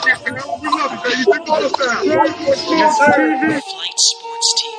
We love you, baby. Take all us down. Yes, sir. Flight Sports TV.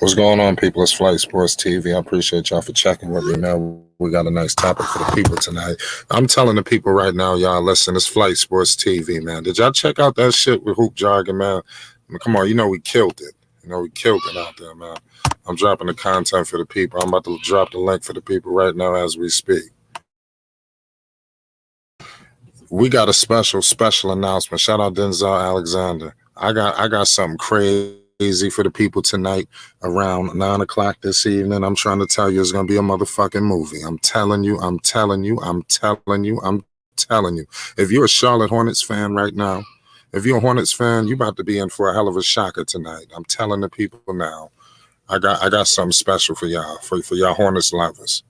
What's going on, people? It's Flight Sports TV. I appreciate y'all for checking with me, man. We got a nice topic for the people tonight. I'm telling the people right now, y'all, listen, it's Flight Sports TV, man. Did y'all check out that shit with Hoop Jargon, man? I mean, come on, you know we killed it. We killed it out there, man. I'm dropping the content for the people. I'm about to drop the link for the people right now as we speak. We got a special announcement. Shout out Denzel Alexander. I got something crazy for the people tonight around 9 o'clock this evening. I'm trying to tell you it's going to be a motherfucking movie. I'm telling you. If you're a Charlotte Hornets fan right now, if you're a Hornets fan, you about to be in for a hell of a shocker tonight. I'm telling the people now. I got something special for y'all, for y'all Hornets lovers.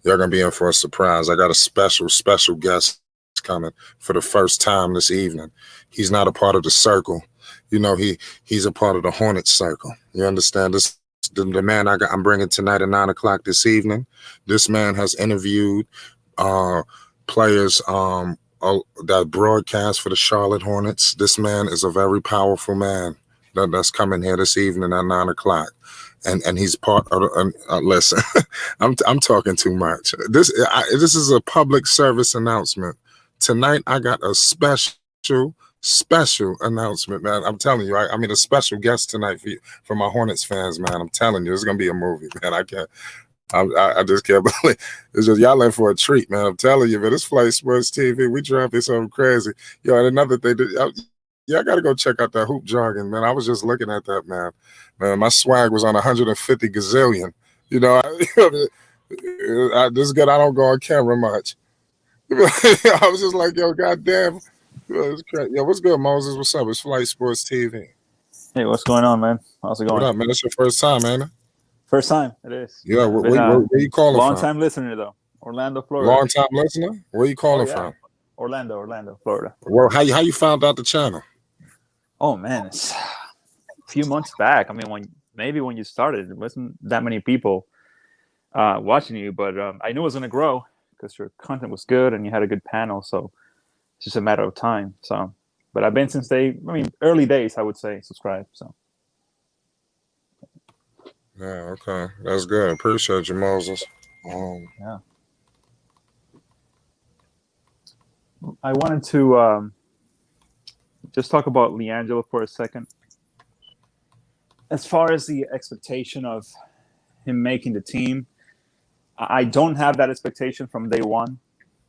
You're going to be in for a surprise. I got a special guest coming for the first time this evening. He's not a part of the circle. He's a part of the Hornet circle. You understand? This the man I'm bringing tonight at 9 o'clock this evening. This man has interviewed players that broadcast for the Charlotte Hornets. This man is a very powerful man that's coming here this evening at 9 o'clock. And he's part of listen, I'm talking too much. This is a public service announcement. Tonight I got a special announcement, man. I'm telling you, I mean a special guest tonight for my Hornets fans, man. I'm telling you, it's gonna be a movie, man. I just can't believe it's just y'all in for a treat, man. I'm telling you, man. It's Flight Sports TV. We dropping something crazy. Yo, and another thing, I gotta go check out that Hoop Jargon, man. I was just looking at that, man. Man, my swag was on 150 gazillion. This is good. I don't go on camera much. I was just like, yo, goddamn. Yo, what's good, Moses? What's up? It's Flight Sports TV. Hey, what's going on, man? How's it going? What up, man? It's your first time, ain't it? First time, it is. Yeah, where you calling from? Long-time listener, though. Orlando, Florida. Long-time listener? Where you calling from? Orlando, Florida. Well, how you found out the channel? Oh, man, it's a few months back. I mean, when you started, there wasn't that many people watching you, but I knew it was going to grow because your content was good and you had a good panel, so it's just a matter of time. So, but I've been since early days, I would say, subscribe. So. Yeah, okay. That's good. Appreciate you, Moses. Yeah. I wanted to just talk about LiAngelo for a second. As far as the expectation of him making the team, I don't have that expectation from day one.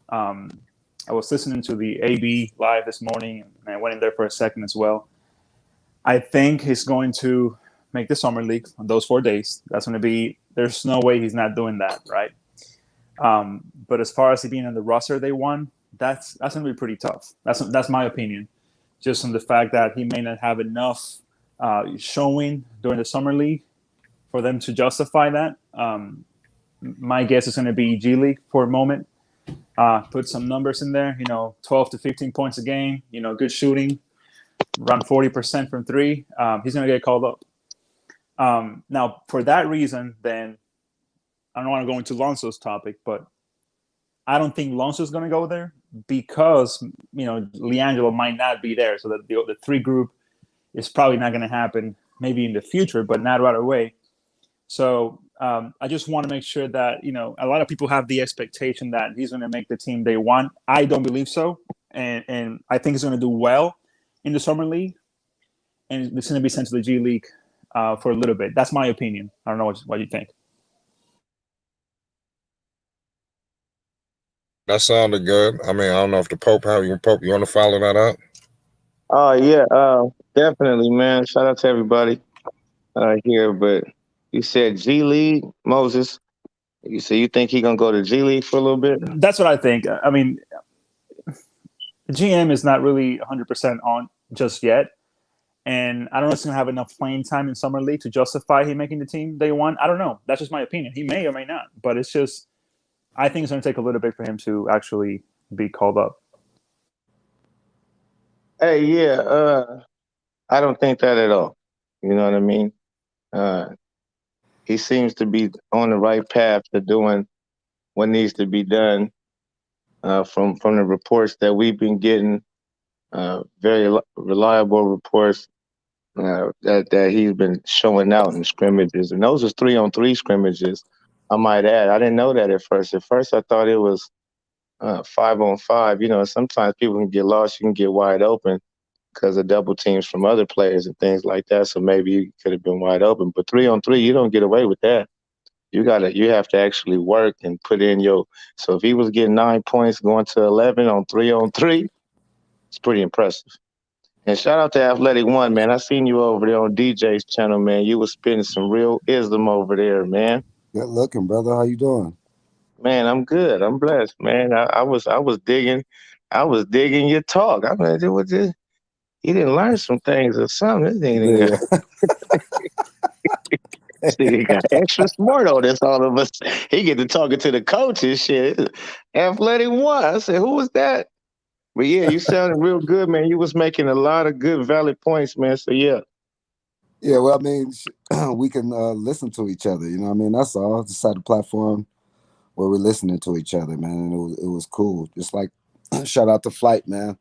I was listening to the AB live this morning, and I went in there for a second as well. I think he's going to make the summer league on those 4 days. That's going to be. There's no way he's not doing that, right? But as far as he being on the roster day one, that's going to be pretty tough. That's my opinion, just on the fact that he may not have enough showing during the summer league for them to justify that. My guess is going to be G League for a moment. Put some numbers in there, 12 to 15 points a game, good shooting, around 40% from three. He's going to get called up. Now, for that reason, then I don't want to go into Lonzo's topic, but I don't think Lonzo's going to go there because, LiAngelo might not be there. So that the three group is probably not going to happen maybe in the future, but not right away. So I just want to make sure that, a lot of people have the expectation that he's going to make the team day one. I don't believe so. And I think he's going to do well in the summer league. And it's going to be sent to the G League for a little bit. That's my opinion. I don't know what you think. That sounded good. I mean, I don't know if the Pope, you want to follow that up? Oh, yeah, definitely, man. Shout out to everybody here. But You said G League, Moses. You say you think he gonna go to G League for a little bit? That's what I think. I mean, GM is not really 100% on just yet. And I don't know if he's going to have enough playing time in Summer League to justify him making the team day one. I don't know. That's just my opinion. He may or may not. But it's just, I think it's going to take a little bit for him to actually be called up. Hey, yeah, I don't think that at all. You know what I mean? He seems to be on the right path to doing what needs to be done. From the reports that we've been getting, very reliable reports that he's been showing out in scrimmages, and those are 3-on-3 scrimmages. I might add, I didn't know that at first. At first, I thought it was 5-on-5. You know, sometimes people can get lost. You can get wide open because of double teams from other players and things like that. So maybe you could have been wide open. But 3-on-3, you don't get away with that. You have to actually work and put in your. So if he was getting 9 points, going to 11 on 3-on-3, it's pretty impressive. And shout out to Athletic One, man. I seen you over there on DJ's channel, man. You was spitting some real ism over there, man. Good looking, brother. How you doing? Man, I'm good. I'm blessed, man. I was digging your talk. I mean, you didn't learn some things or something. This nigga got extra smart on this, all of us. He get to talking to the coaches, shit. Athletic One. I said, who was that? But yeah, you sounded real good, man. You was making a lot of good, valid points, man. So yeah. Yeah, well, I mean, we can listen to each other. You know what I mean? That's all. Just had a platform where we're listening to each other, man. And it was cool. Just like, shout out to Flight, man.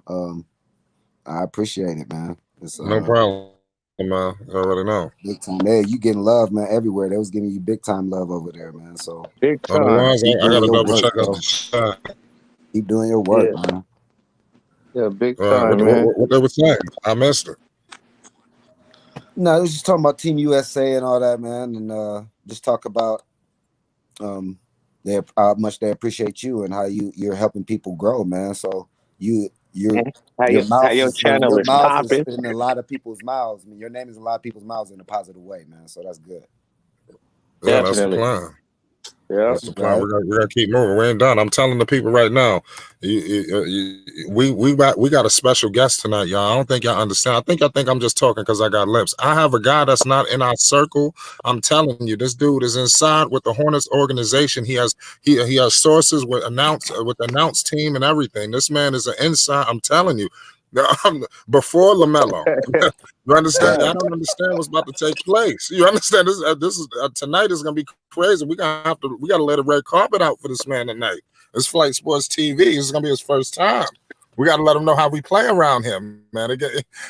I appreciate it, man. It's, No problem, man. I already know. Big time. Hey, you getting love, man, everywhere. They was giving you big time love over there, man. So big time. Otherwise, I got to double work, check bro. out the shot. Keep doing your work, man. Yeah, big time, man. What they were saying? I missed it. No, I was just talking about Team USA and all that, man, and just talk about how much they appreciate you and how you're helping people grow, man. So your channel is popping in a lot of people's mouths. I mean, your name is in a lot of people's mouths in a positive way, man. So that's good. Yeah, that's the plan. Yeah, that's the plan. We got to keep moving. We ain't done. I'm telling the people right now. We got a special guest tonight, y'all. I don't think y'all understand. I think I'm just talking because I got lips. I have a guy that's not in our circle. I'm telling you, this dude is inside with the Hornets organization. He has sources with announced team and everything. This man is an inside. I'm telling you. Before LaMelo, you understand? I don't understand what's about to take place. You understand? This is tonight is gonna be crazy. We gotta let the red carpet out for this man tonight. It's Flight Sports TV. This is gonna be his first time. We gotta let him know how we play around him, man.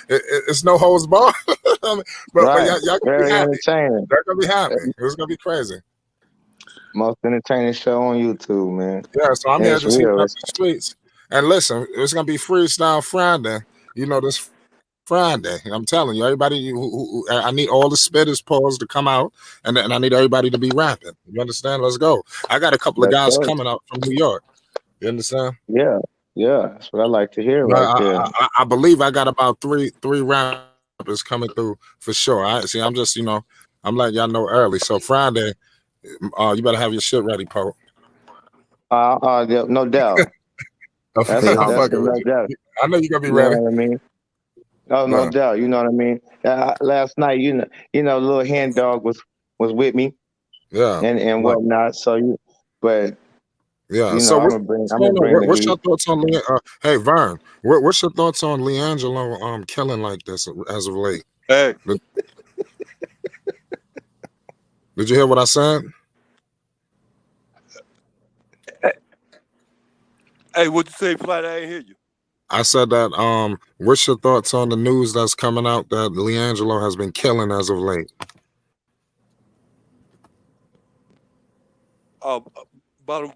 It's no holds barred. but y'all gonna be happy. Entertaining. They're gonna be happy. It's gonna be crazy. Most entertaining show on YouTube, man. Yeah, so I'm here just hitting up the streets. And listen, it's gonna be Freestyle Friday. You know this Friday. I'm telling you, everybody. I need all the spitters pause to come out, and I need everybody to be rapping. You understand? Let's go. I got a couple of guys coming out from New York. You understand? Yeah, that's what I like to hear right there. I believe I got about three rappers coming through for sure. I'm just I'm letting y'all know early. So Friday, you better have your shit ready, Poe. No doubt. That's no doubt. I know you're gonna be ready. You know what I mean? No doubt. You know what I mean? Last night, you know, little hand dog was with me. Yeah. And whatnot. So yeah. So what's your thoughts on hey Vern? What's your thoughts on LiAngelo killing like this as of late? Hey. Did you hear what I said? Hey, what'd you say, Flight? I ain't hear you. I said that what's your thoughts on the news that's coming out that LiAngelo has been killing as of late? About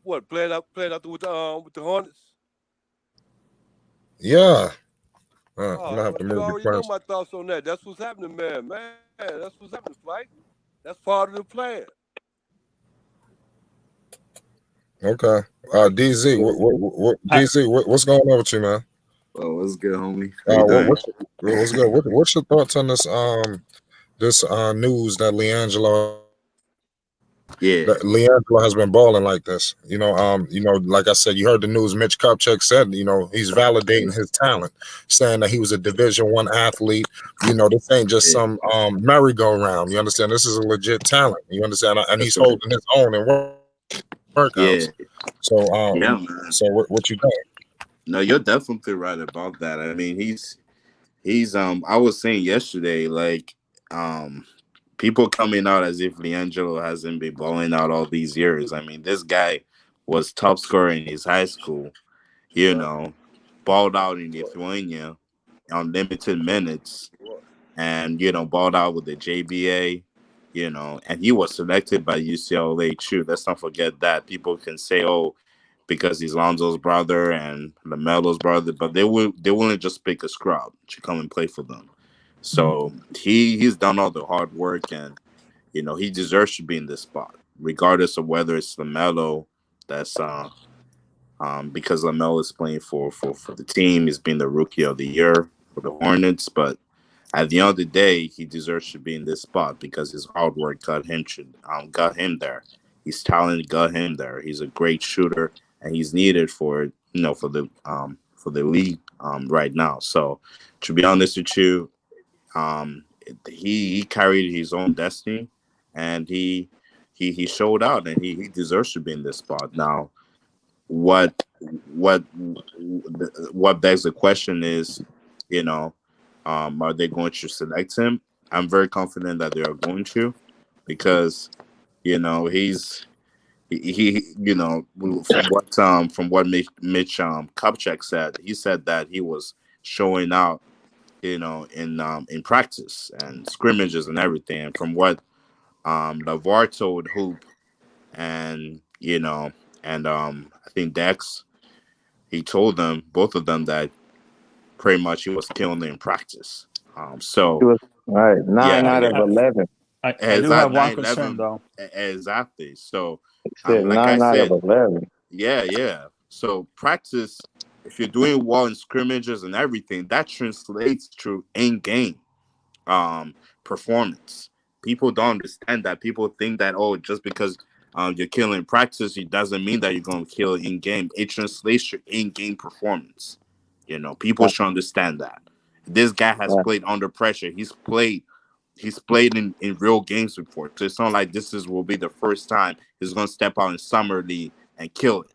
what? Playing out with the Hornets? Yeah. I'm gonna have to move. You already know my thoughts on that. That's what's happening, man. That's what's happening, Flight. That's part of the plan. Okay. DZ, what's going on with you, man? Oh, what's good, homie? What's good? What's your thoughts on this this news that LiAngelo Yeah. LiAngelo has been balling like this. Like I said, you heard the news. Mitch Kupchak said, he's validating his talent, saying that he was a Division I athlete. This ain't just some merry-go-round. You understand? This is a legit talent. You understand? And he's holding his own in workouts. Yeah. So, Yeah, man. so what you think? No, you're definitely right about that. I mean, he's I was saying yesterday, like, people coming out as if LiAngelo hasn't been balling out all these years. I mean, this guy was top scorer in his high school, balled out in Lithuania on limited minutes, and, balled out with the JBA, and he was selected by UCLA too. Let's not forget that. People can say, oh, because he's Lonzo's brother and LaMelo's brother, but they wouldn't just pick a scrub to come and play for them. So he's done all the hard work, and he deserves to be in this spot, regardless of whether it's LaMelo. That's because LaMelo is playing for the team. He's been the rookie of the year for the Hornets, but at the end of the day, he deserves to be in this spot because his hard work got him there. His talent got him there. He's a great shooter, and he's needed for the league right now. So, to be honest with you, he carried his own destiny, and he showed out, and he deserves to be in this spot. Now, what begs the question is, are they going to select him? I'm very confident that they are going to, because he's from what Mitch Kupchak said, he said that he was showing out in practice and scrimmages and everything. And from what Lavar told Hoop and I think Dex, he told them, both of them, that pretty much he was killing it in practice. So He was, all right, 9 out of 11. I do have one concern, though. Exactly. So, He said like 9 I out said, of 11. yeah. So practice, if you're doing well in scrimmages and everything, that translates to in-game performance. People don't understand that. People think that, oh, just because you're killing practice, it doesn't mean that you're going to kill in-game. It translates to in-game performance. People should understand that. This guy has played under pressure. He's played in real games before. So it's not like will be the first time he's going to step out in summer league and kill it.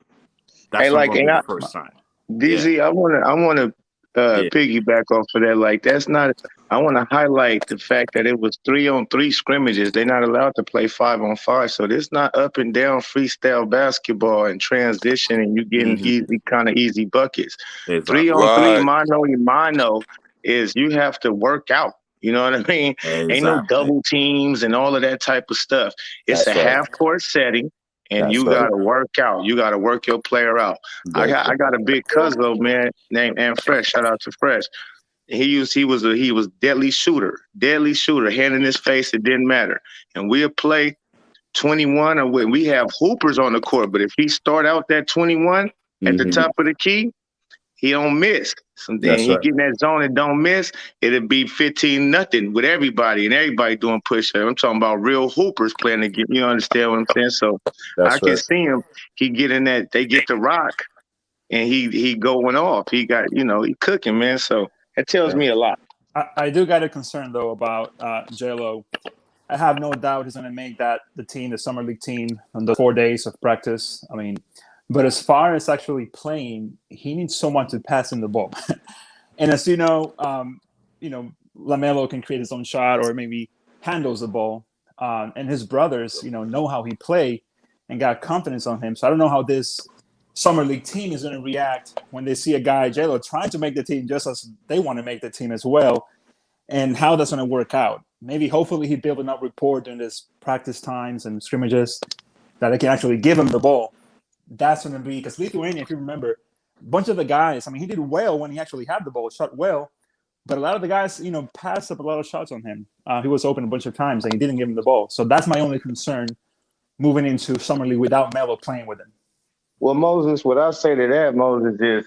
That's not going to be the first time. DZ, I want to piggyback off of that. Like, that's not. I want to highlight the fact that it was 3-on-3 scrimmages. They're not allowed to play 5-on-5. So this not up and down freestyle basketball and transition, and you getting easy buckets. Exactly. 3-on-3 mano is you have to work out. You know what I mean? Exactly. Ain't no double teams and all of that type of stuff. It's a half court setting. And you got to work out. You got to work your player out. I got a big cousin, man, named Fresh. Shout out to Fresh. He was deadly shooter, hand in his face. It didn't matter. And we'll play 21, or when we have hoopers on the court. But if he start out that 21 at the top of the key, he don't miss. Then he get in that zone and don't miss. It'll be 15-0 with everybody, and everybody doing push-ups. I'm talking about real hoopers playing the game. You understand what I'm saying? So I can see him. He get in that. They get the rock, and he going off. He got he cooking, man. So that tells me a lot. I do got a concern though about J-Lo. I have no doubt he's going to make the summer league team on the 4 days of practice. I mean. But as far as actually playing, he needs someone to pass him the ball. And as you know, LaMelo can create his own shot or maybe handles the ball. And his brothers, know how he play and got confidence on him. So I don't know how this summer league team is going to react when they see a guy, J-Lo, trying to make the team just as they want to make the team as well, and how that's going to work out. Hopefully he built enough rapport during this practice times and scrimmages that they can actually give him the ball. That's going to be, because Lithuania, if you remember, a bunch of the guys, he did well when he actually had the ball, shot well, but a lot of the guys, passed up a lot of shots on him. He was open a bunch of times and he didn't give him the ball. So that's my only concern moving into summer league without Melo playing with him. Well, Moses, what I say to that, Moses, is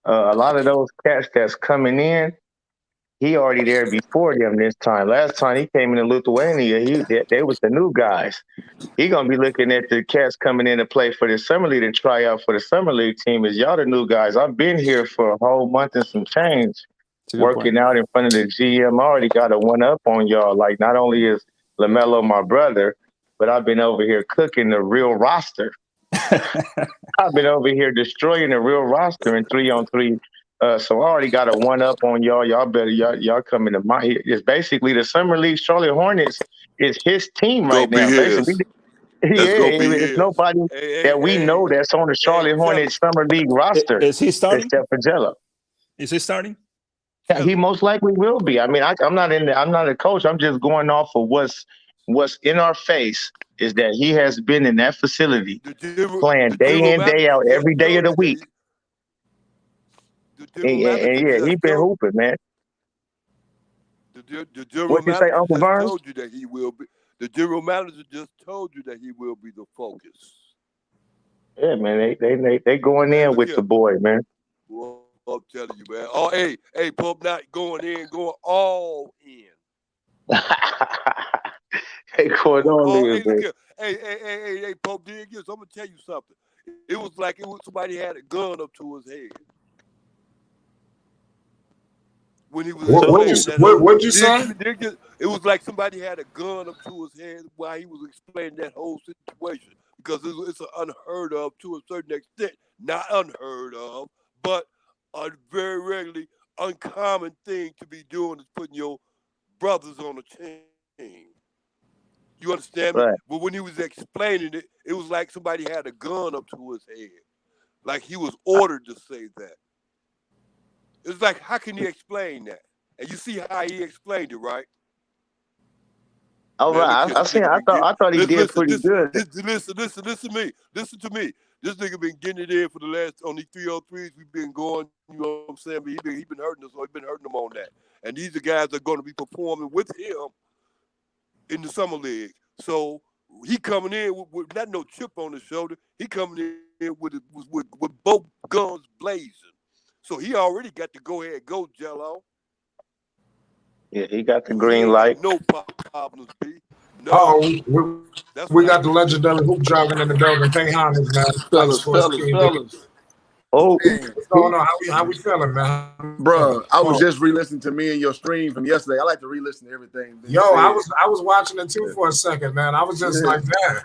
a lot of those cats that's coming in, he already there before them this time. Last time he came in Lithuania, they was the new guys. He gonna be looking at the cats coming in to play for the summer league and try out for the summer league team. Is y'all the new guys? I've been here for a whole month and some change, It's a good point. working out in front of the GM. I already got a one up on y'all. Like not only is LaMelo my brother, but I've been over here cooking the real roster. I've been over here destroying the real roster in 3-on-3. So I already got a one up on y'all. Y'all better y'all coming to my. It's basically the summer league. Charlotte Hornets is his team Go right be now. his. Basically, Let's go be it's his. nobody that we know that's on the Charlotte fellas. Hornets summer league roster Is he starting? except for Jello. Is he starting? Yeah, he most likely will be. I mean, I'm not a coach. I'm just going off of what's in our face is that he has been in that facility playing day in, day out, every day of the week. And yeah, he's been hooping, man. The general What you say, manager Uncle just Vern? told you that he will be. The general manager just told you that he will be the focus. Yeah, man, they going in with the boy, man. Well, I'm telling you, man. Oh, hey, Pope, not going in, going all in. Hey, Cordon, man. Hey, Pope, I'm gonna tell you something. It was like somebody had a gun up to his head when he was. What'd you say? It was like somebody had a gun up to his head while he was explaining that whole situation because it's unheard of to a certain extent, not unheard of, but a very regularly uncommon thing to be doing is putting your brothers on a team. You understand me? Right. But when he was explaining it, it was like somebody had a gun up to his head. Like he was ordered to say that. It's like, how can he explain that? And you see how he explained it, right? All right, I thought he did pretty good. Listen to me. This nigga been getting it in for the last on these 303s. We've been going, you know what I'm saying? But he been hurting us, so he's been hurting them on that. And these are guys that are going to be performing with him in the summer league. So he coming in with not no chip on his shoulder. He coming in with both guns blazing. So he already got to go ahead, go Jello. Yeah, he got the green light. No problems, B. No. Oh, we got the legendary hoop jogging in the building. Thank Hannes, man. Fellas. Oh, what's going on? How we feeling, man? Bro, I was just re-listening to me and your stream from yesterday. I like to re-listen to everything. Yo, I was watching it too for a second, man. I was just like that.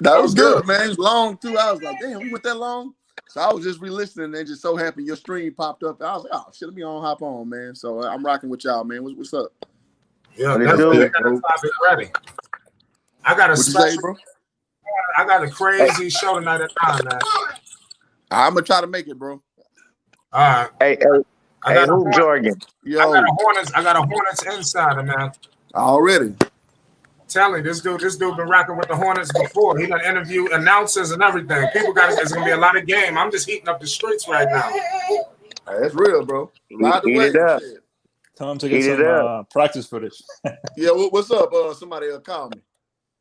That was good, man. It was long too. I was like, damn, we went that long. So I was just re-listening and just so happy your stream popped up. I was like, oh shit, let me hop on, man. So I'm rocking with y'all, man. What's up? Yeah, ready. I got I got a crazy show tonight at 9, man. I'm gonna try to make it, bro. All right. Hey, hoop jargon. Yo, I got a Hornets insider, man. Already. Tell you, this dude been rocking with the Hornets before. He done interview announcers and everything. There's gonna be a lot of game. I'm just heating up the streets right now. Hey, that's real, bro. Heat it up. Tell him to get some practice footage. Yeah, what's up? Somebody call me.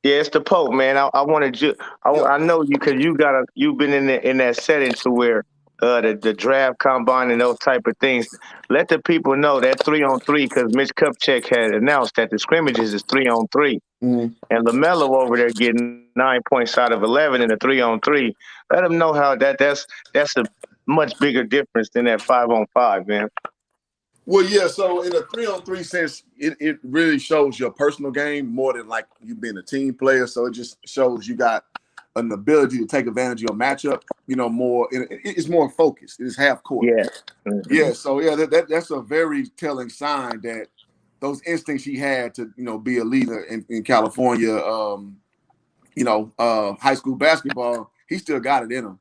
Yeah, it's the Pope, man. I wanted you. I know you because you've been in that setting to where the draft combine and those type of things. Let the people know that 3-on-3 because Mitch Kupchak had announced that the scrimmages is 3-on-3, and LaMelo over there getting 9 points out of 11 in the 3-on-3. Let them know how that's a much bigger difference than that 5-on-5, man. Well, yeah. So in a 3-on-3 sense, it really shows your personal game more than like you being a team player. So it just shows you got an ability to take advantage of your matchup. You know, more. It's more focused. It's half court. Yeah. Mm-hmm. Yeah. So yeah, that's a very telling sign that those instincts he had to be a leader in California. High school basketball, he still got it in him.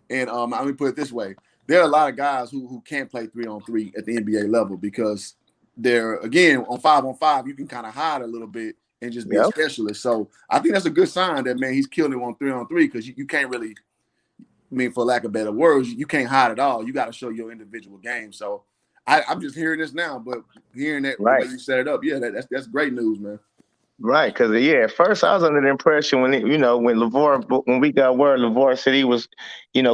And let me put it this way. There are a lot of guys who can't play 3-on-3 at the NBA level because they're, again, on 5-on-5, you can kind of hide a little bit and just be a specialist. So I think that's a good sign that, man, he's killing it on 3-on-3 because you can't really, for lack of better words, you can't hide it all. You got to show your individual game. So I'm just hearing this now, but hearing that the way you set it up, yeah, that's great news, man. Right, because at first I was under the impression when we got word Lavar said he was,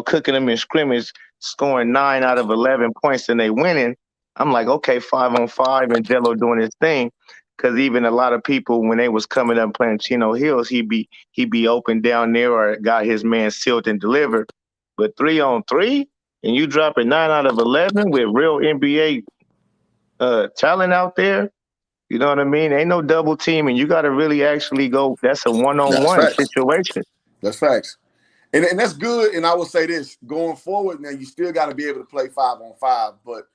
cooking them in scrimmage, scoring 9 out of 11 points and they winning. I'm like, okay, 5-on-5 and Jello doing his thing. Cause even a lot of people when they was coming up playing Chino Hills, he'd be open down there or got his man sealed and delivered. But 3-on-3 and you dropping 9 out of 11 with real NBA talent out there. You know what I mean? Ain't no double teaming. You got to really actually go. That's a That's one-on-one facts. situation. That's facts. And that's good. And I will say this going forward now, you still got to be able to play 5-on-5, but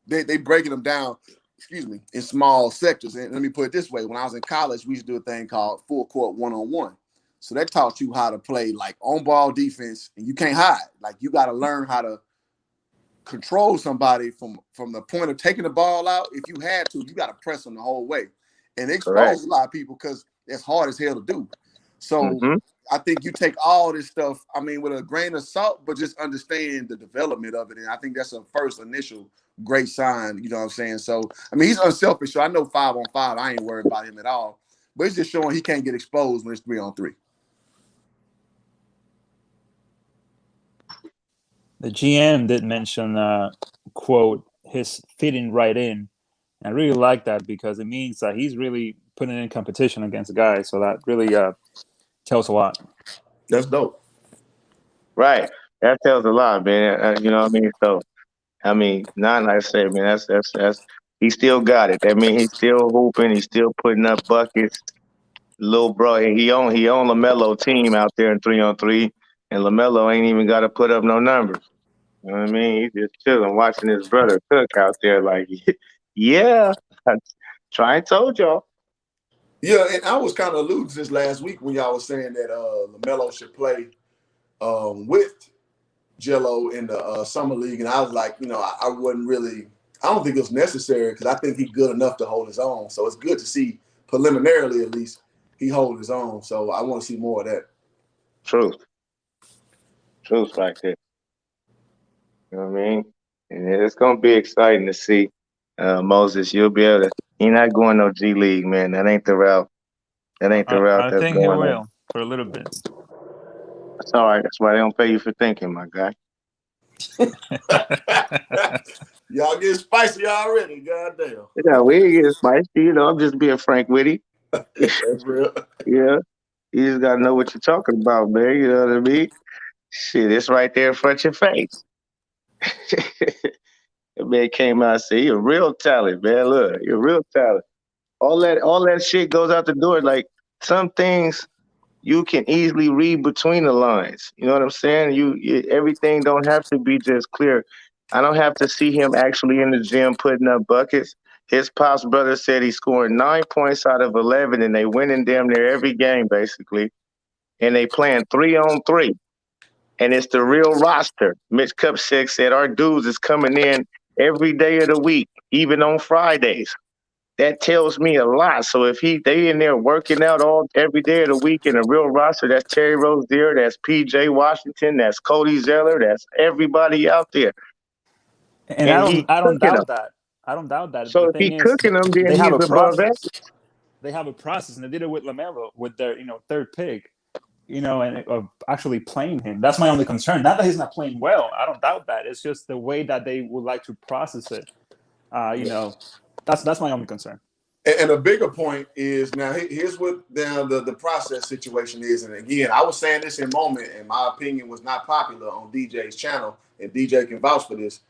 they breaking them down, in small sectors. And let me put it this way. When I was in college, we used to do a thing called full court 1-on-1. So that taught you how to play like on ball defense, and you can't hide. Like you got to learn how to control somebody from the point of taking the ball out. If you had to, you got to press them the whole way. And it Correct. exposed a lot of people because it's hard as hell to do. So Mhm. I think you take all this stuff, with a grain of salt, but just understand the development of it. And I think that's a first initial great sign, you know what I'm saying? So, he's unselfish. So I know 5-on-5, I ain't worried about him at all. But it's just showing he can't get exposed when it's 3-on-3. The GM did mention, quote, his fitting right in. I really like that because it means that he's really putting in competition against guys. So that really tells a lot. That's dope. Right. That tells a lot, man. You know what I mean? So, not like I said, man, that's he still got it. That mean he's still hooping, he's still putting up buckets. Little bro, he on LaMelo team out there in 3-on-3, and LaMelo ain't even got to put up no numbers. You know what I mean? He's just chilling, watching his brother cook out there. Like, yeah, I told y'all. Yeah, and I was kind of alluding to this last week when y'all was saying that LaMelo should play with Jello in the summer league, and I was like, I wasn't really. I don't think it was necessary because I think he's good enough to hold his own. So it's good to see preliminarily, at least, he hold his own. So I want to see more of that. Truth right there. You know what I mean? And it's gonna be exciting to see. Moses, you'll be able to. You're not going no G League, man. That ain't the route. That ain't the route I that's think he going on. will for a little bit. That's all right. That's why they don't pay you for thinking, my guy. Y'all get spicy already, goddamn. Yeah, we get spicy. I'm just being frank with you. That's real. Yeah, you just gotta know what you're talking about, man. You know what I mean? Shit, it's right there in front of your face. That man came out and said, "You're a real talent, man. Look, you're a real talent." All that shit goes out the door. Like some things you can easily read between the lines. You know what I'm saying? Everything don't have to be just clear. I don't have to see him actually in the gym putting up buckets. His pops brother said he's scoring 9 points out of 11, and they winning damn near every game basically. And they playing 3-on-3, and it's the real roster. Mitch Kupchak said our dudes is coming in every day of the week, even on Fridays. That tells me a lot. So if they in there working out every day of the week in a real roster, that's Terry Rozier, that's PJ Washington, that's Cody Zeller, that's everybody out there. And I don't doubt that. I don't doubt that. So The if thing he's is, cooking them, then they have he's a above process. average. They have a process, and they did it with LaMelo with their third pick. And of actually playing him. That's my only concern. Not that he's not playing well. I don't doubt that. It's just the way that they would like to process it. That's my only concern. And a bigger point is now here's what the process situation is. And again, I was saying this in moment, and my opinion was not popular on DJ's channel, and DJ can vouch for this.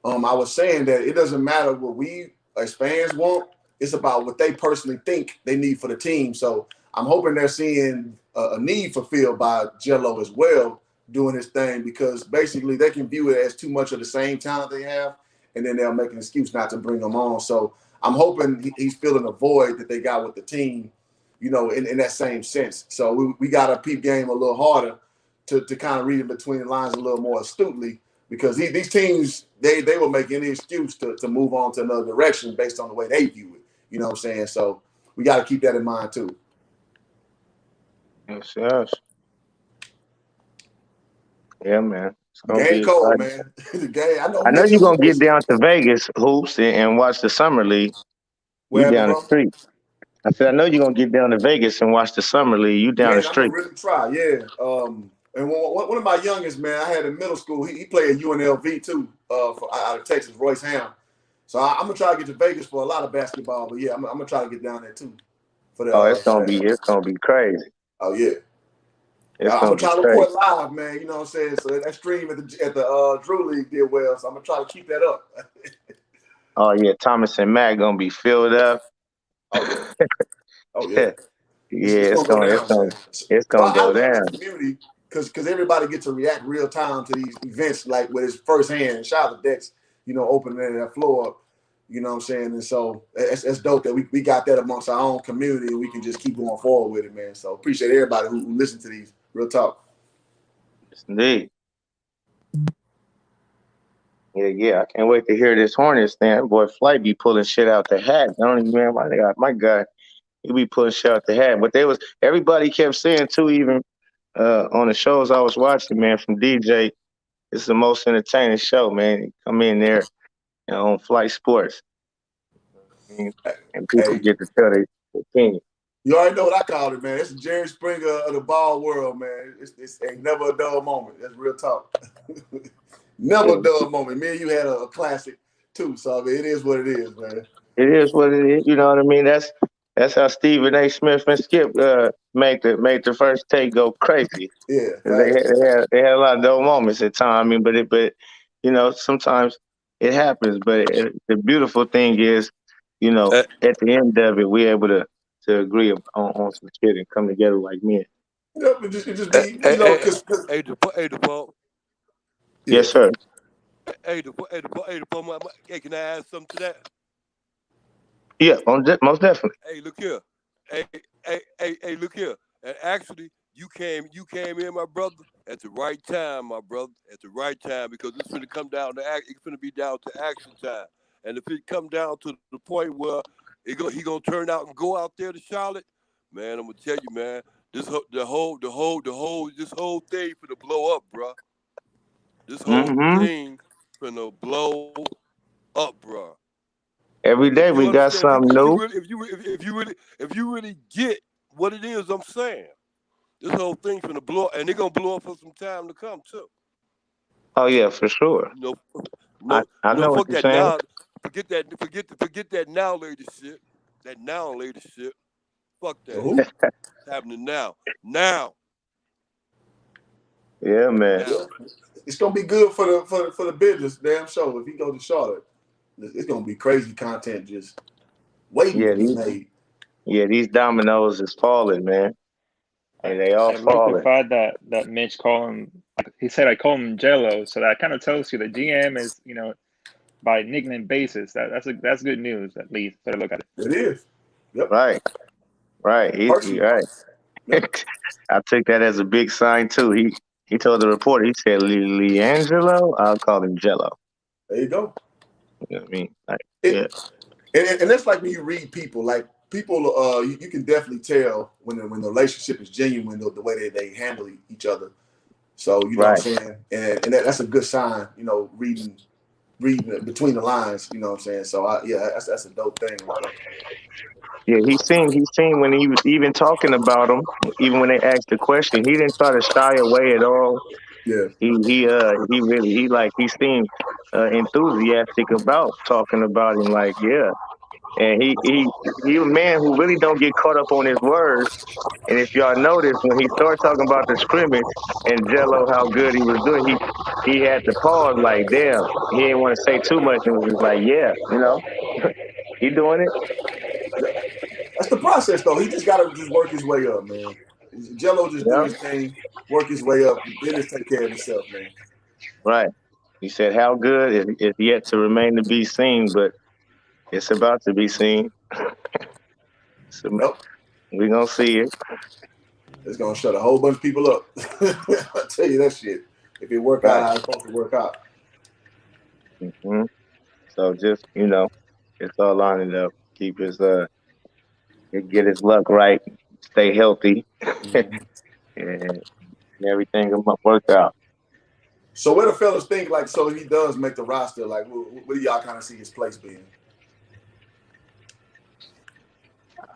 I was saying that it doesn't matter what we as fans want. It's about what they personally think they need for the team. So I'm hoping they're seeing a need fulfilled by Jello as well doing his thing, because basically they can view it as too much of the same talent they have, and then they'll make an excuse not to bring them on. So I'm hoping he's filling a void that they got with the team, in that same sense. So we got to peep game a little harder to kind of read it between the lines a little more astutely, because these teams, they will make any excuse to move on to another direction based on the way they view it. You know what I'm saying? So we got to keep that in mind too. Yes. Yeah, man. It's The gonna game be cold, exciting. man. The game. I know I know Mitch you're is gonna get pissed. down to Vegas hoops and watch the summer league. You Where, down the bro? street. I said, I know you're gonna get down to Vegas and watch the summer league. You down Man, the I'm gonna street. really try. Yeah. And one of my youngest, man, I had in middle school. He played at UNLV too, out of Texas, Royce Ham. So I'm gonna try to get to Vegas for a lot of basketball. But yeah, I'm gonna try to get down there too for the. It's gonna be crazy. Oh yeah. It's I'm gonna gonna be try to crazy. report live, man. You know what I'm saying? So that stream at the Drew League did well, so I'm gonna try to keep that up. Oh yeah, Thomas and Matt gonna be filled up. Oh yeah. Yeah, it's gonna go down, man. It's But gonna I go love down. this community because everybody gets to react real time to these events, like with his firsthand. Shout out to Dex, opening that floor up. You know what I'm saying? And so it's dope that we got that amongst our own community, and we can just keep going forward with it, man. So appreciate everybody who listen to these. Real talk. Yes, indeed. Yeah. I can't wait to hear this Hornets thing. Boy, Flight be pulling shit out the hat. I don't even remember my guy. He be pulling shit out the hat. But everybody kept saying too, even on the shows I was watching, man, from DJ, it's the most entertaining show, man. Come in there, on Flight Sports. And people get to tell their opinion. You already know what I called it, man. It's the Jerry Springer of the ball world, man. It's ain't never a dull moment. That's real talk. Never a dull moment. Me and you had a classic too, so I mean, it is what it is, man. It is what it is. You know what I mean? That's how Stephen A. Smith and Skip make the first take go crazy. Yeah, they had a lot of dull moments at times. I mean, but sometimes it happens. But the beautiful thing is, at the end of it, we're able to agree on some shit and come together like men. Yep, it just be, Hey, DePaul. Yes, sir. Hey, DePaul, hey, can I add something to that? Yeah, most definitely. Hey, look here. Hey, look here. And actually, you came in, my brother, at the right time, my brother, at the right time, because it's going to come down to it's going to be down to action time. And if it come down to the point where he gonna turn out and go out there to Charlotte, man, I'm gonna tell you, man, this whole thing finna blow up, bro. This whole thing finna blow up, bro. Every day we got something new. If you really get what it is I'm saying, this whole thing finna blow up, and they're gonna blow up for some time to come too. Oh yeah, for sure. I know what you're saying. Now, forget that now lady shit. That now lady shit. Fuck that. It's happening now. Now. Yeah, man. Now. It's gonna be good for the business, damn show. If he goes to Charlotte, it's gonna be crazy content just waiting to be made. Yeah, these dominoes is falling, man. And they all falling. I like the fact that Mitch called him. He said I call him Jello, so that kind of tells you the GM is, by nickname basis. That's good news, at least. Better look at it. It is. Yep. Right. He's right. Yep. I took that as a big sign too. He told the reporter, he said, LiAngelo, I'll call him Jello. There you go. You know what I mean? And that's like when you read people. Like people, you can definitely tell when the relationship is genuine, the way they handle each other. So you know what I'm saying, and that's a good sign. Reading between the lines. You know what I'm saying. So that's a dope thing. Yeah, he seemed when he was even talking about him, even when they asked the question, he didn't try to shy away at all. Yeah. He seemed enthusiastic about talking about him, like, yeah. And he a man who really don't get caught up on his words. And if y'all notice, when he started talking about the scrimmage and Jello, how good he was doing, he had to pause, like, damn, he didn't want to say too much, and was just like, yeah, he doing it. That's the process, though. He just got to just work his way up, man. Jello just do his thing, work his way up, then just take care of himself, man. Right. He said, how good is yet to remain to be seen, but it's about to be seen. So we're going to see it. It's going to shut a whole bunch of people up. I'll tell you that shit. If it work out, it's supposed to work out. Mm-hmm. So just, it's all lining up. Keep his, get his luck right, stay healthy, and everything will work out. So what do fellas think, like, so if he does make the roster, like, what do y'all kind of see his place being?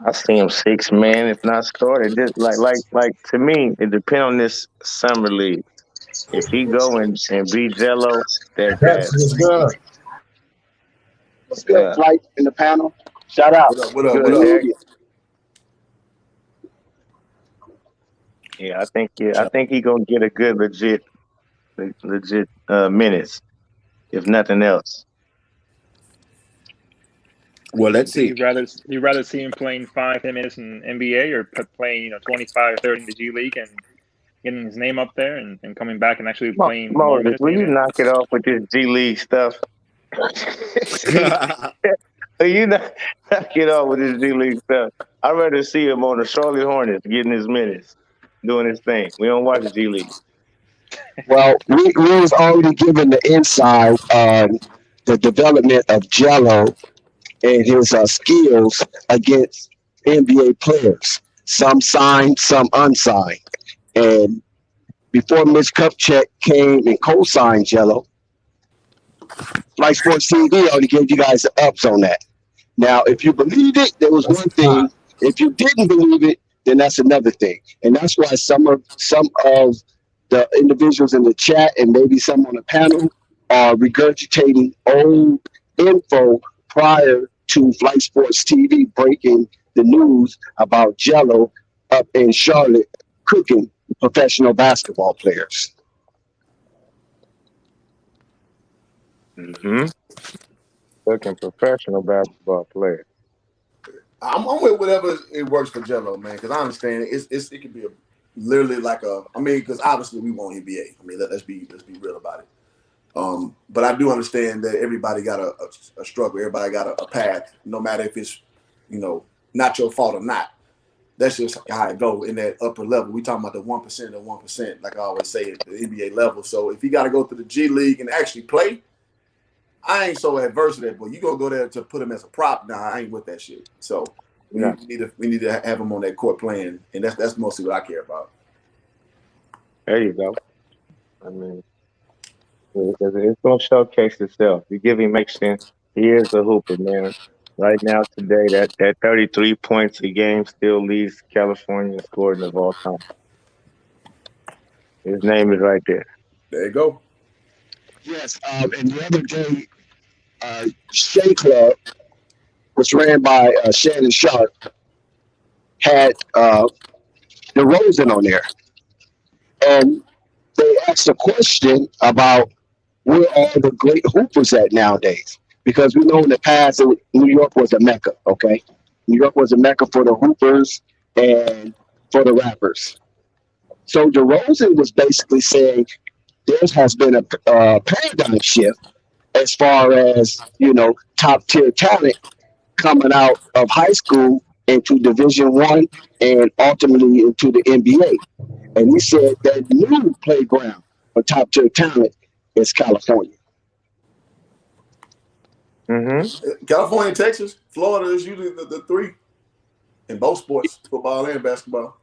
I see him 6 man, if not started. Just like to me, it depends on this summer league. If he go and be Jello, That's good. What's good, Flight in the panel? Shout out. What up? Good, Derek. I think he gonna get a good legit minutes, if nothing else. Well, let's see. You rather see him playing 5-10 minutes in NBA or playing 25 or 30 in the G League and getting his name up there and coming back and actually playing more Moses, minutes? will you knock it off with this G League stuff? Will you knock it off with this G League stuff? I'd rather see him on the Charlotte Hornets getting his minutes, doing his thing. We don't watch the G League. Well, we was already given the inside on the development of Jello and his skills against NBA players. Some signed, some unsigned. And before Mitch Kupchak came and co-signed Jello, Flight Sports TV already gave you guys the ups on that. Now, if you believed it, there was one thing. If you didn't believe it, then that's another thing. And that's why some of the individuals in the chat and maybe some on the panel are regurgitating old info prior to Flight Sports TV breaking the news about Jello up in Charlotte cooking professional basketball players. Looking professional basketball player. I'm with whatever it works for Jello, man, because I understand it can be literally like because obviously we want NBA. I mean, let's be real about it. But I do understand that everybody got a struggle. Everybody got a path, no matter if it's, not your fault or not. That's just how it go in that upper level. We talking about the 1% of 1%, like I always say, at the NBA level. So if you got to go to the G League and actually play, I ain't so adverse to that. But you gonna go there to put him as a prop? Nah, I ain't with that shit. So we need to have him on that court playing, and that's mostly what I care about. There you go. I mean, it's gonna showcase itself. You give him sense. He is a hooper, man. Right now, today, that 33 points a game still leads California in scoring of all time. His name is right there. There you go. Yes, and the other day, Shea Club, which ran by Shannon Sharp, had DeRozan on there. And they asked a question about where all the great hoopers at nowadays. Because we know in the past, New York was a mecca, okay? New York was a mecca for the hoopers and for the rappers. So DeRozan was basically saying there has been a paradigm shift as far as, top tier talent coming out of high school into Division I and ultimately into the NBA. And he said that new playground for top tier talent is California. California, Texas, Florida is usually the three in both sports, football and basketball.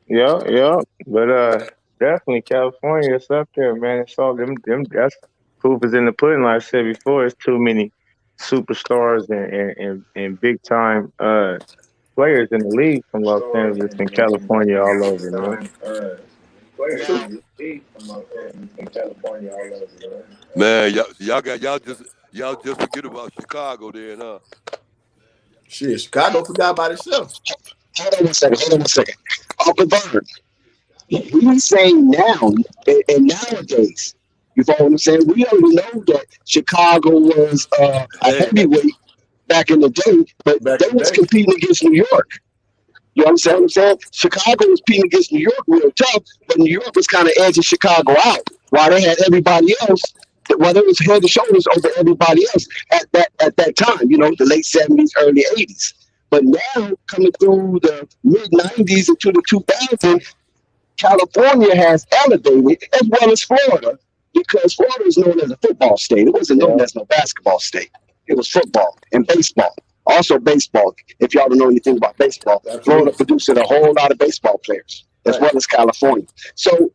Yeah, but definitely California is up there, man. It's all them. That's proof is in the pudding. Like I said before, it's too many superstars and big time players in the league from Los Angeles and California all over, man. Man, y'all just forget about Chicago then, huh? Shit, Chicago forgot about itself. Hold on one second. Uncle Vern, he's saying now and nowadays, you follow what I'm saying? We already know that Chicago was a heavyweight back in the day, but they was competing against New York. You understand what I'm saying? Chicago was competing against New York real tough, but New York was kind of edging Chicago out, while they had everybody else. Well, they was head and shoulders over everybody else at that time. The late 70s, early 80s. But now, coming through the mid 90s into the 2000s, California has elevated as well as Florida, because Florida is known as a football state. It wasn't known as no basketball state. It was football and baseball. Also baseball. If y'all don't know anything about baseball, Florida producing a whole lot of baseball players, as well as California. So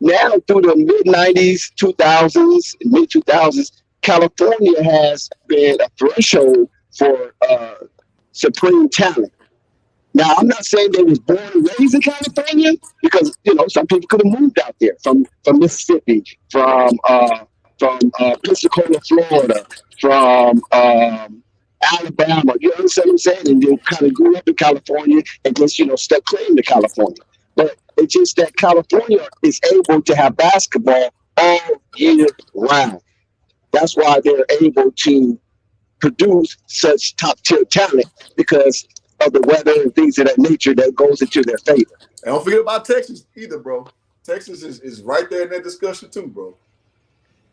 now through the mid 90s, 2000s, mid 2000s, California has been a threshold for supreme talent. Now, I'm not saying they was born and raised in California, because some people could have moved out there from Mississippi, from from Pensacola, Florida, from Alabama. You understand what I'm saying? And they kind of grew up in California and just, stuck claim to California. But it's just that California is able to have basketball all year round. That's why they're able to produce such top tier talent because of the weather and things of that nature that goes into their favor. And don't forget about Texas either, bro. Texas is right there in that discussion too, bro.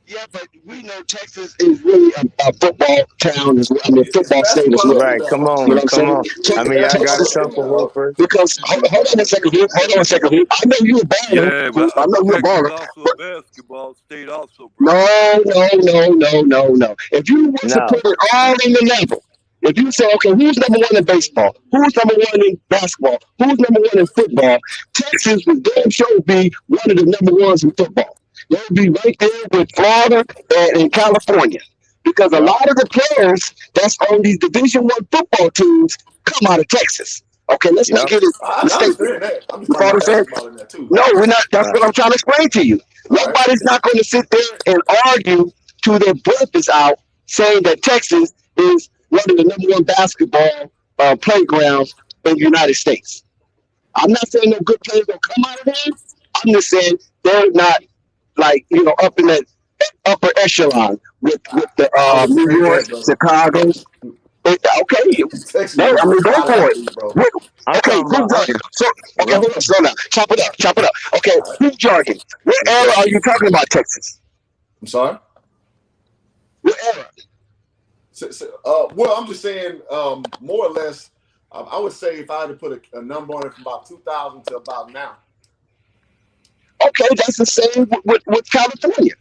Yeah, but we know Texas is really a football town as well. I mean, football state as well. Right, come on, You know what I'm come saying? on. I mean, I got a couple hoopers. Because hold on a second, Hoop. Hold on a second, Hoop. I know you're a baller. Yeah, but I know you're a Texas baller. also a basketball state also, bro. No. If you want to put it all in the level, if you say, okay, who's number one in baseball? Who's number one in basketball? Who's number one in football? Texas would damn sure be one of the number ones in football. They would be right there with Florida and California. Because a lot of the players that's on these Division I football teams come out of Texas. Okay, let's not get it mistaken. No, we're not. That's what I'm trying to explain to you. Nobody's not going to sit there and argue till their breath is out saying that Texas is one of the number one basketball playgrounds in the United States. I'm not saying no good players don't come out of there. I'm just saying they're not like, up in that upper echelon with the New York, Chicago. Okay, I mean, go for it. Okay, who's jargon? So, okay, hold on, slow down. Chop it up. Okay, who's jargon? What era are you talking about, Texas? I'm sorry? What era? Well, I'm just saying, more or less, I would say if I had to put a number on it from about 2000 to about now. Okay, that's the same with California.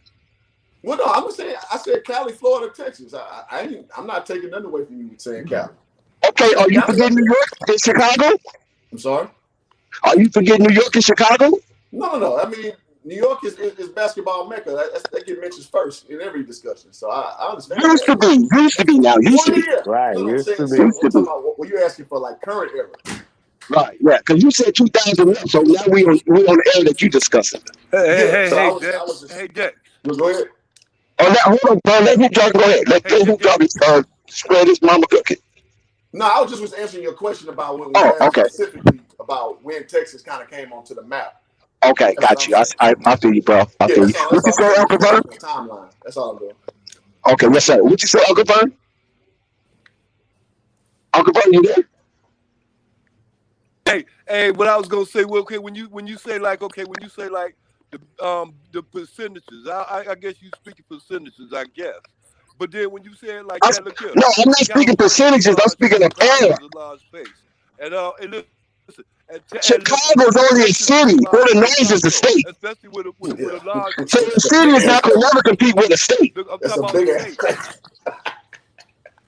Well, no, I said Cali, Florida, Texas. I'm not taking nothing away from you saying Cali. Okay, are you forgetting New York and Chicago? I'm sorry? Are you forgetting New York and Chicago? No. I mean, New York is basketball mecca. That get mentioned first in every discussion. So I understand. Used to be now. Used to be. Right, used to be. I'm talking about what you're asking for, like current era. Right, yeah, because you said 2000, so now we on the era that you discussing. Hey, Jack. Go ahead. Hold on, bro. Let him go ahead. Let him spread his mama cookie. No, I was answering your question about when we asked specifically about when Texas kind of came onto the map. Okay, got you. I feel you, bro. I feel you. What you say, Uncle Vern? Timeline. That's all I'm doing. Okay, yes, sir. What you say, Uncle Vern? Uncle Vern, you there? Hey, what I was gonna say, well, okay, when you say like the percentages, I guess you speaking percentages, I guess. But then when you say it like that, look here. No, I'm not speaking percentages. I'm speaking of era. And listen, Chicago's only a city. Illinois is a state. Especially with a large. So the city is not going to never compete with a state. That's a big ass.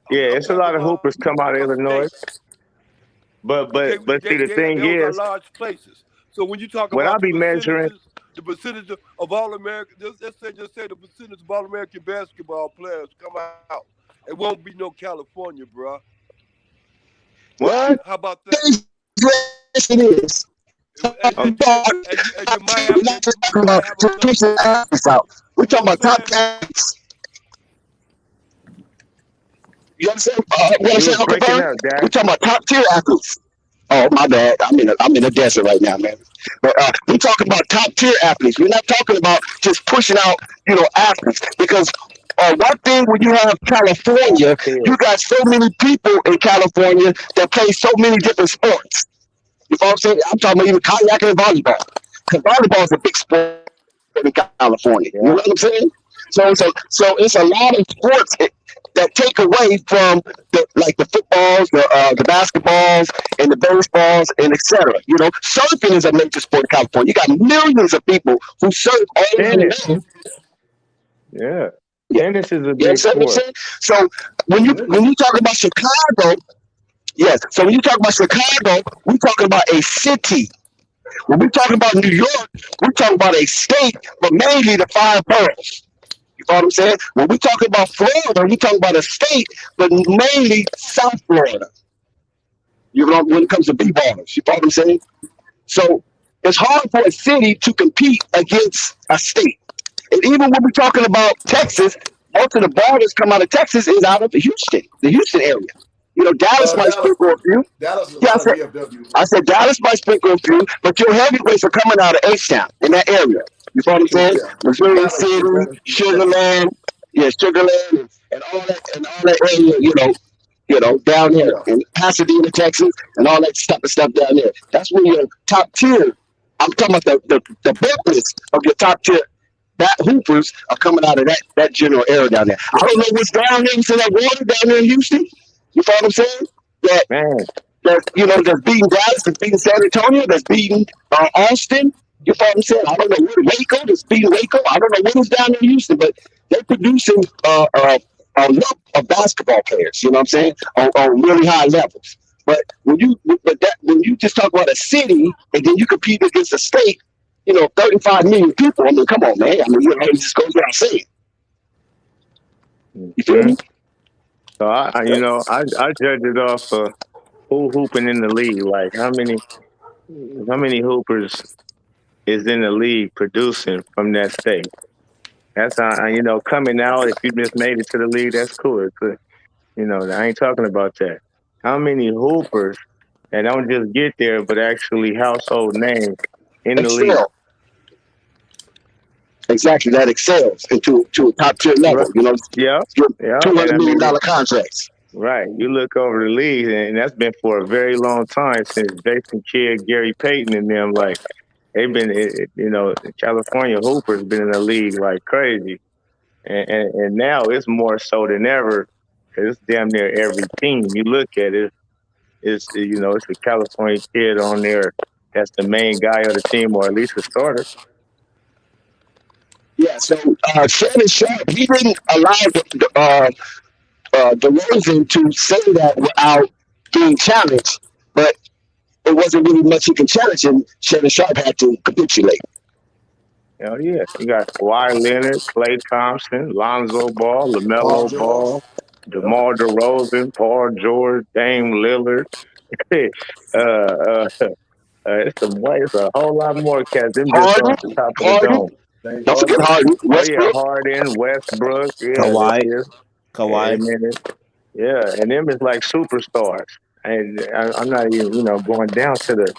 Yeah, it's a lot of hoopers come out of Illinois. But see, the thing is, large places. So when you talk what about I'll be measuring, the percentage of all American, just say the percentage of all American basketball players come out. It won't be no California, bro. What? How about that? Yes, it is. We're talking about top 10. You understand? Uncle Vern? We're talking about top tier athletes. Oh, my bad. I'm in a desert right now, man. But we're talking about top tier athletes. We're not talking about just pushing out, athletes. Because one thing when you have California, you got so many people in California that play so many different sports. You know what I'm saying? I'm talking about even kayaking and volleyball. Because volleyball is a big sport in California. You know what I'm saying? So it's a lot of sports that take away from the footballs, the basketballs, and the baseballs, and etc. Surfing is a major sport in California. You got millions of people who surf all around the world. Yeah, tennis is a big sport. So when you talk about Chicago, yes. So when you talk about Chicago, we're talking about a city. When we talk about New York, we're talking about a state, but mainly the 5 boroughs. You know what I'm saying? When we talk about Florida, we talk about a state, but mainly South Florida. When it comes to b-ballers, you know what I'm saying? So it's hard for a city to compete against a state. And even when we're talking about Texas, most of the ball that's come out of Texas is out of Houston, the Houston area. Dallas might Dallas, sprinkle a few. Dallas is a Yeah, lot of DFW. I said Dallas might sprinkle a few, but your heavyweights are coming out of H-Town in that area. You follow what I'm saying? Yeah, Missouri Dallas is City, better than Texas. Sugarland, Sugarland, and all that area. Down there Yeah, in Pasadena, Texas, and all that type of stuff down there. That's where your top tier. I'm talking about the business of your top tier. That hoopers are coming out of that general area down there. I don't know what's down there into that water down there in Houston. You follow what I'm saying? Man, That's beating Dallas, that's beating San Antonio, that's beating Austin. You follow what I'm saying? I don't know what Waco, that's beating Waco. I don't know what is down in Houston, but they're producing a lump of basketball players. You know what I'm saying? On really high levels. But when you just talk about a city and then you compete against a state, 35 million people. I mean, come on, man. I mean, it just goes without saying. You feel me? so I judge it off of who hooping in the league. Like how many hoopers is in the league producing from that state. That's how coming out. If you just made it to the league, that's cool. I ain't talking about that. How many hoopers that don't just get there, but actually household names in the league? Excel. Exactly, that excels into a top tier level. Right. Yeah. $200 million contracts. Right. You look over the league, and that's been for a very long time since Jason Kidd, Gary Payton, and them. Like they've been, California hoopers been in the league like crazy, and now it's more so than ever. It's damn near every team you look at it. It's a California kid on there that's the main guy of the team, or at least a starter. Yeah, so Shannon Sharp, he didn't allow DeRozan to say that without being challenged, but it wasn't really much he could challenge, and Shannon Sharp had to capitulate. Hell yeah. You got Kawhi Leonard, Klay Thompson, Lonzo Ball, Paul LaMelo George. Ball, DeMar DeRozan, Paul George, Dame Lillard. It's a whole lot more cats. Them just off the top of the dome. Don't forget Harden, Oh yeah, Westbrook. Harden, Westbrook, Kawhi. and them is like superstars. And I'm not even going down to the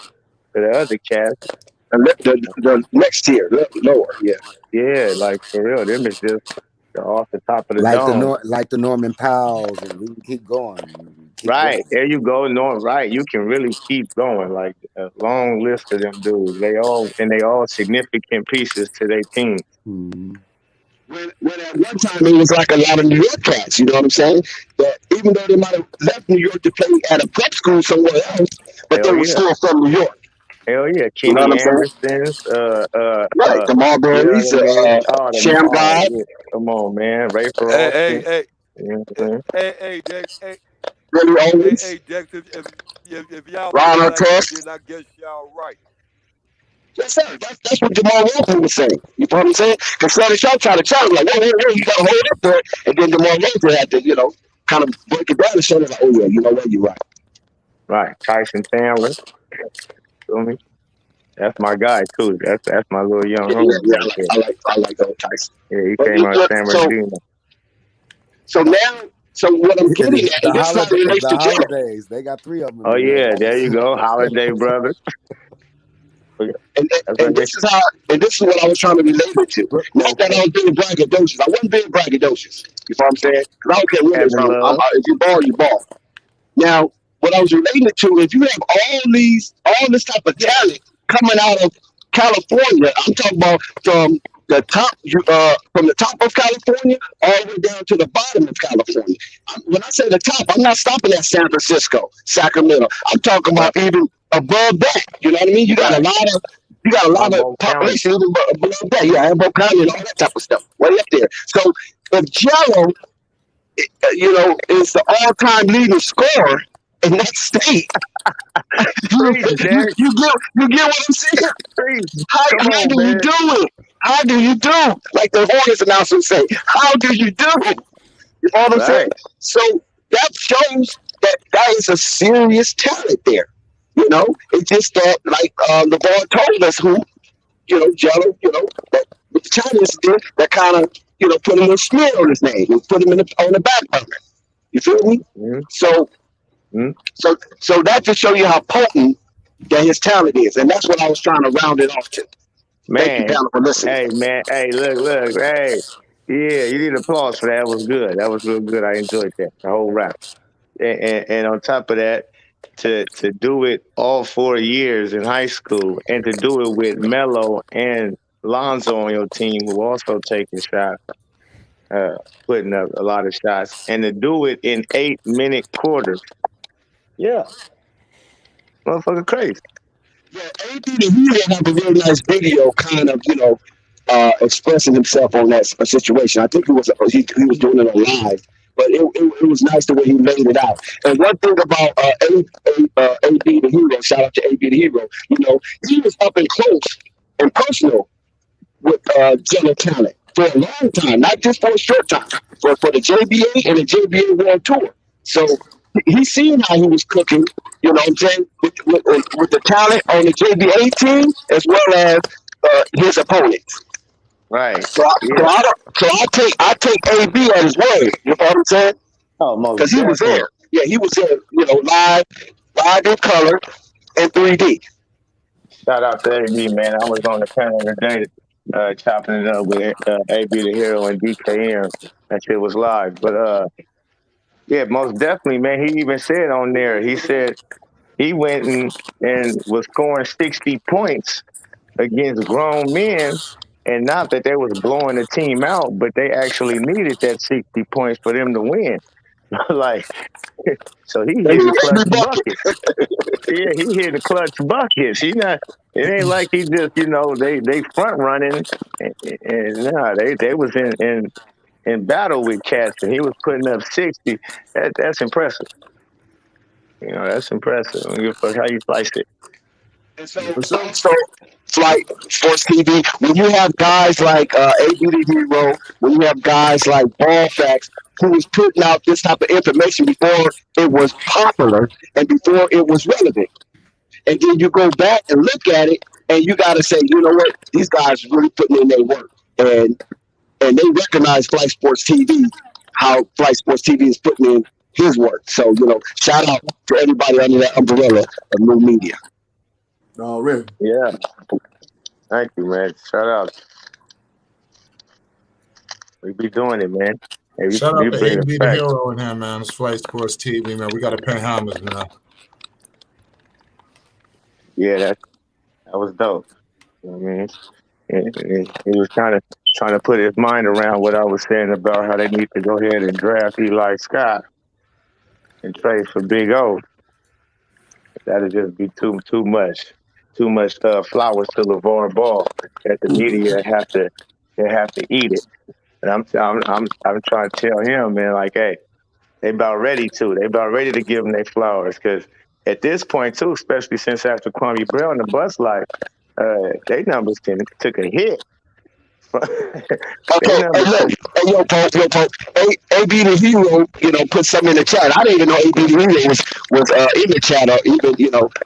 other cats. The next tier, lower, yeah. Yeah, like for real, them is just off the top of the dome. Like the Norman Powells, and we can keep going. Right, there you go, Norm. Right, you can really keep going. Like a long list of them dudes. They all significant pieces to their team. Mm-hmm. When at one time it was like a lot of New York cats, you know what I'm saying? That even though they might have left New York to play at a prep school somewhere else, but they were still from New York. Hell yeah, Kenny Anderson's, right, the Marburys, Sham God. Yeah. Come on, man, Ray for Hey, Billy Owens. Hey, Dex, if y'all Ron Artest. then I guess y'all right. Yes, sir. That's what Jamal Wilson was saying. You know what I'm saying? Because Shannon Sharp tried to challenge, like, whoa, you got to hold up there. And then Jamal Wilson had to, kind of break it down and show them, like, oh, yeah, you know what, you're right. Right, Tyson Chandler. Feel me? That's my guy too. That's my little young homie. I like old Tyson. Yeah, he came out of San Bernardino. So what I'm getting at, the holidays, they got 3 of them. Oh yeah, there you go, Holiday brothers. And this is what I was trying to relate it to. Not that I was being braggadocious. I wasn't being braggadocious. You know what I'm saying? Because I don't care what it is. If you ball, you ball. Now, what I was relating it to, if you have all this type of talent coming out of California, I'm talking about from the top of California all the way down to the bottom of California. When I say the top, I'm not stopping at San Francisco, Sacramento. I'm talking about even above that. You know what I mean? You got a lot of population even above that. Yeah, Ambo County and all that type of stuff. Way up there. So if Jello, is the all-time leading scorer in that state, you get what I'm saying? How do you do it? How do you do? Like the Hornets announcer say, how do you do it? You know what I'm saying? So that shows that is a serious talent there. It's just that, like LeVar told us, Jello, that with the China incident that kind of, put him a smear on his name and put him on the back burner. You feel me? Mhm. So Mhm. so that to show you how potent that his talent is, and that's what I was trying to round it off to. Thank you, Man, panel, for listening. hey, man, hey, look, hey. Yeah, you need applause for that. That was good. That was real good. I enjoyed that, the whole rap. And on top of that, to do it all 4 years in high school and to do it with Melo and Lonzo on your team who also taking shots, putting up a lot of shots, and to do it in 8-minute quarters. Yeah, motherfucker crazy. Yeah, AB the Hero have a really nice video, kind of, expressing himself on that situation. I think he was doing it on live, but it was nice the way he laid it out. And one thing about AB the Hero, shout out to AB the Hero, he was up and close and personal with general talent for a long time, not just for a short time, for the JBA and the JBA World Tour. So he's seen how he was cooking, you know what I'm saying, with the talent on the JBA team as well as his opponents. Right. So Yeah. I take AB at his word. You know what I'm saying? Oh, most Because he was definitely. there. Yeah, he was there. Live in color and 3D. Shout out to AB, man. I was on the panel today, chopping it up with AB the Hero and DKM. That shit was live. But yeah, most definitely, man. He even said on there, he said he went and was scoring 60 points against grown men, and not that they was blowing the team out, but they actually needed that 60 points for them to win. Like, so he They hit need the clutch every bucket. buckets. Yeah, he hit the clutch buckets. He not. It ain't like he just, they front running, and nah, they was in battle with cats, and he was putting up 60. That's impressive. That's impressive. I don't give a fuck how you slice it. And so Flight Sports TV, when you have guys like AB the Hero, when you have guys like Ball Facts, who was putting out this type of information before it was popular and before it was relevant, and then you go back and look at it, and you got to say, you know what, these guys really putting in their work, and they recognize Flight Sports TV, how Flight Sports TV is putting in his work. So shout out to everybody under that umbrella of new media. Oh, really? Yeah. Thank you, man. Shout out. We be doing it, man. Hey, Shout you out to bring AB it the back. Hero in here, man. It's Flight Sports TV, man. We got to pay homage, man. Yeah, that was dope. I mean, he was kind of trying to put his mind around what I was saying about how they need to go ahead and draft Eli Scott and trade for Big O. That'd just be too much flowers to Lavar Ball that the media have to eat it. And I'm trying to tell him, man, like, hey, they about ready to give them their flowers, because at this point too, especially since after Kwame Brown, the Bus Life, they numbers took a hit. Okay, hey, look, hey, yo, Pope, AB the Hero, put something in the chat. I didn't even know AB the Hero was in the chat or even,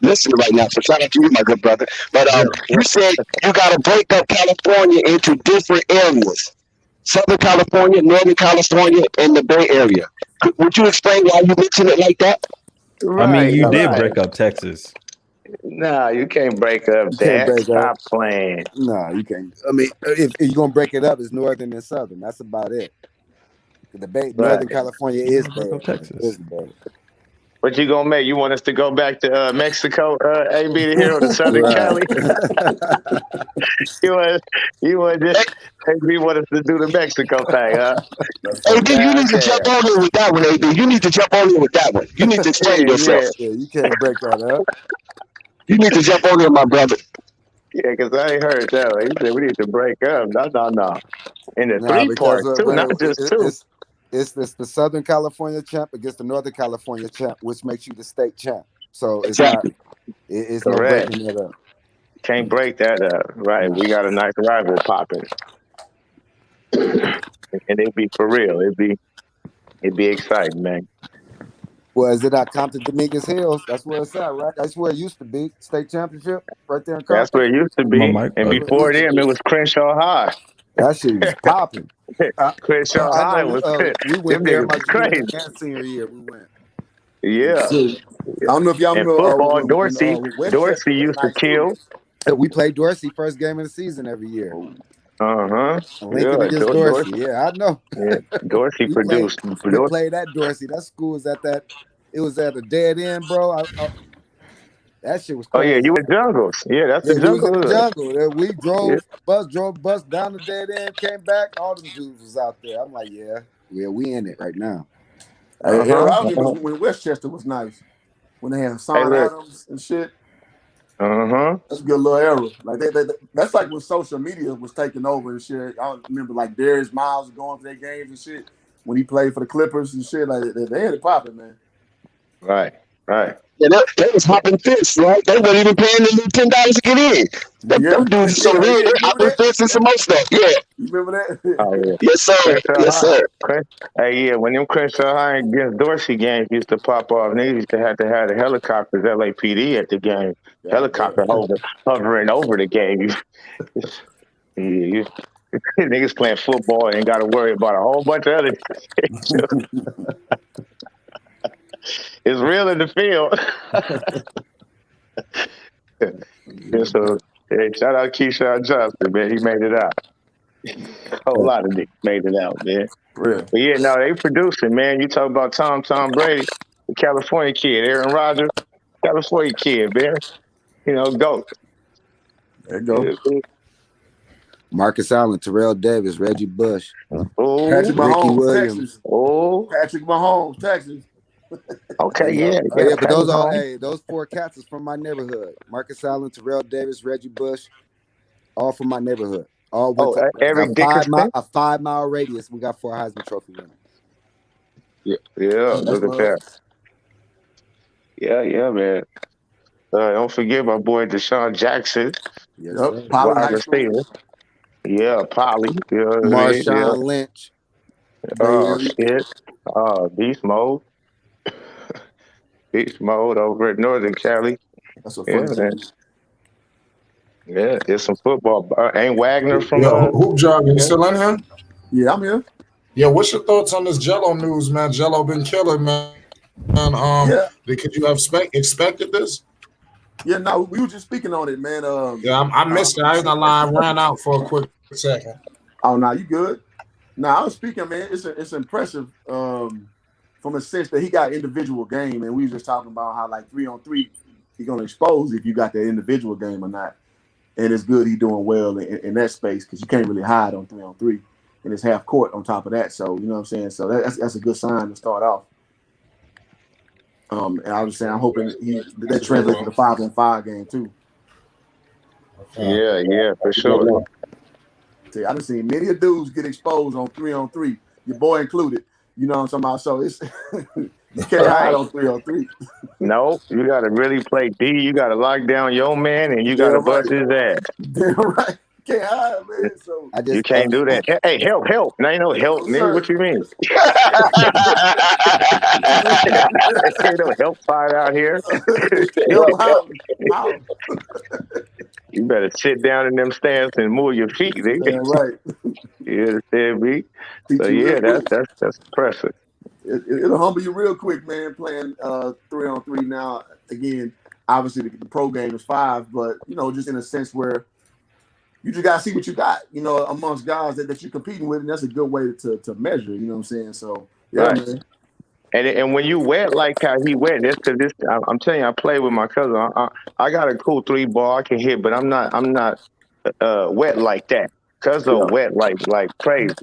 listening right now. So shout out to you, my good brother. But you said you got to break up California into different areas. Southern California, Northern California, and the Bay Area. Would you explain why you mentioned it like that? Right, I mean, you did break up Texas. No, you can't break up You can't that. break Stop up. playing. No, you can't. I mean, if you're gonna break it up, it's northern and southern. That's about it. The Northern California is Break up bad. Texas. Is bad. What you gonna make? You want us to go back to Mexico? AB the Hero to Southern Cali. you want just AB want us to do the Mexico thing, huh? AB, you need to jump on here with that one, AB. You need to jump on here with that one. You need to explain yourself. Yeah, you can't break that up. You need to jump on here, my brother. Yeah, because I ain't heard that one. He said we need to break up. No. In the Nah, three because parts too, not just two. It's the Southern California champ against the Northern California champ, which makes you the state champ. So it's Exactly. it's no Correct. breaking it up. Can't break that up. Right. Nah. We got a nice rival popping. And it'd be for real. It'd be exciting, man. Well, is it at Compton Dominguez Hills? That's where it's at, right? That's where it used to be. State championship right there in Compton. That's where it used to be. And before them, it was Crenshaw High. That shit was popping. Crenshaw I know High was we them went there niggas my was junior crazy. and senior year. We went. Yeah. Shit. I don't know if y'all And remember football, when Dorsey Westchester was used to nice too. kill. We played Dorsey first game of the season every year. Lincoln Yeah, against Dorsey. Yeah, I know. yeah. Dorsey we produced. played at Dorsey. That school was at that. It was at a dead end, bro. That shit was Oh yeah, crazy. you in jungles. Yeah, that's the Yeah, we was in jungle the hood. jungle. We Yeah. drove bus down the dead end, came back. All them dudes was out there. I'm like, yeah, we in it right now. I remember when Westchester was nice. When they had Hassan Adams and shit. That's a good little era. Like that's like when social media was taking over and shit. I remember like Darius Miles going to their games and shit when he played for the Clippers and shit. Like they had it popping, man. Right. Yeah, they was hopping fence, right? They weren't even paying the little $10 to get in. Them dudes so weird. They hopping fence and some more stuff. Yeah. You remember that? Oh yeah. Yes, sir. Yes, sir. Hey, yeah, when them Crenshaw High against Dorsey games used to pop off, niggas used to have the helicopters, LAPD at the game. Helicopter hovering over the game. Niggas playing football and ain't got to worry about a whole bunch of other shit. It's real in the field. Yeah, so, hey, shout out Keyshawn Johnson, man. He made it out. A whole lot of niggas made it out, man. Real. But yeah, no, they producing, man. You talk about Tom Brady, the California kid, Aaron Rodgers, California kid, man. You know, GOAT. There you go. Yeah. Marcus Allen, Terrell Davis, Reggie Bush, Patrick Mahomes, Williams. Texas. Oh, Patrick Mahomes, Texas. Okay, yeah. But those four cats is from my neighborhood. Marcus Allen, Terrell Davis, Reggie Bush, all from my neighborhood. All went to Eric Dickerson? a 5 mile radius. We got 4 Heisman Trophy winners. Yeah, look at that. Yeah, man. Don't forget my boy Deshaun Jackson. Yes, wide receiver. Yeah, Polly. You know what I mean? Marshawn Lynch. Oh, shit. Beast Mode. Beast Mode over at Northern Cali. That's a fun man. Yeah, there's some football. Ain't Wagner from Hoop Jogging, you still in here? Yeah, I'm here. Yeah, what's your thoughts on this Jello news, man? Jello been killing, man. Could you have expected this? Yeah, no, we were just speaking on it, man. I missed it. I ain't gonna lie, I ran out for a quick second. Oh, no, you good? No, I was speaking, man. It's impressive from a sense that he got individual game, and we were just talking about how like 3-on-3 he's gonna expose if you got that individual game or not. And it's good he doing well in that space because you can't really hide on 3-on-3, and it's half court on top of that. So you know what I'm saying. So that's a good sign to start off. And I was saying I'm hoping that translates to the 5-on-5 game too. Yeah, for sure. See, I done seen many of dudes get exposed on 3-on-3, your boy included. You know what I'm talking about? So it's you can't hide on 3-on-3. No, you got to really play D. You got to lock down your man, and you got to bust his ass. Damn right. You can't hide, man. So you can't do that. Hey, help. Now you know help, nigga. What you mean? Ain't no help fight out here. How? You better sit down in them stands and move your feet, nigga. Damn right. You understand me? So yeah, that's impressive. It'll humble you real quick, man. Playing 3-on-3 now. Again, obviously the pro game is 5, but you know, just in a sense where you just gotta see what you got, you know, amongst guys that you're competing with, and that's a good way to measure. You know what I'm saying? So yeah, right. Man. And when you wet like how he wet, that's because this. I'm telling you, I play with my cousin. I got a cool 3 ball I can hit, but I'm not wet like that. Cuzzo wet like crazy.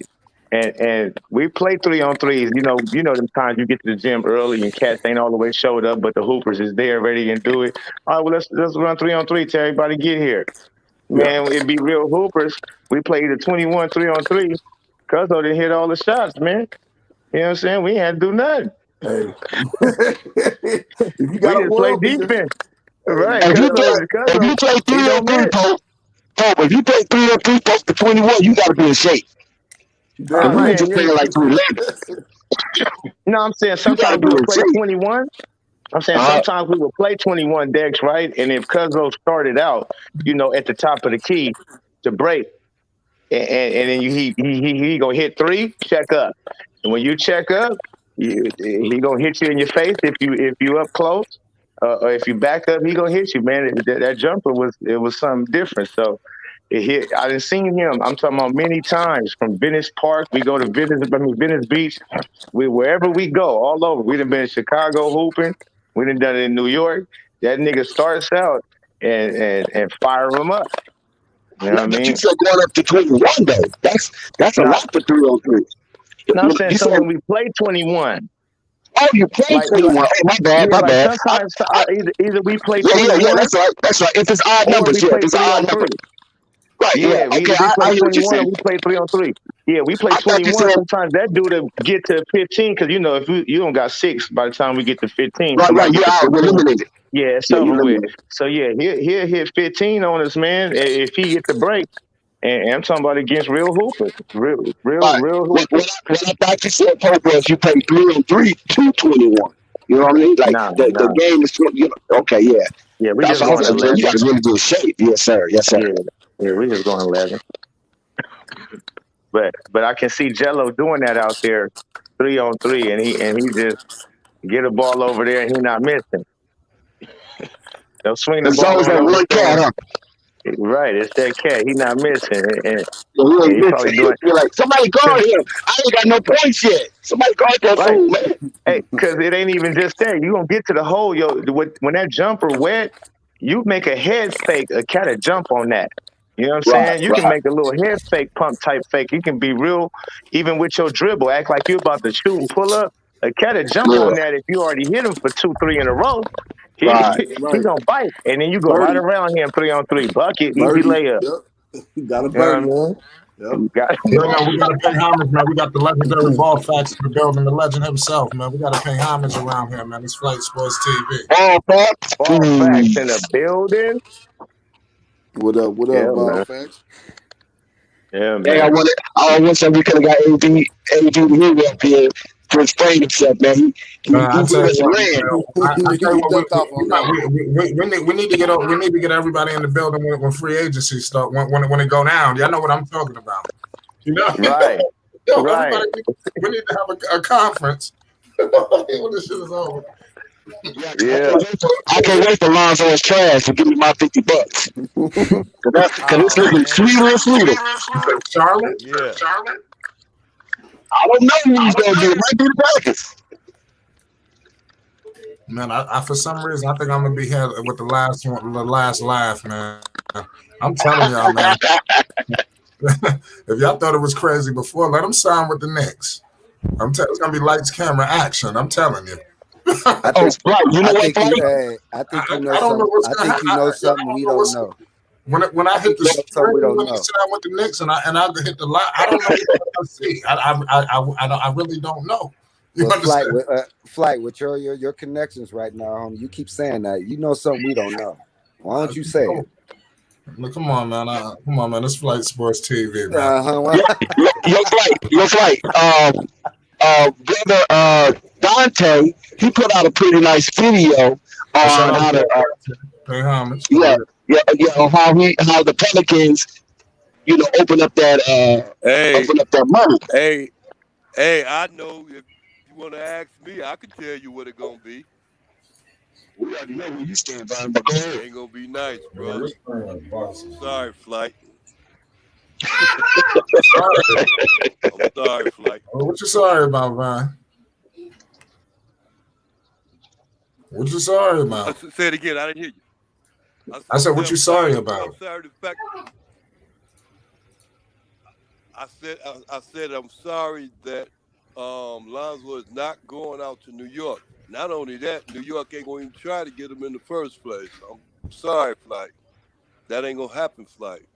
And we play 3-on-3s. You know them times you get to the gym early and cats ain't all the way showed up, but the hoopers is there ready and do it. All right, well let's run 3-on-3 till everybody get here. Man, it'd be real hoopers. We played the 21 3-on-3. Cuzzo didn't hit all the shots, man. You know what I'm saying? We ain't had to do nothing. Hey. If you got we just play defense. Right. If you play 3-on-3, Pope, if you play 3-on-3 post to 21, you gotta be in shape. We just playing like 3-11. No, I'm saying sometimes we would play 21. I'm saying sometimes we would play 21 decks, right? And if Cuzzo started out, you know, at the top of the key to break, and then he gonna hit three, check up. And when you check up, he gonna hit you in your face if you up close. Or if you back up, he gonna hit you, man. That jumper was something different. So it hit. I done seen him. I'm talking about many times from Venice Park. We go to Venice Beach. Wherever we go, all over. We done been in Chicago hooping. We done it in New York. That nigga starts out and fire him up. You know what I But mean? you said going up to 21 though. That's a Now, lot for 3-on-3. now I'm saying You so said, when we play 21, oh, you played like 21. Oh, my bad, my like bad. sometimes either we play Yeah, 21 that's right. That's right. If it's odd or we numbers, yeah, play if it's three odd on number. three. Right, yeah. Yeah, Okay, we play I hear what you're 21 or saying. we play 3-on-3. Yeah, we play I thought you 21. said, Sometimes that dude to get to 15 because if you don't got 6 by the time we get to 15, right, somebody get you're to out, 15. eliminated. Yeah, it's Yeah, you over with. eliminated. So yeah, he'll hit 15 on us, man. If he get the break, and I'm talking about against real hoopers, Right. real What, hoopers. what, I, what I thought you said, Pope, was you play 3-on-3 to 21. You know what I mean? Like Nah, the game is 20. Okay, yeah. yeah, we That's just what I was going like, man, you 11. got to really good shape. Yes, sir. Yes, sir. Yeah, we just going 11. But I can see Jello doing that out there, 3-on-3, and he just get a ball over there and he not missing. They'll swing the There's ball always on that over one cat, to huh? him. Right, it's that cat. He not missing, and Yeah, he ain't he probably missing. doing You're like, somebody guard him. I ain't got no points yet. Somebody guard that right. fool, man. Hey, because it ain't even just that. You gonna get to the hole, when that jumper wet, you make a head fake, a cat a jump on that. You know what I'm Right, saying? You can right. make a little head fake pump type fake. You can be real, even with your dribble, act like you about to shoot and pull up. A cat a jump Yeah, on that if you already hit him for 2, 3 in a row. He right. he Right. gonna bite, and then you go right Birdie. around him 3-on-3 bucket, easy Birdie. layup. Yep. Got a You know what I birdie. mean? Yep. You got Yeah, man, we gotta pay homage, man. We got the legendary ball facts in the building, the legend himself, man. We gotta pay homage around here, man. It's Flight Sports TV. All facts. ball facts in the building. What up? What Yeah, up, Ball man. Facts? Yeah, Hey, man. I wish that we could have got AD to hero up here to explain himself, man. He Man, I tell gave you us a what, land. I tell you He what, ducked off on that one. we need to get everybody in the building when free agency start when it go down. Y'all know what I'm talking about. You know, Right. yo, Right. everybody, we need to have a conference when this shit is over. Yeah. I can't wait for Lonzo's trash to give me my $50. Cause it's Oh looking man. sweeter and sweeter. Charlotte? Yeah. I don't know who he's gonna be. It might be the Pelicans. Man, I for some reason I think I'm gonna be here with the last laugh, man. I'm telling y'all, man. If y'all thought it was crazy before, let him sign with the Knicks. It's gonna be lights, camera, action. I'm telling you. I Oh, think, right. You know I what, think Flight? you, I think you know I don't know something. what's I gonna think you know something we don't know. When I hit the You know something we screen don't when he know. said I went to Knicks and I hit the line, I don't know what I see. I really don't know. You Well, understand? Flight with your connections right now, homie. You keep saying that. You know something we don't know. Why don't you say it? Look, come on, man. Come on, man. It's Flight Sports TV, man. Your Flight. Brother Dante, he put out a pretty nice video on how to pay homage. on how the Pelicans, open up that money. Hey, I know if you want to ask me, I can tell you what it's going to be. We already know where you stand, Vine, but go ahead. It ain't going to be nice, brother. Sorry, Flight. I'm sorry, Flight. What you sorry about, Vine? What you sorry about? Say it again. I didn't hear you. I said, what you sorry about? I'm sorry the fact. I said I'm sorry that Lonzo is not going out to New York. Not only that, New York ain't going to even try to get him in the first place. I'm sorry, Flight. That ain't going to happen, Flight.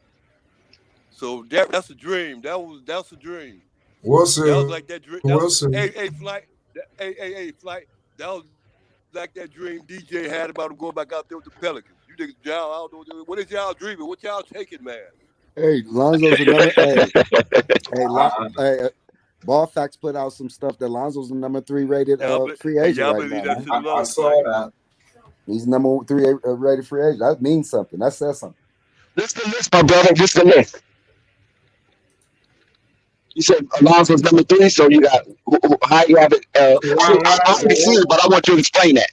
So that's a dream. That's a dream. We'll see. That was like that dream. We'll see. Hey, Flight. Hey, Flight. That was like that dream DJ had about him going back out there with the Pelicans. You niggas, y'all, I don't know. What is y'all dreaming? What y'all taking, man? Hey, Lonzo's the number. Hey, Ball Facts put out some stuff that Lonzo's the number 3 rated free agent right now. I saw that. He's number 3 rated free agent. That means something. That says something. This the list, my brother. This the list. You said Alonzo's number 3, so you got how you have it. I already see it, but I want you to explain that.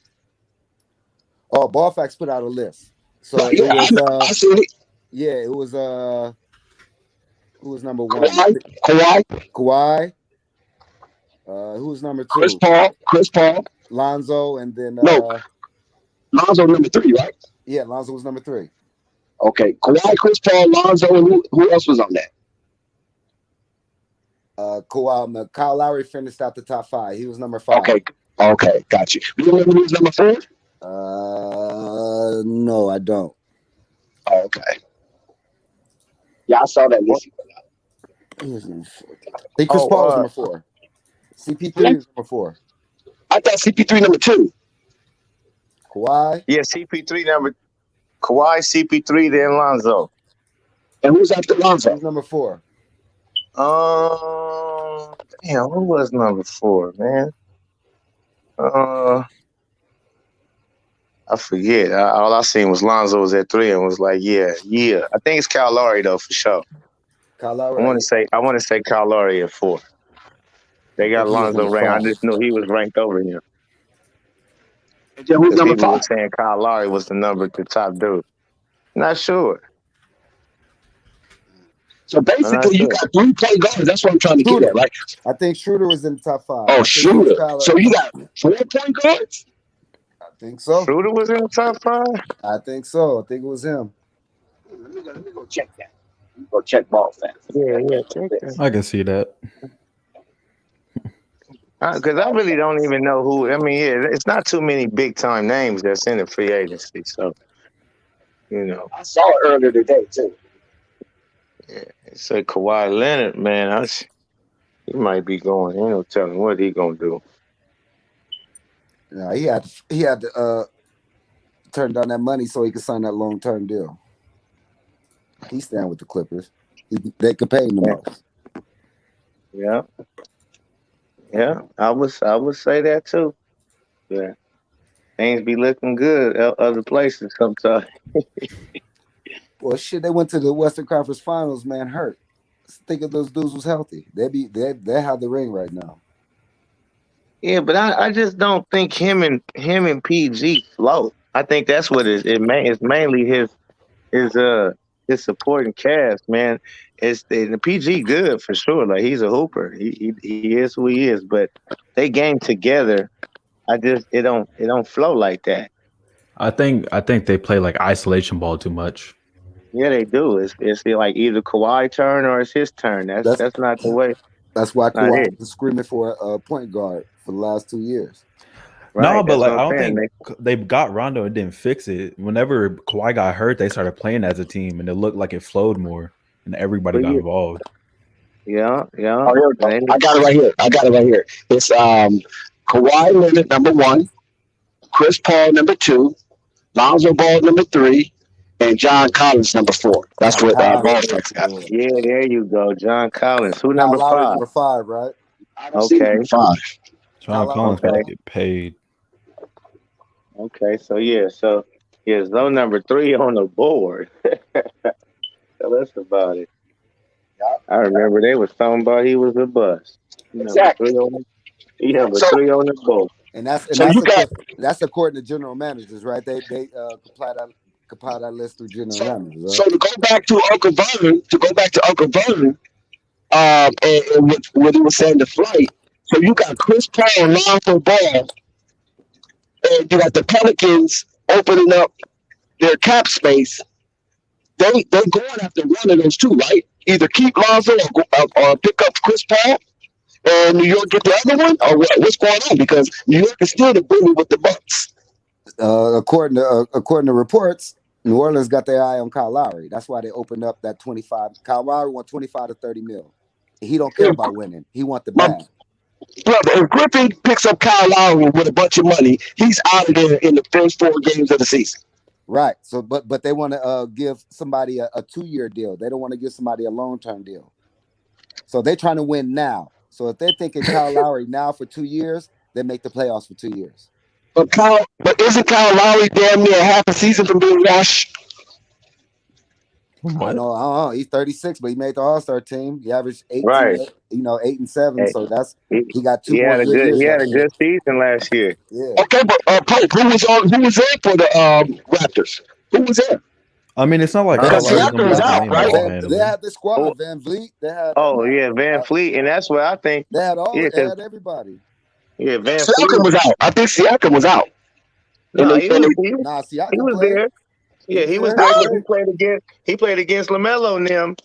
Oh, Ballfax put out a list. So Right, it yeah, was I see it. yeah, it was who was number 1? Kawhi, Who was number 2? Chris Paul, Lonzo, and then no, Lonzo number 3, right? Yeah, Lonzo was number 3. Okay, Kawhi, Chris Paul, Lonzo, and who else was on that? Kyle Lowry finished out the top 5. He was number 5. Okay, got you. You remember who was number 4? No, I don't. Oh, okay. Yeah, I saw that list. I think Chris Paul was number 4. CP3 was number 4. I thought CP3 number 2. Kawhi. Yeah, CP3 number. Kawhi, CP3, then Lonzo. And who's after Lonzo? Who's number 4? Damn, who was number 4, man? I forget. All I seen was Lonzo was at 3 and was like, yeah. I think it's Kyle Lowry though for sure. Kyle Lowry. I want to say Kyle Lowry at 4. They got Lonzo ranked. I just knew he was ranked over him. And then who's number 5? Saying Kyle Lowry was the top dude. Not sure. So basically, you got 3 point guards. That's what I'm trying to get at, right? I think Schroeder was in the top 5. Oh, Schroeder. So you got 4 point guards? I think so. Schroeder was in the top 5? I think so. I think it was him. Let me go check that. Let me go check ball fast. Yeah, check that. I can see that. Because I really don't even know who. I mean, it's not too many big time names that's in the free agency. So, I saw it earlier today too. Yeah, it said Kawhi Leonard, man. He might be going. Ain't no telling what he gonna do. Yeah, he had to turn down that money so he could sign that long term deal. He's staying with the Clippers. They could pay him the most. Yeah, I would say that too. Yeah, things be looking good other places sometimes. Well, shit, they went to the Western Conference Finals, man, hurt. Think if those dudes was healthy. They have the ring right now. Yeah, but I just don't think him and PG float. I think that's what it's mainly his supporting cast, man. It's the PG good for sure. Like he's a hooper. He is who he is. But they game together. It don't flow like that. I think they play like isolation ball too much. Yeah, they do. It's like either Kawhi turn or it's his turn. That's not the way. That's why Kawhi was screaming for a point guard for the last 2 years. Right? No, but like I don't think they got Rondo and didn't fix it. Whenever Kawhi got hurt, they started playing as a team, and it looked like it flowed more, and everybody got involved. Yeah. Oh, I got it right here. It's Kawhi Leonard number 1, Chris Paul number 2, Lonzo Ball number 3, and John Collins number 4. That's what Ballfax got. Yeah, there you go, John Collins. Who number 5? Number 5, right? Okay, 5. John Collins got to get paid. Okay, so Zoe number 3 on the board. Tell us about it. I remember they was talking about he was a bust. Exactly. He number 3 on the board. And that's according to general managers, right? They compile that list through general managers. Right? So to go back to Uncle Vernon, and what he was saying the flight. So you got Chris Paul and Lonzo Ball, and you got the Pelicans opening up their cap space. They're going after one of those two, right? Either keep Lonzo or pick up Chris Paul, and New York get the other one, or what? What's going on? Because New York is still the bully with the Bucks. According to reports, New Orleans got their eye on Kyle Lowry. That's why they opened up that 25. Kyle Lowry want 25 to 30 mil. He don't care about winning. He want the bag. Brother, if Griffin picks up Kyle Lowry with a bunch of money, he's out of there in the first 4 games of the season. Right. So, but they want to give somebody a 2-year deal. They don't want to give somebody a long-term deal. So they're trying to win now. So if they're thinking Kyle Lowry now for 2 years, they make the playoffs for 2 years. But isn't Kyle Lowry damn near half a season from being washed? I don't know. He's 36, but he made the All-Star team. He averaged 18, Right. 8 and 7. Hey, So that's he, he got 2 he more had a good good years he had left. a good season last year. Yeah. Okay, but Pope, who was there for the Raptors? Who was there? I mean, it's not like Because Kyle Lowry's gonna be Siakam was like the out, main right? ball They handler. had the squad. Van Vliet. They had. Van Fleet, and that's what I think. They had all. Yeah, They had everybody. Yeah, Van Siakam Fleet. was out. I think Siakam was out. No, he was Siakam he was played. there. Yeah, he was there because he played against LaMelo and them.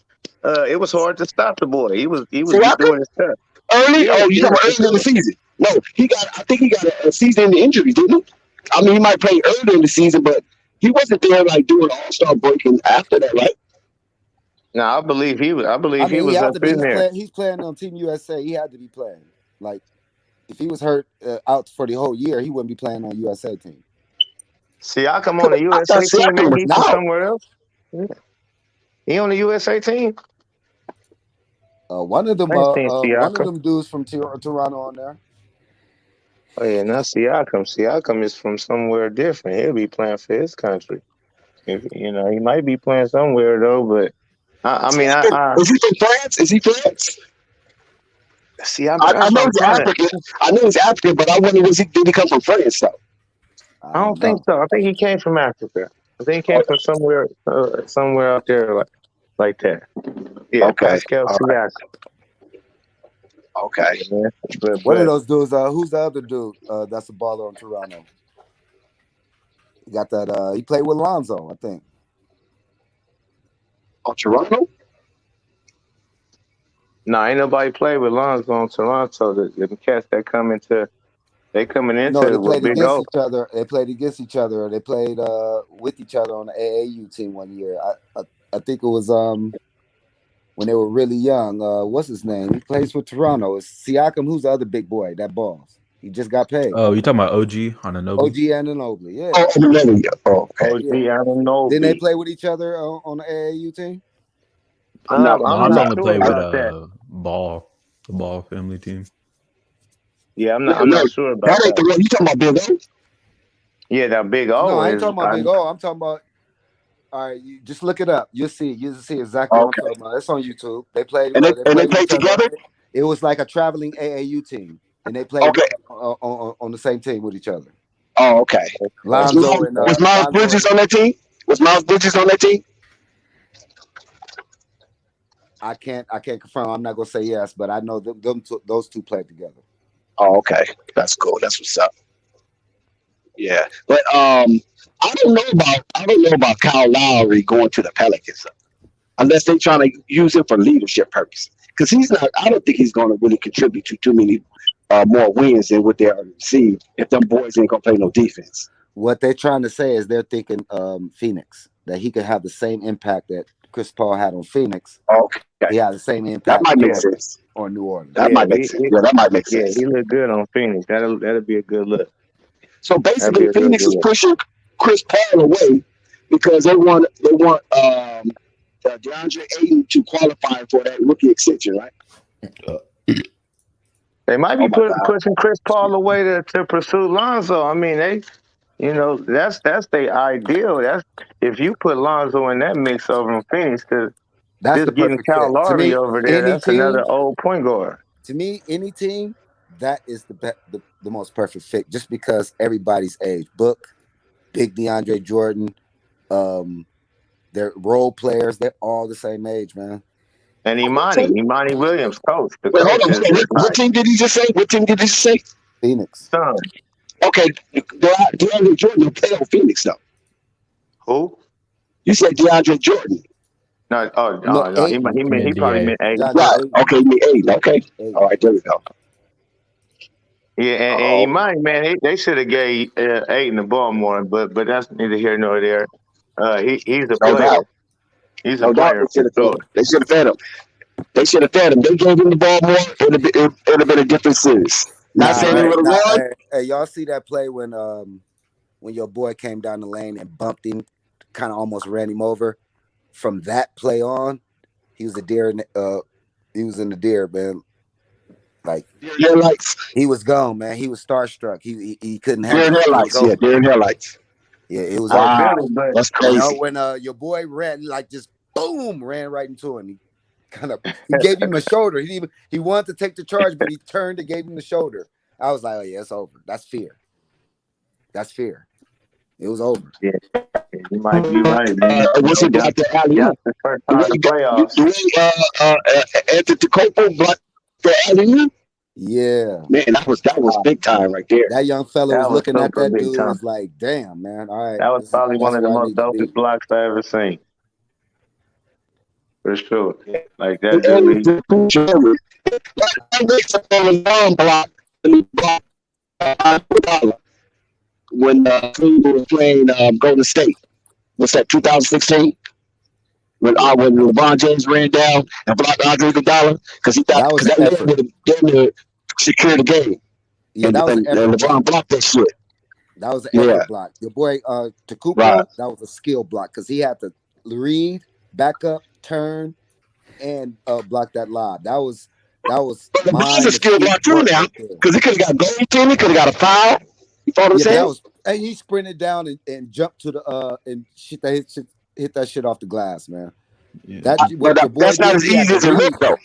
It was hard to stop the boy. He was Siakam? doing his stuff. Early? Yeah, You talking about early in the season? No, I think he got a season in injuries, didn't he? I mean, he might play early in the season, but he wasn't there like doing All-Star break and after that, right? No, I believe he was. I believe he was up in there. He's playing on Team USA. He had to be playing. Like, if he was hurt out for the whole year, he wouldn't be playing on USA team. Siakam on the USA team, man. He's from somewhere else. Yeah. He on the USA team. One of them dudes from Toronto on there. Oh yeah, not Siakam. Siakam is from somewhere different. He'll be playing for his country. He might be playing somewhere though, but I mean, is he from France? Is he France? See, I know he's African. I know he's African, but I wonder did he come from France though? I don't think so. I think he came from Africa. I think he came from somewhere out there like that. Yeah, okay. Pascal Siakam. Okay. Yeah, one of those dudes. Who's the other dude? That's a baller on Toronto. He got that. He played with Lonzo, I think. On Toronto? No, ain't nobody played with Lonzo on Toronto. The cats that coming into they with played Big O. against each other. They played against each other. They played with each other on the AAU team one year. I think it was when they were really young. What's his name? He plays for Toronto. It's Siakam. Who's the other big boy? That balls. He just got paid. Oh, you talking about OG Anunoby? OG Anunoby, yeah. Oh, Anunoby. Oh, okay. OG Anunoby. Didn't they play with each other on the AAU team? I'm not sure play with Ball, the Ball family team. Yeah, I'm not sure about that. That ain't the one you talking about, Big O? Yeah, that Big O. No, I ain't talking about Big O. I'm talking about. All right, you just look it up. You'll see exactly what I'm talking about. It's on YouTube. They played. And they played together. It was like a traveling AAU team, and they played on the same team with each other. Oh, okay. Lonzo was Miles Bridges on that team? Was Miles Bridges on that team? I can't confirm. I'm not gonna say yes, but I know those two played together. Oh, okay. That's cool. That's what's up. Yeah, but I don't know about Kyle Lowry going to the Pelicans unless they're trying to use him for leadership purposes. Because he's not. I don't think he's going to really contribute to too many more wins than what they already received if them boys ain't gonna play no defense. What they're trying to say is they're thinking Phoenix, that he could have the same impact that Chris Paul had on Phoenix. Okay, he had the same impact. That might make sense. On New Orleans. That might make sense. Yeah, that might make sense. Yeah, he looked good on Phoenix. That'll be a good look. So basically, Phoenix is pushing Chris Paul away because they want DeAndre Ayton to qualify for that rookie extension, right? They might be pushing Chris Paul away to pursue Lonzo. I mean, that's their ideal. That's if you put Lonzo in that mix over in Phoenix, because just getting Kyle Lowry over there, that's another old point guard. To me, any team, that is the most perfect fit, just because everybody's age. Book, Big DeAndre Jordan, they're role players. They're all the same age, man. And Imani Williams, coach. Wait, hold on. What team did he just say? Phoenix. Son. Okay, DeAndre Jordan played on Phoenix, though. Who? You said DeAndre Jordan. No, he probably meant 8. Right. Okay, he meant 8. Okay. All right, there we go. Yeah, and Imani, man, they should have gave Ayton the ball more, but that's neither here nor there. He's a player. He's a player. They should have fed him. They gave him the ball more. It'd have been a different series. Not saying it would have won. Hey, y'all see that play when your boy came down the lane and bumped him, kind of almost ran him over. From that play on, he was a deer. He was in the deer, man. Like he was gone, man. He was starstruck. He couldn't handle deer headlights. Yeah, deer headlights. Yeah, it was. Wow, that's crazy. When your boy ran, like just boom, boom, ran right into him. He gave him a shoulder. He wanted to take the charge, but he turned and gave him the shoulder. I was like, oh yeah, it's over. That's fear. That's fear. It was over. Yeah, you might be right, man. What's it blocked the alley? Yeah, the first time in the playoffs. Antetokounmpo blocked the alley? Yeah, man, that was big time right there. That young fella was looking at that dude. Time. Was like, damn, man. All right, that was probably one of the most dopest blocks I ever seen. For sure, like that. When Cleveland was playing Golden State, what's that? 2016. When LeBron James ran down and blocked Andre Iguodala because he thought that would secure the game. Yeah, and LeBron blocked that shit. That was an effort block. Your boy Tekupo, that was a skill block because he had to read, back up, turn, and block that lob. That was. But LeBron's a skill block too now because he could have got goal team. He could have got a foul. You follow what I'm saying? And he sprinted down and jumped to the and hit that shit off the glass, man. Yeah. That's not as easy as it looks, though.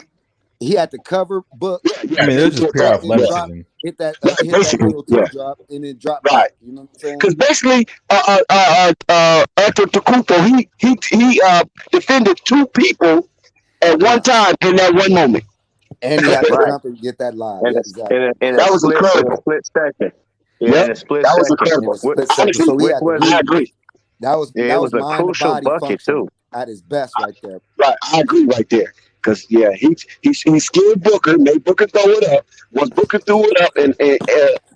He had to cover Book. Yeah. I mean, it's just pure athleticism. Hit that little drop and then drop back. You know what I'm saying? Because basically, Antetokounmpo, he defended two people at one time in that one moment. And he had to jump and get that line. That was incredible. Split second. Yeah, that was incredible. I agree. That was a crucial bucket too. At his best, right there. Right, I agree right there. Because he skilled Booker, made Booker throw it up. Once Booker threw it up and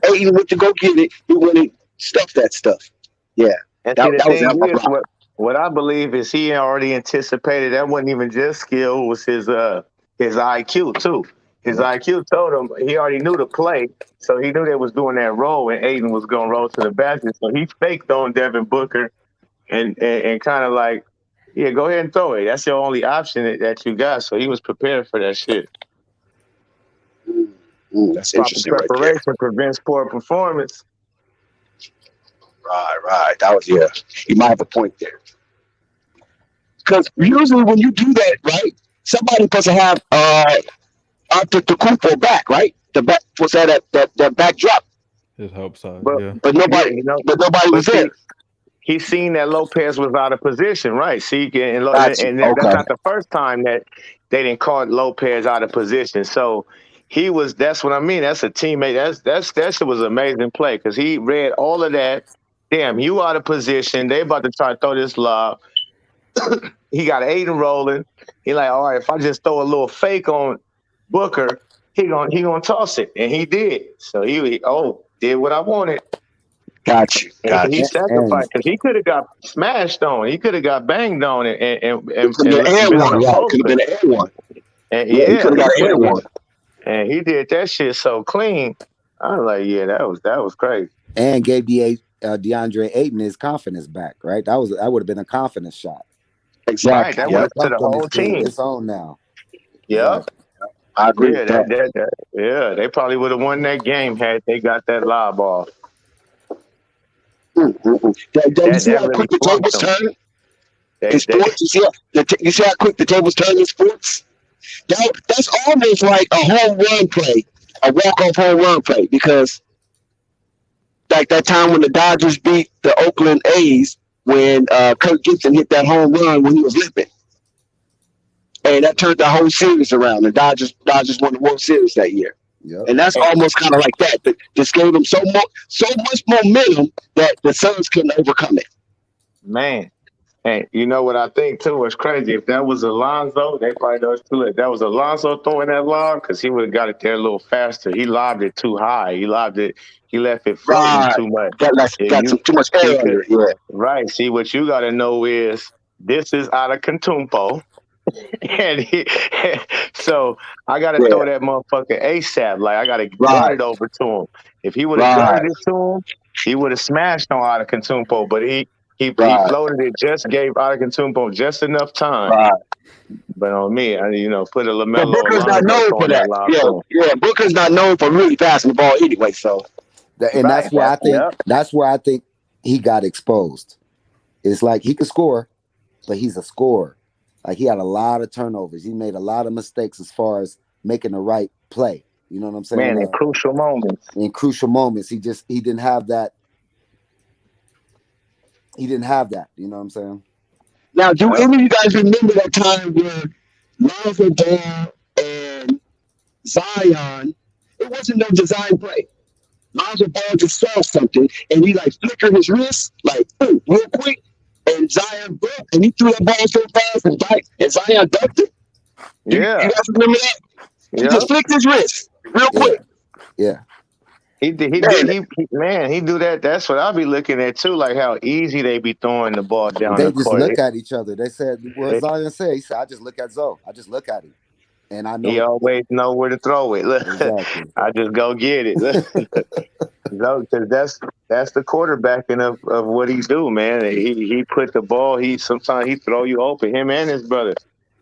Ayton went to go get it, he went and stuffed that stuff. Yeah, and that was what I believe is he already anticipated. That wasn't even just skill; it was his IQ too. His IQ told him he already knew the play, so he knew they was doing that roll, and Ayton was going to roll to the basket. So he faked on Devin Booker, and kind of like, yeah, go ahead and throw it. That's your only option that you got. So he was prepared for that shit. That's interesting. Preparation right prevents poor performance. Right. That was You might have a point there. Because usually when you do that, right, somebody supposed to have Antetokounmpo back, right? The back was that back drop. His help side, but nobody, was there. He seen that Lopez was out of position, right? See, and that's not the first time that they didn't call Lopez out of position. So he was. That's what I mean. That's a teammate. That shit was an amazing play because he read all of that. Damn, you out of position. They about to try to throw this lob. He got Ayton rolling. He like, all right, if I just throw a little fake on Booker, he gonna toss it, and he did. So he did what I wanted. Got you. He sacrificed because he could have got smashed on. He could have got banged on and could have been an air one. And he could have got an air one. And he did that shit so clean. I was like, yeah, that was crazy. And gave DeAndre Ayton his confidence back, right? That would have been a confidence shot. Exactly. Right, that went to the whole team. It's on now. Yeah. I agree. Yeah, they probably would have won that game had they got that lob off. You see how quick the tables turn in sports? You see how quick the tables turn in sports? That's almost like a home run play, a walk-off home run play, because like that time when the Dodgers beat the Oakland A's when Kirk Gibson hit that home run when he was limping. And that turned the whole series around. The Dodgers won the World Series that year. Yep. And that's almost kind of like that. But just gave them so much momentum that the Suns couldn't overcome it. Man. And you know what I think, too, was crazy? If that was Lonzo, they probably know it's too late. If that was Lonzo throwing that lob, because he would have got it there a little faster. He lobbed it too high. He left it floating too much. Got too much air under it. Yeah. Right. See, what you got to know is this is Antetokounmpo. So I gotta throw that motherfucker ASAP. Like I gotta guard it over to him. If he would have guarded it to him, he would have smashed on Antetokounmpo. But he floated it, just gave Antetokounmpo just enough time. Right. But on me, put a LaMelo. But Booker's not known for that. Yeah, Booker's not known for really passing the ball anyway. So, that's where I think he got exposed. It's like he could score, but he's a scorer. Like he had a lot of turnovers. He made a lot of mistakes as far as making the right play. You know what I'm saying? Man, in crucial moments. In crucial moments, he didn't have that. He didn't have that. You know what I'm saying? Now, do any of you guys remember that time where Lavar Ball and Zion? It wasn't no design play. Lonzo Ball just saw something and he like flickered his wrist like ooh, real quick, and Zion broke and he threw that ball so fast and Zion ducked it. You guys remember that? He just flicked his wrist real quick. Yeah. He do that. That's what I'll be looking at too, like how easy they be throwing the ball down They the just court. look at each other. They said, "What Zion said?" He said, "I just look at Zoe. I just look at him, and I know he always know where to throw it. Look, exactly. I just go get it." Because that's the quarterbacking of what he do, man. He put the ball. Sometimes he throw you open. Him and his brother,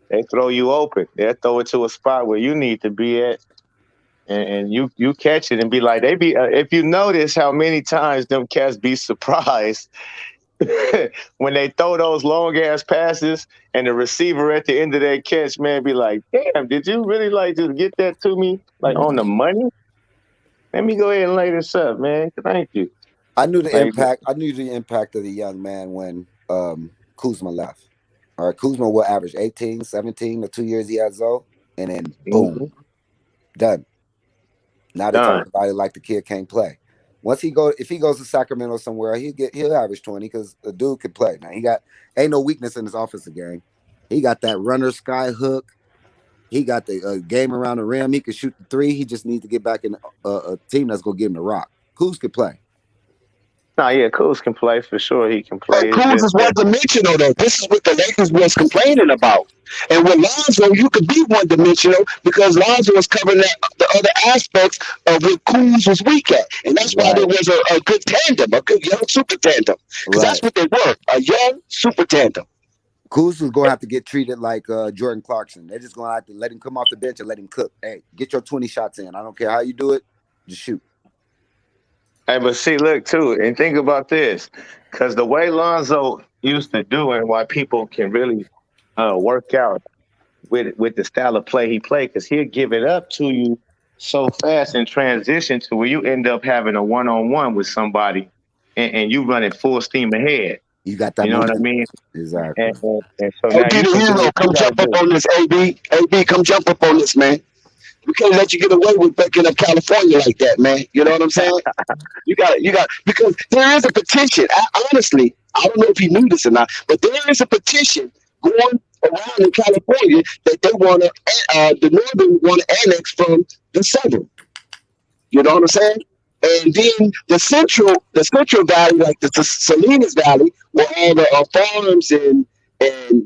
they throw you open. They throw it to a spot where you need to be at. And you catch it and be like, if you notice how many times them cats be surprised when they throw those long ass passes and the receiver at the end of that catch, man, be like, damn, did you really like just get that to me like on the money? Let me go ahead and lay this up, man. Thank you. I knew the impact of the young man when Kuzma left. All right, Kuzma will average 18, 17 the 2 years he had Zoe, and then boom, done. Now they talk about it like the kid can't play. If he goes to Sacramento somewhere, he'll average 20 because the dude can play. Now ain't no weakness in his offensive game. He got that runner sky hook. He got the game around the rim. He can shoot the three. He just needs to get back in a team that's gonna give him the rock. Kuz can play. No, yeah, Kuz can play for sure. He can play. Kuz is one dimensional though. This is what the Lakers was complaining about. And with Lonzo, you could be one dimensional because Lonzo was covering the other aspects of what Kuz was weak at, and that's why there was a good tandem, a good young super tandem. Because that's what they were, a young super tandem. Kuz was going to have to get treated like Jordan Clarkson. They're just going to have to let him come off the bench and let him cook. Hey, get your 20 shots in. I don't care how you do it. Just shoot. Hey, but see, look, too, and think about this. Because the way Lonzo used to do and why people can really work out with the style of play he played, because he'll give it up to you so fast in transition to where you end up having a one-on-one with somebody and you running full steam ahead. You got that. You know what I mean? Exactly. And so now the hero, come jump up on this, AB. AB, come jump up on this, man. We can't let you get away with backing up California like that, man. You know what I'm saying? You got because there is a petition. Honestly, I don't know if you knew this or not, but there is a petition going around in California that they want to, the Northern want to annex from the Southern. You know what I'm saying? And then the Central Valley, like the Salinas Valley, where all the farms and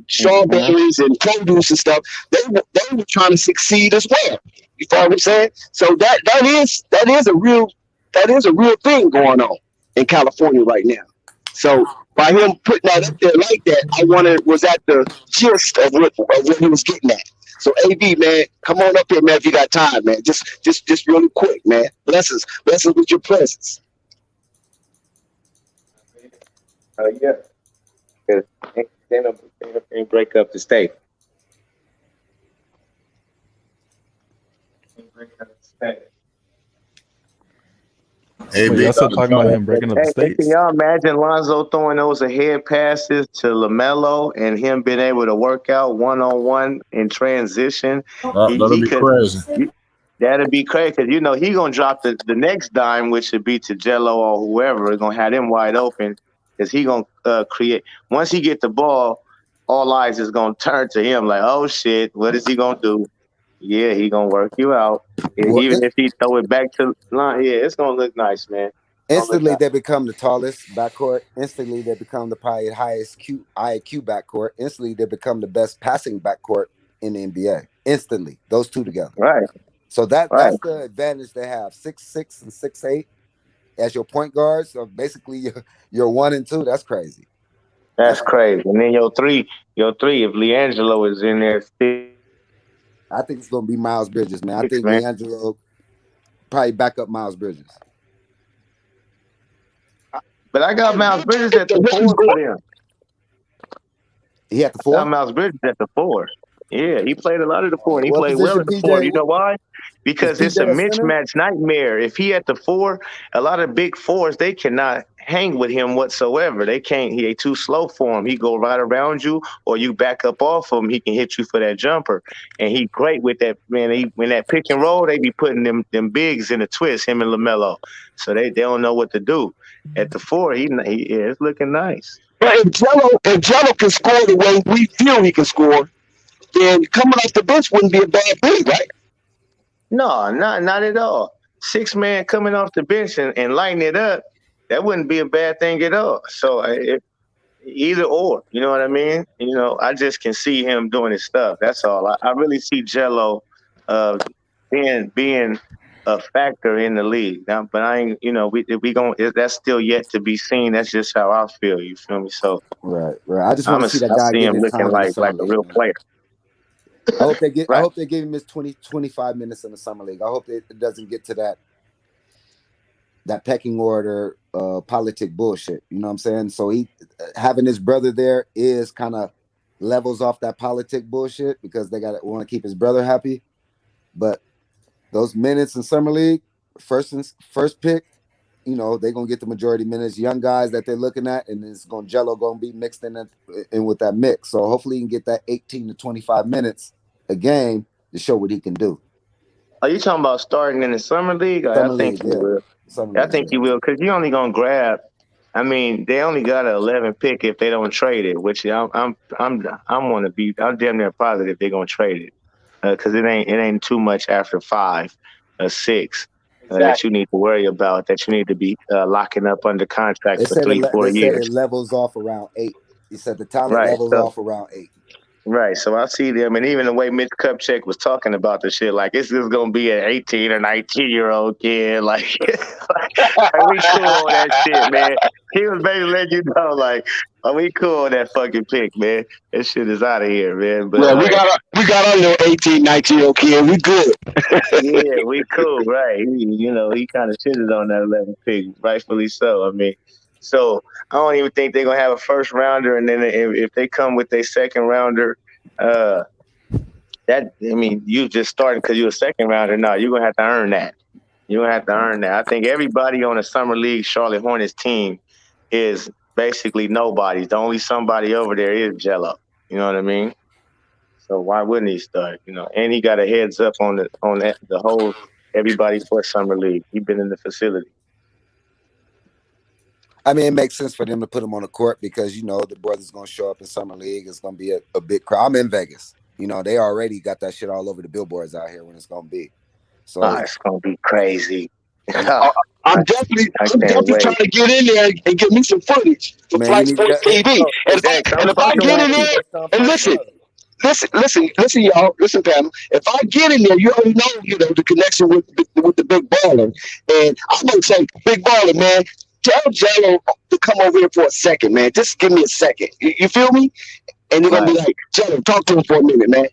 strawberries and produce and stuff, they were trying to succeed as well. You follow what I'm saying? So that is a real thing going on in California right now. So by him putting that up there like that, I wondered, was that the gist of what he was getting at? So AB, man, come on up here, man, if you got time, man. Just really quick, man. Bless us with your presence. Yeah. They break up the state. Y'all still talking about him breaking up the states? Can y'all imagine Lonzo throwing those ahead passes to LaMelo and him being able to work out one-on-one in transition? That'll be crazy. That'd be crazy because, you know, he going to drop the next dime, which would be to Jello or whoever. Is going to have them wide open because he going to create. Once he get the ball, all eyes is going to turn to him like, oh, shit, what is he going to do? Yeah, he going to work you out. Even if he throw it back to line, yeah, it's going to look nice, man. Instantly, they become the tallest backcourt. Instantly, they become the probably highest IQ backcourt. Instantly, they become the best passing backcourt in the NBA. Instantly, those two together. Right. So that's the advantage they have. 6'6" and 6'8" as your point guards. So basically, you're 1 and 2. That's crazy. That's crazy. And then your three, if LiAngelo is in there, I think it's going to be Miles Bridges, man. I think LiAngelo probably back up Miles Bridges. But I got Miles Bridges at the 4 for them. He at the 4? Miles Bridges at the 4. Yeah, he played a lot of the 4, and he What played well position at the 4. PJ? You know why? Because it's a PJ a center? mismatch nightmare. If he at the 4, a lot of big 4s, they cannot hang with him whatsoever. They can't. He too slow for him. He go right around you, or you back up off him. He can hit you for that jumper, and he great with that. Man, when that pick and roll, they be putting them bigs in a twist. Him and LaMelo, so they don't know what to do. At the 4, he it's looking nice. But if Jello can score the way we feel he can score, then coming off the bench wouldn't be a bad thing, right? No, not at all. 6-man coming off the bench and lighting it up, that wouldn't be a bad thing at all. So either or, you know what I mean? You know, I just can see him doing his stuff. That's all. I really see Jello being a factor in the league. Now, but I ain't, you know, we that's still yet to be seen. That's just how I feel. You feel me? So right. I just want to see that guy see get him his looking time like a real player. I hope they give. Right. I hope they give him his 20-25 minutes in the summer league. I hope it doesn't get to that pecking order politic bullshit. You know what I'm saying? So he having his brother there is kind of levels off that politic bullshit because they want to keep his brother happy. But those minutes in summer league, first pick, you know, they're gonna get the majority minutes. Young guys that they're looking at, and it's Jello gonna be mixed in with that mix. So hopefully he can get that 18 to 25 minutes a game to show what he can do. Are you talking about starting in the summer league? I think he will. I think he will because you're only gonna grab. I mean, they only got an 11 pick if they don't trade it, which I'm damn near positive they're gonna trade it because it ain't too much after 5 or 6 that you need to worry about, that you need to be locking up under contract for 3-4 years. They said it levels off around 8. He said the talent levels off around 8. Right, so I see them, and even the way Mitch Kupchak was talking about the shit, like it's just gonna be an 18 or 19-year-old kid, like we cool on that shit, man. He was basically letting you know, like, we cool on that fucking pick, man. That shit is out of here, man. But we got our little 18, 19-year-old kid. We good. Yeah, we cool, right? He kind of shitted on that 11 pick, rightfully so. I mean. So I don't even think they're gonna have a first rounder, and then if they come with a second rounder, you just starting because you're a second rounder. No, you're gonna have to earn that. I think everybody on the summer league Charlotte Hornets team is basically nobody. The only somebody over there is Jello. You know what I mean? So why wouldn't he start? You know, and he got a heads up on the whole everybody for summer league. He's been in the facility. I mean, it makes sense for them to put him on the court because, you know, the brother's going to show up in summer league. It's going to be a big crowd. I'm in Vegas. You know, they already got that shit all over the billboards out here when it's going to be. So it's going to be crazy. I'm definitely trying to get in there and get me some footage for Flight Sports TV. And if I get in there, and listen, y'all, listen, panel. If I get in there, you already know, the connection with the big baller. And I'm going to say, big baller, man, tell Jello to come over here for a second, man. Just give me a second. You feel me? And you're going to be like, Jello, talk to him for a minute, man.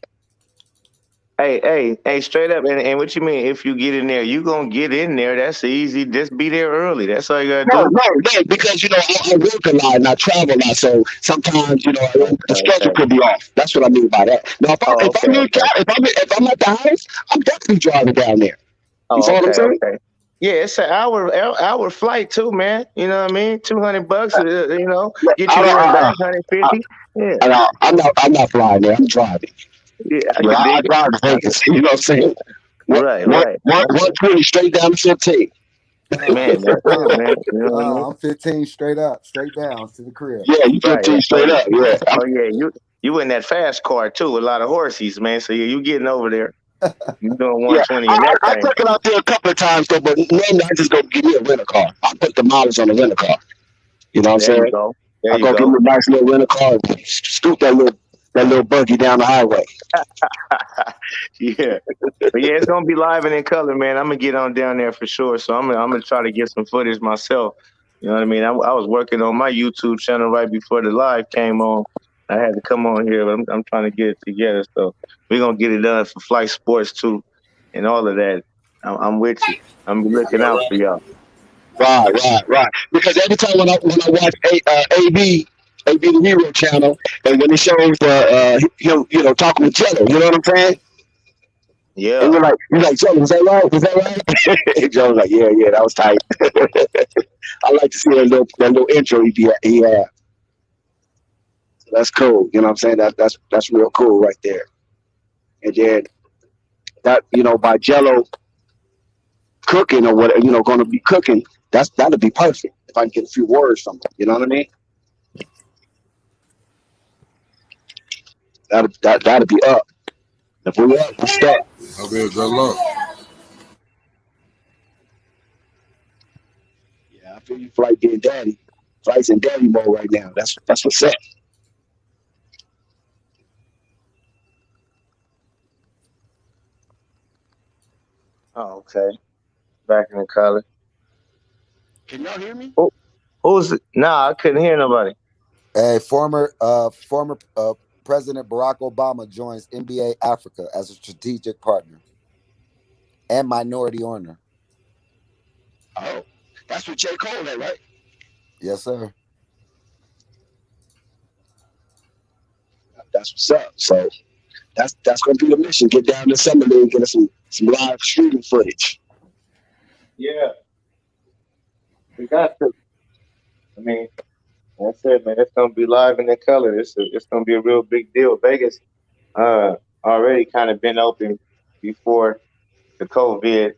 Hey, straight up. And what you mean? If you get in there, you going to get in there. That's easy. Just be there early. That's all you got to do. No, because, I work a lot and I travel a lot. So sometimes, the schedule could be off. That's what I mean by that. Now, if I'm at the house, I'm definitely driving down there. You follow what I'm saying? Okay. Yeah, it's an hour flight too, man. You know what I mean? $200, get you there back, 150. Yeah. I'm not flying there. I'm driving. Yeah, I drive to Vegas. You know what I'm saying? Right. 120 straight down to 15. Man, that's it, man. You know what I mean? I'm 15 straight up, straight down to the crib. Yeah, you 15 straight up. Yeah. Oh yeah, you in that fast car too with a lot of horses, man. So you getting over there. You doing 120 in that I thing. took it out there a couple of times though, but normally I just go give me a rental car. I put the mileage on the rental car. You know what I'm saying? There I go give me a nice little rental car and scoot that little buggy down the highway. Yeah. But yeah, it's gonna be live and in color, man. I'm gonna get on down there for sure. So I'm gonna try to get some footage myself. You know what I mean? I was working on my YouTube channel right before the live came on. I had to come on here, but I'm trying to get it together. So we're gonna get it done for Flight Sports too, and all of that. I'm with you. I'm looking out for y'all. Right. Because every time when I watch AB AB the Hero channel, and when it shows him, talking with Jello, you know what I'm saying? Yeah. And you're like, Jello, was that right? Was that right? And Jello's like, yeah, that was tight. I like to see that little intro he had. So that's cool. You know what I'm saying? That's real cool right there. And then that, by Jello cooking or whatever, going to be cooking, that'll be perfect if I can get a few words from him. You know what I mean? That'll be up. If we up, we start. That'll be a good look. Yeah, I feel you, Flight being daddy. Flight's in daddy mode right now. That's what's up. Oh, okay. Back in the college. Can y'all hear me? Who's it? Nah, I couldn't hear nobody. Hey, former President Barack Obama joins NBA Africa as a strategic partner and minority owner. Oh, that's what J. Cole had, right? Yes, sir. That's what's up. So that's gonna be the mission. Get down to Summer League, get us some live streaming footage. Yeah. We got to. I mean, that's it, man. It's gonna be live and in color. It's gonna be a real big deal. Vegas already kind of been open before the COVID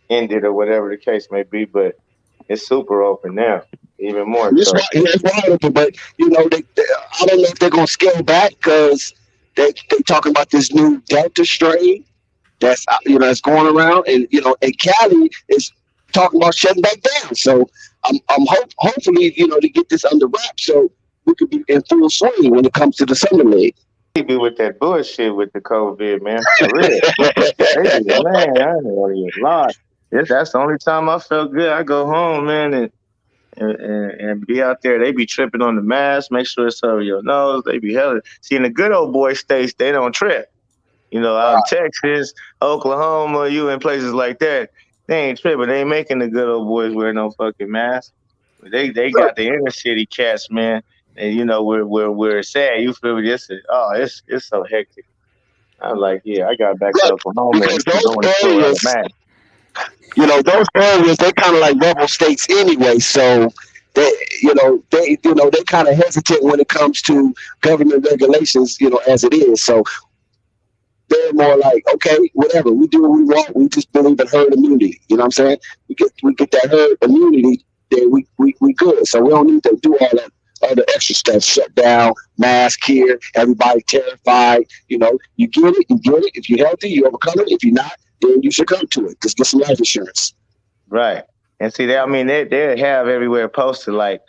ended or whatever the case may be, but it's super open now, even more. It's wide open, but they I don't know if they're gonna scale back because they talking about this new Delta strain that's that's going around, and and Cali is talking about shutting back down. So I'm hopefully to get this under wraps so we could be in full swing when it comes to the Summer League. They be with that bullshit with the COVID, man. For real. Man, I ain't gonna even lie. That's the only time I felt good. I go home, man, and be out there. They be tripping on the mask, make sure it's over your nose. They be hella. See, in the good old boy states, they don't trip. Out in Texas, Oklahoma, you in places like that, they ain't tripping. They ain't making the good old boys wear no fucking mask. They got the inner city cats, man. And we're sad. You feel me? It's so hectic. I'm like, yeah, I got back to Oklahoma and those areas, they're kind of like rebel states anyway. So they kind of hesitant when it comes to government regulations, as it is. So they're more like, okay, whatever, we do what we want. We just believe in herd immunity. You know what I'm saying? We get that herd immunity, then we good. So we don't need to do all that other extra stuff. Shut down, mask here, everybody terrified. You get it. If you're healthy, you overcome it. If you're not, then you succumb to it. Just get some life insurance. Right. And see, they have everywhere posted like,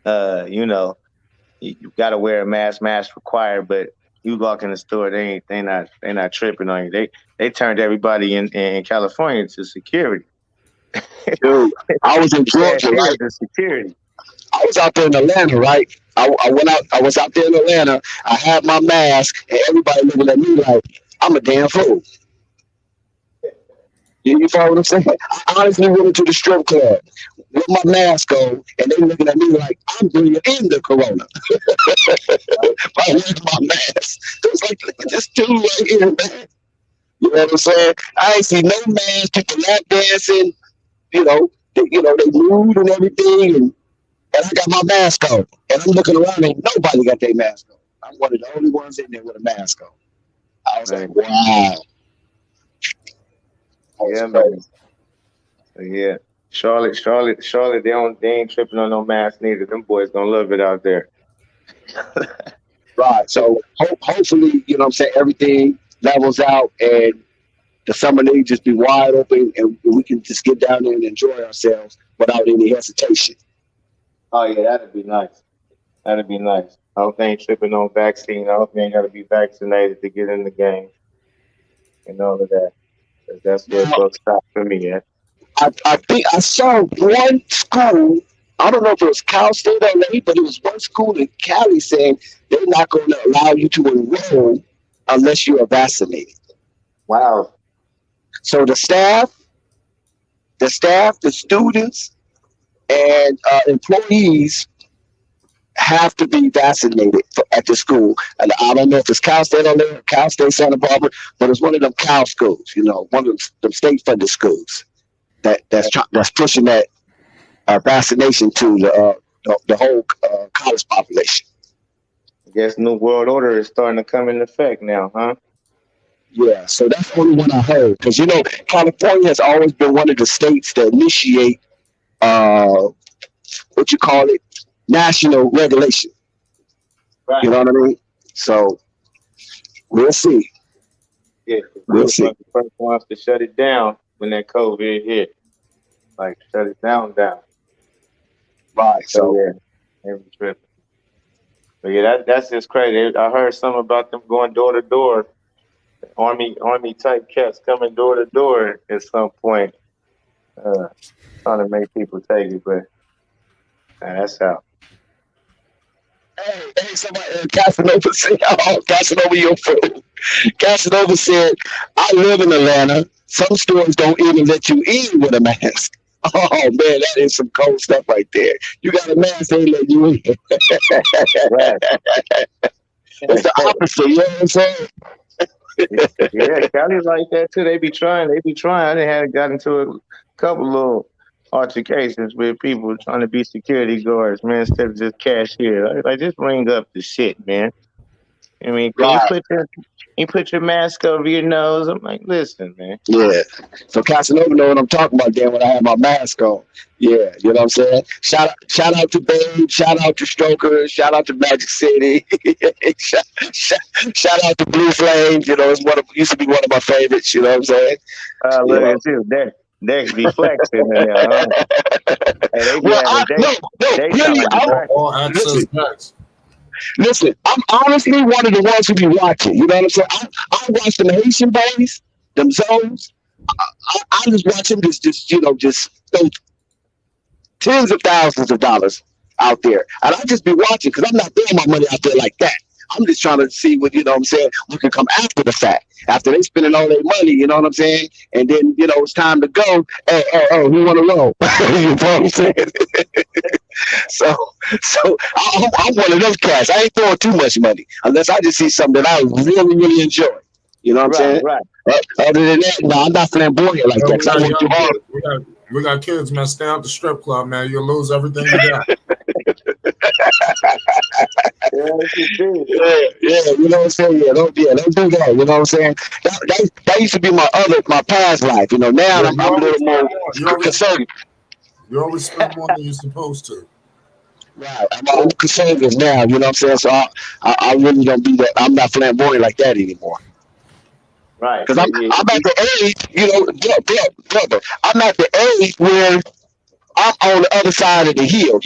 you got to wear a mask required, but you walk in the store, they not tripping on you. They turned everybody in California to security. Dude, I was in Georgia, right? The security. I was out there in Atlanta, right? I was out there in Atlanta. I had my mask, and everybody looking at me like I'm a damn fool. You follow what I'm saying? I honestly went into the strip club with my mask on, and they looking at me like I'm bringing in the corona. I wearing my mask. It was like, look at this dude right here, man. You know what I'm saying? I ain't see no mask, people lap dancing. They moved and everything, and I got my mask on, and I'm looking around, and nobody got their mask on. I'm one of the only ones in there with a mask on. I was like, wow. Yeah, man. Yeah. Charlotte, they ain't tripping on no mask neither. Them boys gonna love it out there. Right. So hopefully, everything levels out and the Summer League just be wide open and we can just get down there and enjoy ourselves without any hesitation. Oh yeah, that'd be nice. That'd be nice. I hope they ain't tripping on vaccine. I hope they ain't gotta be vaccinated to get in the game and all of that. That's where it stops for me, yeah. I think I saw one school, I don't know if it was Cal State or LA, but it was one school in Cali saying they're not going to allow you to enroll unless you are vaccinated. Wow. So the staff, the students, and employees have to be vaccinated at the school. And I don't know if it's Cal State on there, Cal State Santa Barbara, but it's one of them Cal schools, one of them state-funded schools that's pushing that vaccination to the whole college population. I guess New World Order is starting to come into effect now, huh? Yeah, so that's the only one I heard. Because, California has always been one of the states that initiate, national regulation. Right. You know what I mean? So, we'll see. Yeah, we'll see. The first ones to shut it down when that COVID hit. Like, shut it down. Right, so yeah, every trip. But yeah, that's just crazy. I heard something about them going door to door. Army type cats coming door to door at some point, trying to make people take it, but that's how. Hey, somebody, Casanova said, Casanova, your fool. Casanova said, I live in Atlanta. Some stores don't even let you in with a mask. Oh, man, that is some cold stuff right there. You got a mask, they let you in. It's the opposite, you know what I'm saying? Yeah, Cali like that too. They be trying. They had got into a couple little altercations with people trying to be security guards, man, instead of just cashier. Like just ring up the shit, man. I mean, can you put your mask over your nose? I'm like, listen, man. Yeah. So Casanova know what I'm talking about then when I have my mask on. Yeah, you know what I'm saying? Shout out to Babe, shout out to Stroker, shout out to Magic City, shout out to Blue Flames. It's used to be one of my favorites. You know what I'm saying? Look at you, Dex be flexing in there. Huh? Hey, Listen, I'm honestly one of the ones who be watching. You know what I'm saying? I watch them Haitian boys, them zones. I just watch them just throw tens of thousands of dollars out there. And I just be watching because I'm not throwing my money out there like that. I'm just trying to see what, we can come after the fact. After they spending all their money, you know what I'm saying? And then, it's time to go. Oh, we want to roll. You know what I'm saying? So I'm one of those cats. I ain't throwing too much money unless I just see something that I really, really enjoy. You know what I'm saying? Right. Other than that, no, I'm not flamboyant like that. 'Cause I work too hard. We got kids, man. Stay out the strip club, man. You'll lose everything you got. Yeah, you know what I'm saying? Don't do that. You know what I'm saying? That used to be my past life. Now I'm a little more conservative. You always spend more than you're supposed to. Right. I'm conservative now, you know what I'm saying? So I really don't be that. I'm not flamboyant like that anymore. Right. Because I'm at the age, brother, I'm at the age where I'm on the other side of the hill.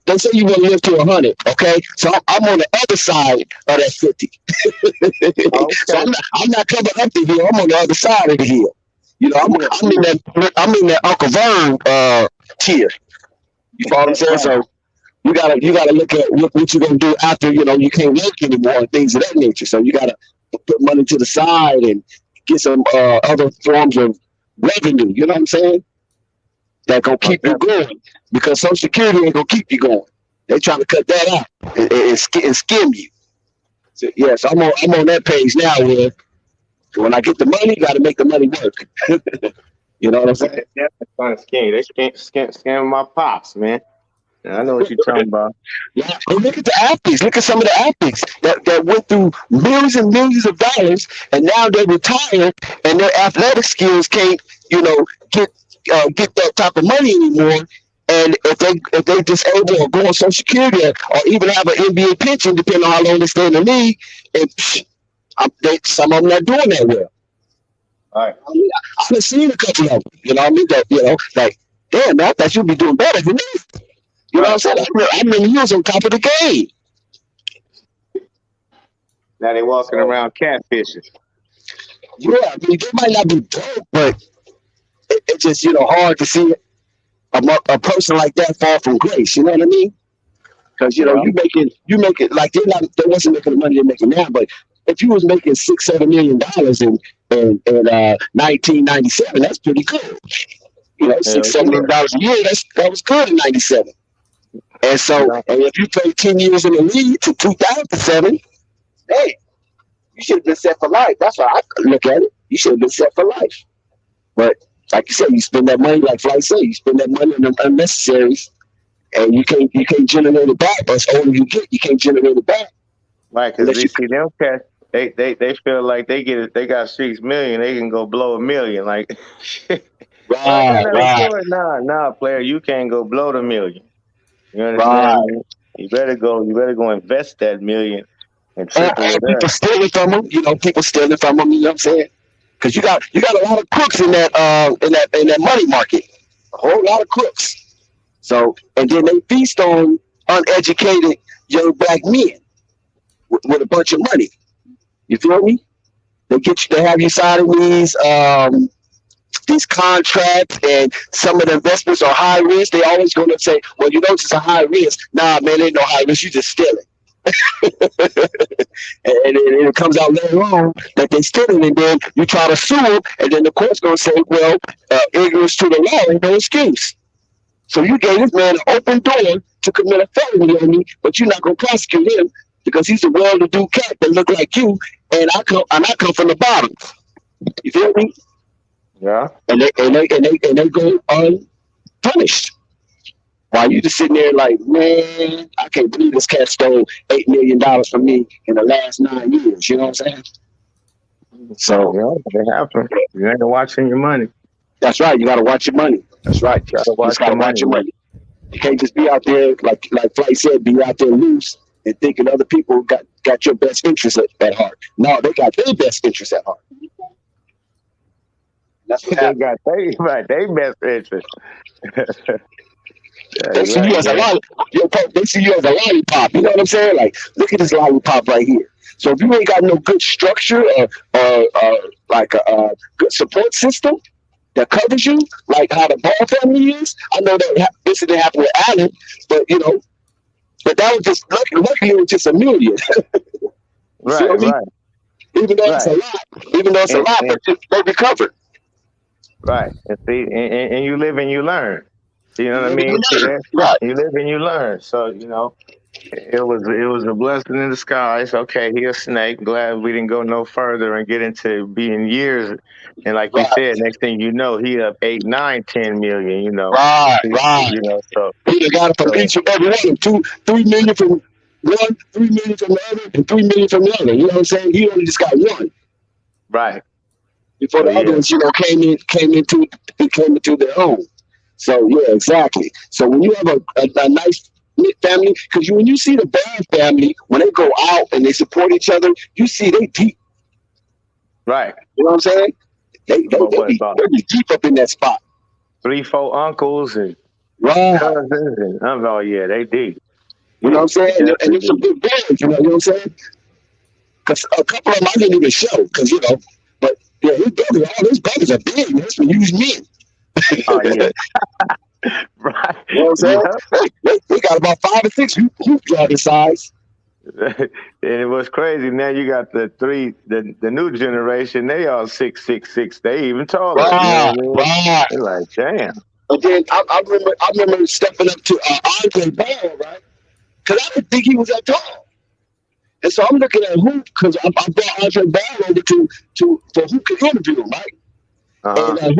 They say you want to live to 100, okay? So I'm on the other side of that 50. Okay. So I'm not coming up the hill. I'm on the other side of the hill. I'm in that Uncle Vern tier. You know what I'm saying? So you gotta look at what you're gonna do after you can't work anymore and things of that nature. So you gotta put money to the side and get some other forms of revenue. You know what I'm saying? That gonna keep you going because Social Security ain't gonna keep you going. They trying to cut that out and skim you. So, yes, I'm on that page now where when I get the money, got to make the money work. You know what I'm saying? That's kind of scary. They scam my pops, man. I know what you're talking about. Yeah, and look at the athletes. Look at some of the athletes that went through millions and millions of dollars, and now they retired, and their athletic skills can't, get that type of money anymore. And if they disabled or go on Social Security or even have an NBA pension, depending on how long they stay in the league, and some of them not doing that well. All right. I've seen a couple of them. You know what I mean? That like, damn, man, I thought you'd be doing better than this. You know what I'm saying? I mean, he was on top of the game. Now they walking around catfishing. Yeah, I mean, they might not be broke, but it's just hard to see a person like that fall from grace. You know what I mean? Because you make it like they wasn't making the money they're making now, but if you was making $6-7 million in 1997, that's pretty good. $6-7 million a year. That was good in '97. And so, and if you play 10 years in the league to 2007, hey, you should have been set for life. That's how I look at it. You should have been set for life. But like you said, you spend that money, like Flight said, you spend that money on the unnecessaries, and you can't generate it back. But the older you get, you can't generate it back. Right, because they see them cats, they feel like they got $6 million, they can go blow $1 million. Like, right. Nah, player, you can't go blow the $1 million. You understand? Right. You better go invest that $1 million and triple it people up. stealing from them. People stealing from them. You know what I'm saying? Because you got a lot of crooks in that money market. A whole lot of crooks. So, and then they feast on uneducated young black men with a bunch of money. You feel me? They have you signing these contracts, and some of the investments are high risk. They always going to say, well, it's a high risk. Nah, man, ain't no high risk. You just stealing. and it comes out later on that they stealing, and then you try to sue them, and then the court's going to say, well, ignorance to the law ain't no excuse. So you gave this man an open door to commit a felony on me, but you're not going to prosecute him because he's a well-to-do cat that look like you, and I come from the bottom. You feel me? Yeah. And they go unpunished. While you just sitting there like, man, I can't believe this cat stole $8 million from me in the last 9 years. You know what I'm saying? So it happens. You ain't watching your money. That's right. You got to watch your money. That's right. You just got to watch your money. You can't just be out there like Flight said, be out there loose and thinking other people got your best interest at heart. No, they got their best interest at heart. That's what they got their best interest. They see you as a lollipop. They see you as a lollipop. You know what I'm saying? Like, look at this lollipop right here. So if you ain't got no good structure or like a good support system that covers you, like how the Ball family is, I know that this didn't happen with Allen, but but that was just luckily it was just $1 million. Right. Even though it's a lot, but they recovered. Right. And see, and you live and you learn. You know what I mean? Right. You live and you learn. So, it was a blessing in disguise. Okay, he's a snake. Glad we didn't go no further and get into being years. And like you said, next thing you know, he up 8, 9, 10 million, Right. So he got it from each and every one of them. 3 million from one, 3 million from the other, and 3 million from the other. You know what I'm saying? He only just got one. Right. Before the other ones, came into their own. So yeah, exactly. So when you have a nice knit family, because when you see the Ball family, when they go out and they support each other, you see they deep. Right. You know what I'm saying? They be deep up in that spot. 3, 4 uncles and cousins and they deep. You know what I'm saying? And there's some big boys. You know what I'm saying? Because a couple of them I didn't even show, but yeah, all his brothers are big. That's for huge men. Oh yeah. Right. You know what I'm saying? Yeah. They got about 5 or 6 hoop jogging size. And it was crazy. Now you got the new generation. They all 6'6". They even taller. Right. They're like, damn. But then I remember stepping up to Andre Ball, right? Because I didn't think he was that tall. And so I'm looking at Hoop, because I brought Andre Ball over for Hoop could interview him, right? And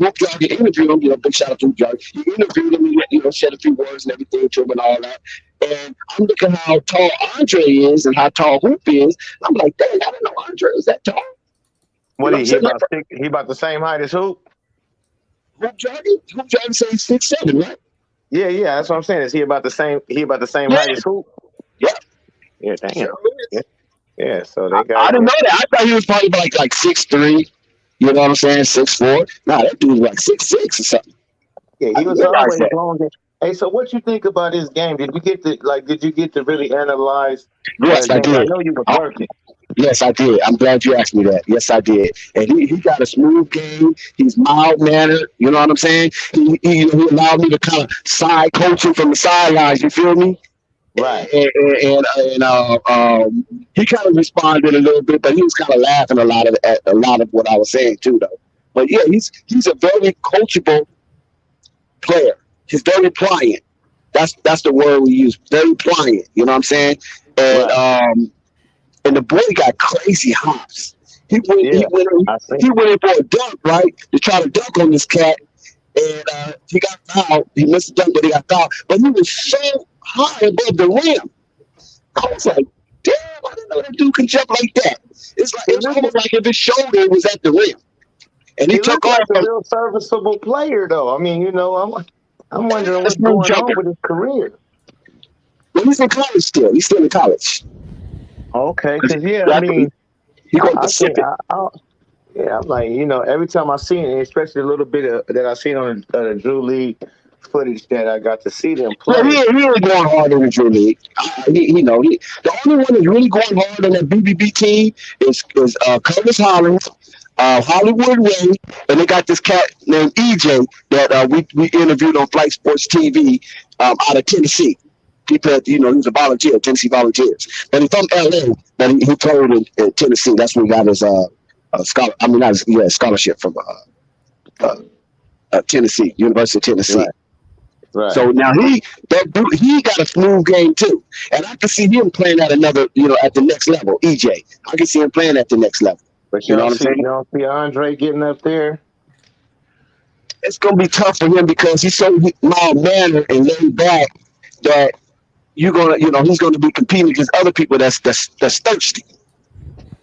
Hoop Jogger interviewed him, big shout out to Hoop Jogger. He interviewed him, said a few words and everything to him and all that. And I'm looking how tall Andre is and how tall Hoop is. I'm like, dang, I didn't know Andre was that tall. What he about the same height as Hoop? Hoop Jogger says 6'7", right? Yeah, that's what I'm saying. Is he about the same height as Hoop? Yeah. Yeah, damn. Sure yeah, so they got I didn't know that. I thought he was probably like 6'3". You know what I'm saying? 6'4". Nah, that dude was like 6'6" or something. Yeah, he was always long. Hey, so what you think about his game? Did you get to really analyze? Yes, I did. I know you were working. Yes, I did. I'm glad you asked me that. Yes, I did. And he got a smooth game. He's mild-mannered. You know what I'm saying? He allowed me to kind of side coach him from the sidelines. You feel me? Right. And he kind of responded a little bit, but he was kind of laughing at a lot of what I was saying too, though. But yeah, he's a very coachable player. He's very pliant, That's the word we use. Very pliant. You know what I'm saying? And Right. and the boy got crazy hops. He went he Yeah. went in, I see. he went in for a dunk, right? To try to dunk on this cat, and he got fouled. He missed the dunk, but he got fouled. But he was so high above the rim. I was like, damn, I didn't know that dude can jump like that. He It's looked almost like if his shoulder was at the rim, and he he took looked off like a from real serviceable player though. I mean, I'm wondering a what's smooth going on jumper. with his career. But he's in college still. He's still in college. Okay, 'Cause because yeah, I he mean, going to I think Pacific. yeah, I'm like, every time I see it, especially a little bit that I seen on the Drew League footage that I got to see them Yeah, play. he ain't going hard in the Drew League. The only one that's really going hard on that BBB team is Curtis Hollins, Hollywood Ray, and they got this cat named EJ that we interviewed on Flight Sports TV out of Tennessee. He played, he was a volunteer, Tennessee Volunteers, but he's from LA. But he played in Tennessee. That's where he got his scholarship from Tennessee, University of Tennessee. Right, right. So now he got a smooth game too, and I can see him playing at another, at the next level. EJ, I can see him playing at the next level. But You know what I'm saying? you don't see Andre getting up there. It's gonna be tough for him because he's so mild mannered and laid back that he's gonna be competing against other people that's thirsty.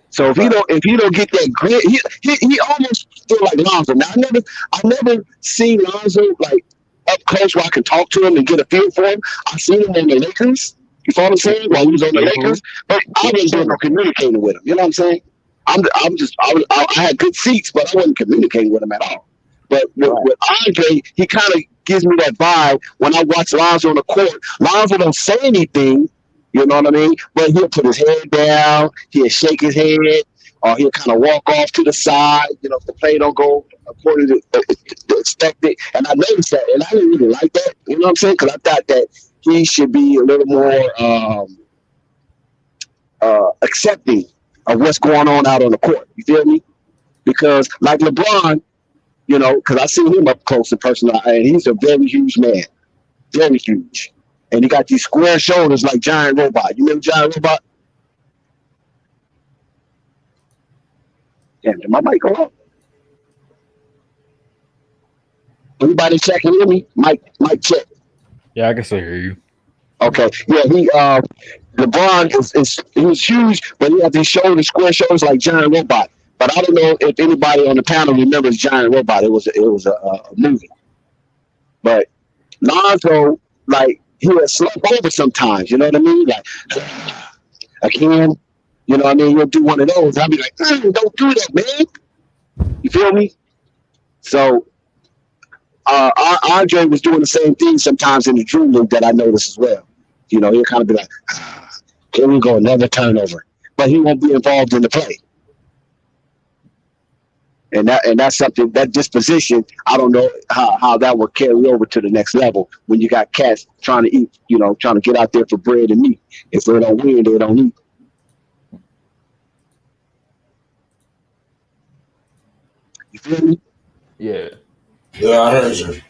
So if he don't get that grit, he almost feel like Lonzo. Now I never seen Lonzo like up close where I can talk to him and get a feel for him. I seen him on the Lakers. You follow what I'm saying? While he was on the Lakers, but I wasn't doing no communicating with him. You know what I'm saying? I had good seats, but I wasn't communicating with him at all. But with Andre, he kind of gives me that vibe when I watch Lonzo on the court. Lonzo don't say anything, you know what I mean? But he'll put his head down, he'll shake his head, or he'll kind of walk off to the side, if the play don't go according to the expected. And I noticed that, and I didn't really like that, you know what I'm saying? Because I thought that he should be a little more accepting of what's going on out on the court. You feel me? Because like LeBron, because I seen him up close and personal, and he's a very huge man, very huge. And he got these square shoulders like Giant Robot. You remember Giant Robot? Damn, did my mic go off? Anybody check? Can you hear me? Mic check. Yeah, I can still hear you. Okay. Yeah, LeBron he was huge, but he had these square shoulders like Giant Robot. But I don't know if anybody on the panel remembers Giant Robot. It was a movie. But Lonzo, like, he would slump over sometimes. You know what I mean? Like, again, you know what I mean? He'll do one of those. I'll be like, don't do that, man. You feel me? So Andre was doing the same thing sometimes in the Drew League that I noticed as well. He'll kind of be like, here we go, another turnover. But he won't be involved in the play. And that's something, that disposition, I don't know how that will carry over to the next level when you got cats trying to eat, trying to get out there for bread and meat. If they don't win, they don't eat. You feel me? Yeah. Yeah, I heard you.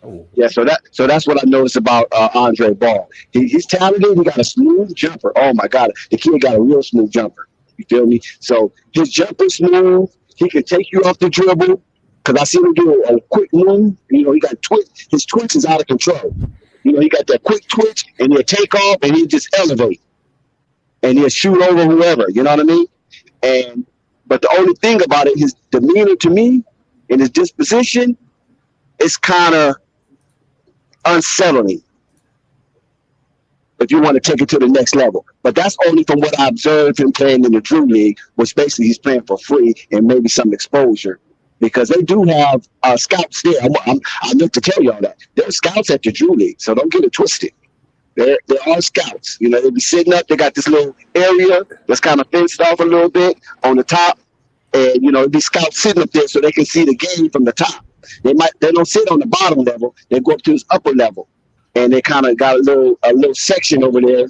Oh. Yeah, so that's what I noticed about Andre Ball. He's talented. He got a smooth jumper. Oh my God, the kid got a real smooth jumper. You feel me? So his jumper's smooth. He can take you off the dribble. Because I seen him do a quick move. He got twitch. His twitch is out of control. He got that quick twitch, and he'll take off, and he'll just elevate, and he'll shoot over whoever. You know what I mean? But the only thing about it, his demeanor to me and his disposition is kind of unsettling if you want to take it to the next level. But that's only from what I observed him playing in the Drew League, which basically he's playing for free and maybe some exposure, because they do have scouts there. I meant to tell y'all that. There are scouts at the Drew League, so don't get it twisted. There are scouts. They'll be sitting up. They got this little area that's kind of fenced off a little bit on the top. And, there'll be scouts sitting up there so they can see the game from the top. They don't sit on the bottom level. They go up to this upper level. And they kind of got a little section over there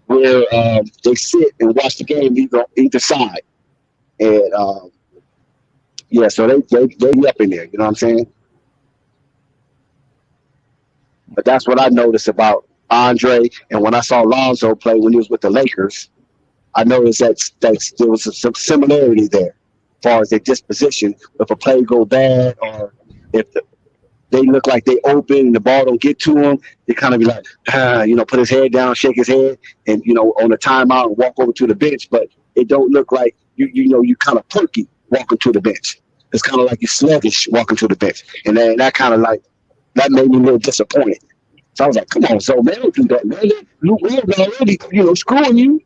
where they sit and watch the game either side. And so they be up in there. You know what I'm saying? But that's what I noticed about Andre. And when I saw Lonzo play when he was with the Lakers, I noticed that there was some similarity there as far as their disposition. If a play go bad or if they look like they open and the ball don't get to him, they kind of be like, put his head down, shake his head, and, on a timeout and walk over to the bench. But it don't look like you kind of perky walking to the bench. It's kind of like you sluggish walking to the bench. And then that kind of like, that made me a little disappointed. So I was like, come on, so man, don't do that, man. Luke Williams already, screwing you.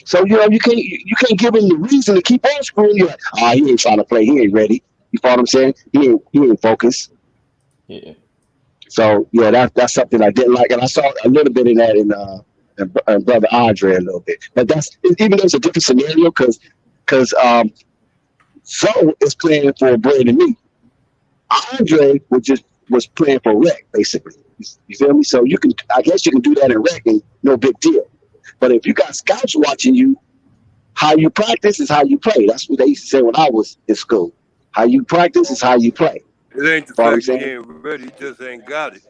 So, you can't give him the reason to keep on screwing you. Like, he ain't trying to play. He ain't ready. You follow what I'm saying? He ain't focused. Yeah. So, yeah, that's something I didn't like. And I saw a little bit of that in Brother Andre a little bit. But even though it's a different scenario because Zoe is playing for Brandon and me. Andre was playing for rec, basically. You feel me? So I guess you can do that in rec and no big deal. But if you got scouts watching you, how you practice is how you play. That's what they used to say when I was in school. How you practice is how you play. It ain't the fact that he ain't ready, he just ain't got it.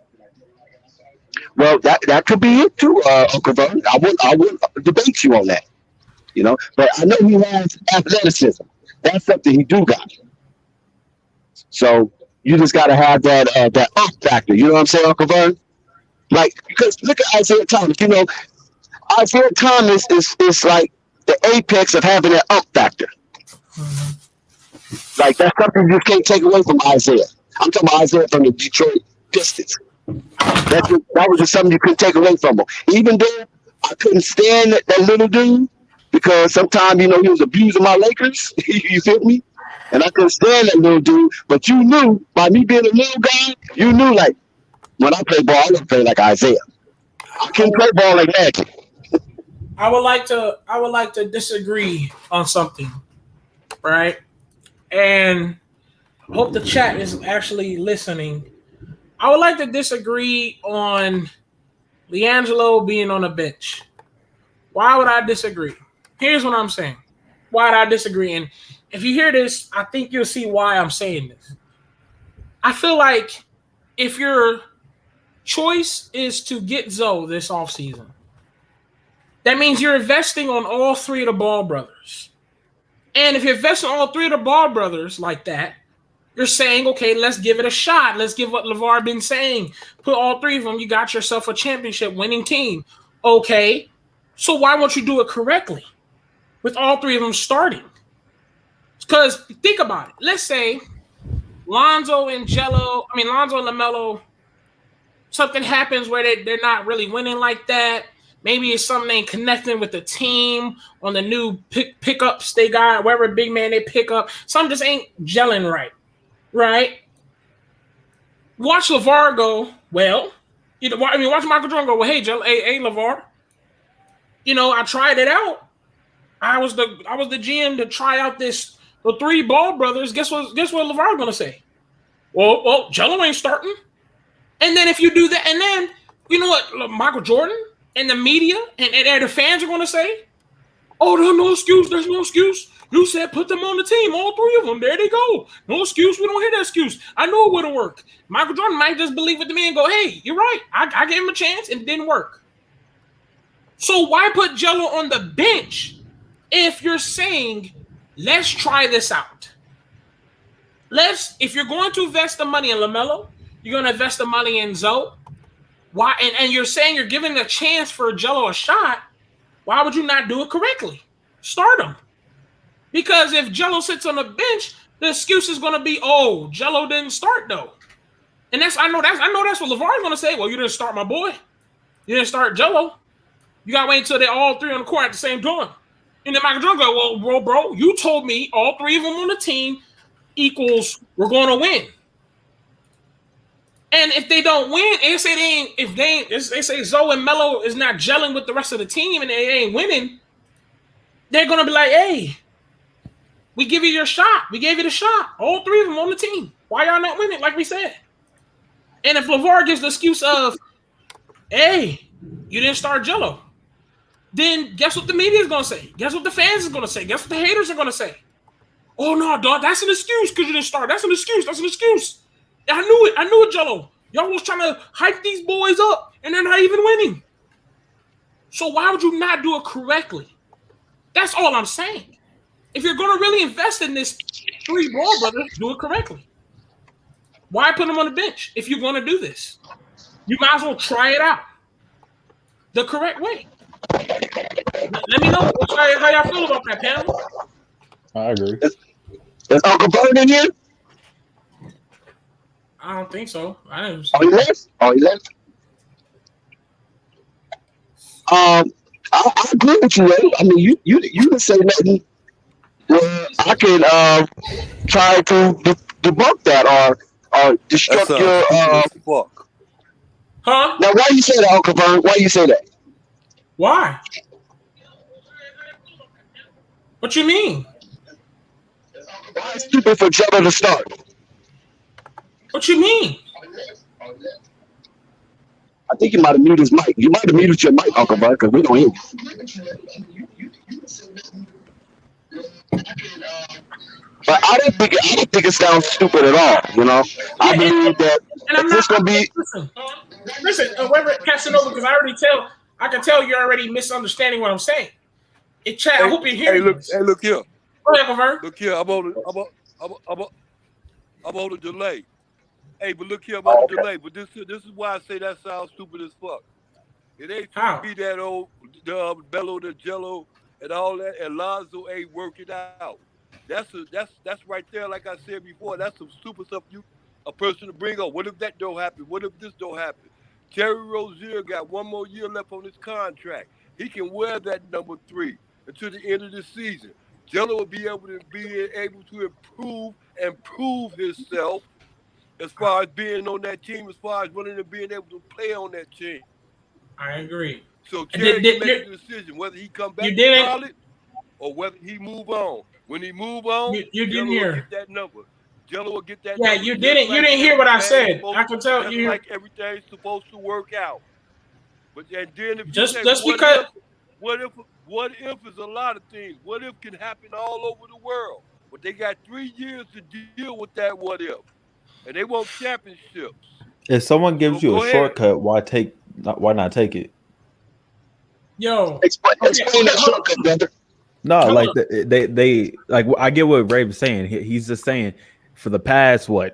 Well, that could be it too, Uncle Vern. I wouldn't debate you on that. But I know he has athleticism. That's something he do got. So you just gotta have that factor. You know what I'm saying, Uncle Vern? Like, because look at Isaiah Thomas. Isaiah Thomas is like the apex of having that factor. Like, that's something you can't take away from Isaiah. I'm talking about Isaiah from the Detroit Pistons. That was just something you couldn't take away from him. Even though I couldn't stand that little dude because sometimes, he was abusing my Lakers. You feel me? And I couldn't stand that little dude. But you knew, by me being a little guy, you knew, like, when I play ball, I don't play like Isaiah. I can't play ball like Magic. I would like to disagree on something, right? And I hope the chat is actually listening. I would like to disagree on LiAngelo being on the bench. Why would I disagree? Here's what I'm saying. Why would I disagree? And if you hear this, I think you'll see why I'm saying this. I feel like if your choice is to get Zoe this offseason, that means you're investing on all three of the Ball brothers. And if you're investing on all three of the Ball brothers like that, you're saying, okay, let's give it a shot. Let's give what Lavar been saying. Put all three of them. You got yourself a championship winning team. Okay, so why won't you do it correctly with all three of them starting? Because think about it. Let's say Lonzo and LaMelo, something happens where they're not really winning like that. Maybe it's something ain't connecting with the team on the new pickups they got, whatever big man they pick up. Something just ain't gelling right? Watch LaVar go, well, watch Michael Jordan go, well, hey, LaVar, I tried it out. I was the GM to try out the three Ball brothers. Guess what LaVar gonna say? Well, Jello ain't starting. And then if you do that, and then you know what Michael Jordan and the media and the fans are going to say? Oh, there's no excuse. There's no excuse. You said put them on the team, all three of them. There they go. No excuse. We don't hear that excuse. I know it wouldn't work. Michael Jordan might just believe it to me and go, hey, you're right. I gave him a chance and it didn't work. So why put Jello on the bench if you're saying, let's try this out? If you're going to invest the money in LaMelo, you're going to invest the money in Zoe. Why? And you're saying you're giving a chance for Jello a shot. Why would you not do it correctly? Start him. Because if Jello sits on the bench, the excuse is going to be, oh, Jello didn't start though. And I know that's what LaVar's going to say. Well, you didn't start my boy. You didn't start Jello. You got to wait until they're all three on the court at the same time. And then Michael Jordan go, well, bro, you told me all three of them on the team equals we're going to win. And if they don't win, they say Zoe and Melo is not gelling with the rest of the team and they ain't winning, they're going to be like, hey, we give you your shot. We gave you the shot. All three of them on the team. Why y'all not winning, like we said? And if LaVar gives the excuse of, hey, you didn't start Jello, then guess what the media is going to say? Guess what the fans is going to say? Guess what the haters are going to say? Oh, no, dog, that's an excuse because you didn't start. That's an excuse. I knew it, Jello. Y'all was trying to hype these boys up, and they're not even winning. So why would you not do it correctly? That's all I'm saying. If you're going to really invest in this 3 Ball brothers, do it correctly. Why put them on the bench if you're going to do this? You might as well try it out the correct way. Let me know how y'all feel about that, panel. I agree. Is Uncle Bird in here? I don't think so. I didn't. Oh, he left? I agree with you, Ray. I mean, you didn't say nothing. Well, I can try to debunk that or destruct your. Fuck. Huh? Now, why you say that, Uncle Vern? Why you say that? Why? What you mean? Why is stupid for Jello to start? What you mean? I think you might have muted his mic. You might have muted your mic, Uncle Vern, because we don't hear you. But I don't think it sounds stupid at all. You know, I believe that it's just gonna be. Listen, whoever Casanova, because I can tell you're already misunderstanding what I'm saying. Chad, I hope you're hearing. Look here. Go ahead, Laverne. Look here, I'm on a delay. Hey, but look here, I'm on a delay. But this is why I say that sounds stupid as fuck. It ain't to be that old Bello, the Jello, and all that, and Lonzo ain't working out. That's right there. Like I said before, that's some stupid stuff a person to bring up. What if that don't happen? What if this don't happen? Terry Rozier got 1 more year left on his contract. He can wear that number 3 until the end of the season. Jello will be able to improve himself as far as being on that team, as far as running and being able to play on that team. I agree. So Terry can make a decision whether he come back to Charlotte or whether he move on. When he move on, you didn't hear. Get that number. Jello will get that. Yeah, number. you didn't hear what I said. I can tell you. Like everything's supposed to work out. But and then if just because what if is a lot of things. What if can happen all over the world. But they got 3 years to deal with that what if, and they want championships. If someone gives you a shortcut, why not take it? Yo, explain that shortcut, brother. No, like they like I get what Ray was saying. He's just saying for the past 4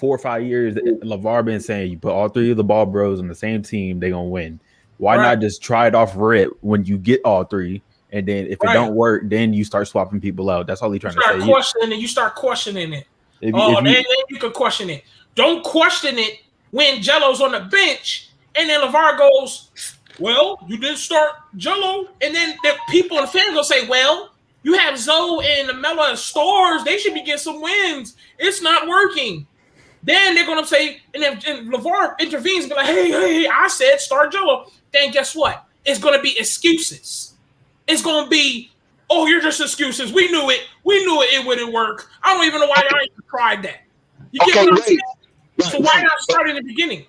or 5 years, Lavar been saying you put all 3 of the Ball bros on the same team, they gonna win. Why not just try it off rip when you get all 3, and then if it don't work, then you start swapping people out. That's all he's trying to say. You start questioning it. Then you can question it. Don't question it when Jello's on the bench, and then Lavar goes, well, you didn't start Jello, and then the people and the fans will say, well, you have Zoe and Melo and Stars. They should be getting some wins. It's not working. Then they're going to say, and Lavar intervenes and be like, hey, I said start Jello. Then guess what? It's going to be excuses. It's going to be, oh, you're just excuses. We knew it. It wouldn't work. I don't even know why y'all even tried that. You get what I'm saying? So why not start in the beginning?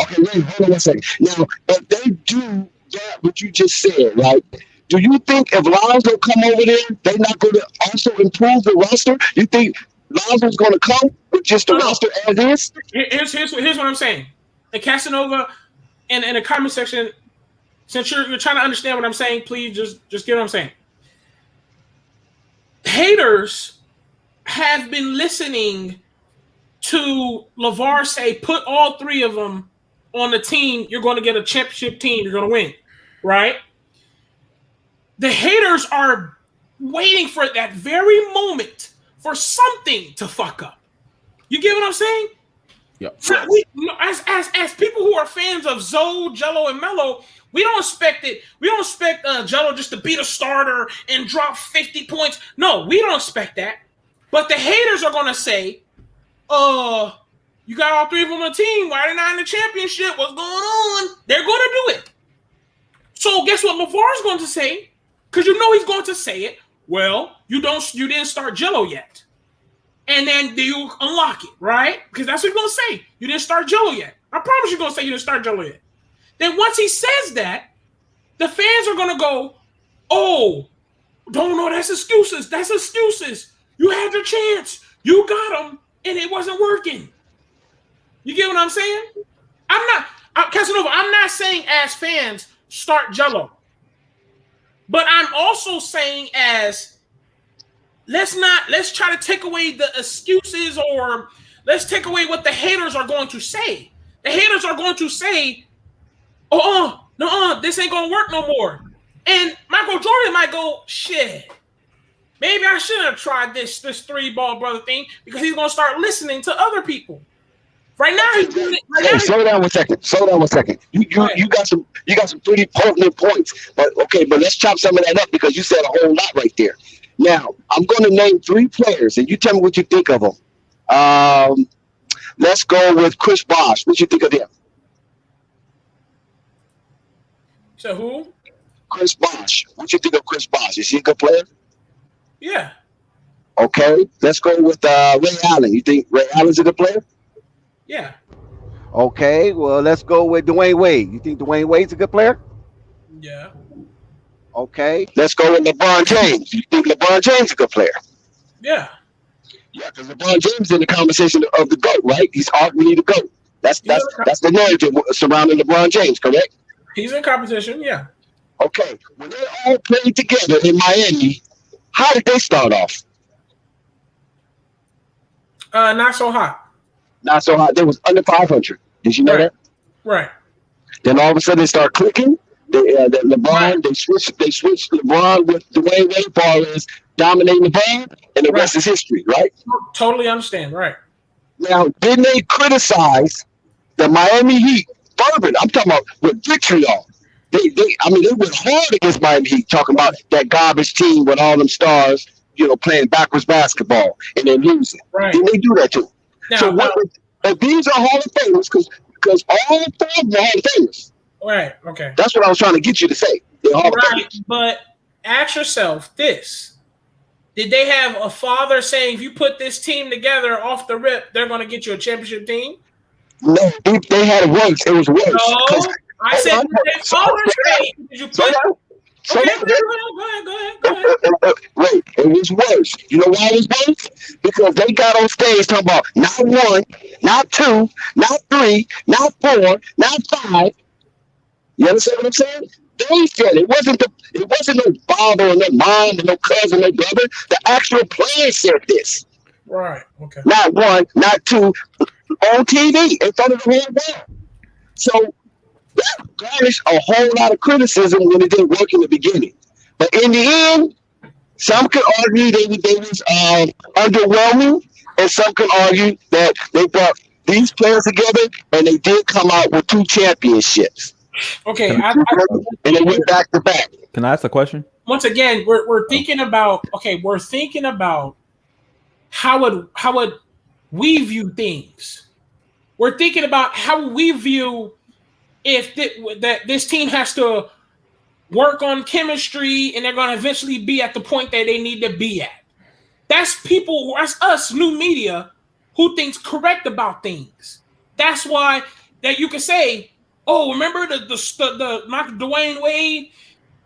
Okay, wait, hold on 1 second. Now, if they do that, what you just said, right? Do you think if Lonzo come over there, they're not going to also improve the roster? You think Lonzo's going to come with just the roster as is? Here's what I'm saying. And Casanova, in the comment section, since you're trying to understand what I'm saying, please just get what I'm saying. Haters have been listening to Lavar say, put all 3 of them on the team, you're going to get a championship team, you're going to win, right? The haters are waiting for that very moment for something to fuck up. You get what I'm saying? Yeah. As people who are fans of Zoe, Jello, and Melo, we don't expect it. We don't expect Jello just to be the starter and drop 50 points. No, we don't expect that. But the haters are going to say, you got all 3 of them on the team. Why are they not in the championship? What's going on? They're going to do it. So guess what Lavar's going to say? Because you know he's going to say it. Well, you didn't start Jello yet. And then you unlock it, right? Because that's what he's going to say. You didn't start Jello yet. I promise you're going to say you didn't start Jello yet. Then once he says that, the fans are going to go, oh, no, that's excuses. That's excuses. You had your chance. You got them, and it wasn't working. You get what I'm saying? Casanova, I'm not saying as fans start Jello. But I'm also saying let's try to take away the excuses, or let's take away what the haters are going to say. The haters are going to say, no, this ain't gonna work no more. And Michael Jordan might go, shit, maybe I shouldn't have tried this 3-ball brother thing, because he's gonna start listening to other people. Right now, he's doing it. Hey, slow down one second. You got some pretty potent points, but let's chop some of that up, because you said a whole lot right there. Now, I'm going to name 3 players, and you tell me what you think of them. Let's go with Chris Bosh. What you think of him? So who? Chris Bosh. What you think of Chris Bosh? Is he a good player? Yeah. Okay. Let's go with Ray Allen. You think Ray Allen's a good player? Yeah. Okay. Well, let's go with Dwayne Wade. You think Dwayne Wade's a good player? Yeah. Okay. Let's go with LeBron James. You think LeBron James is a good player? Yeah. Yeah, because LeBron James is in the conversation of the GOAT, right? He's arguably the GOAT. That's the narrative surrounding LeBron James, correct? He's in competition, yeah. Okay. When they all played together in Miami, how did they start off? Not so hot. Not so hot. They was under 500. Did you know that? Right. Then all of a sudden they start clicking. LeBron, they switched LeBron with Dwayne Wade, far as dominating the ball, and the rest is history, right? Totally understand, right. Now, didn't they criticize the Miami Heat? Bourbon, I'm talking about with vitriol. They went hard against Miami Heat, talking about that garbage team with all them stars, playing backwards basketball and then losing. Right. Didn't they do that too? Now, if these are Hall of Famers, because all 4 of them are Hall of Famers. Right. Okay. That's what I was trying to get you to say. Right. But ask yourself this: did they have a father saying, if you put this team together off the rip, they're going to get you a championship team? No, they had it worse. It was worse. No, I said their father say, did you put? Okay, go ahead. Wait, it was worse. You know why it was worse? Because they got on stage talking about not 1, not 2, not 3, not 4, not 5. You understand what I'm saying? They said it wasn't no father or no mom or no cousin or brother. The actual player said this. Right. Okay. Not 1, not 2, on TV in front of the whole world. So that garnished a whole lot of criticism when it didn't work in the beginning. But in the end, some could argue they was underwhelming, and some could argue that they brought these players together and they did come out with 2 championships. Okay, and they went back to back. Can I ask a question? Once again, we're thinking about how would we view things. We're thinking about how we view if that this team has to work on chemistry and they're going to eventually be at the point that they need to be at. That's us, new media, who thinks correct about things. That's why that you can say, oh, remember the Dwayne Wade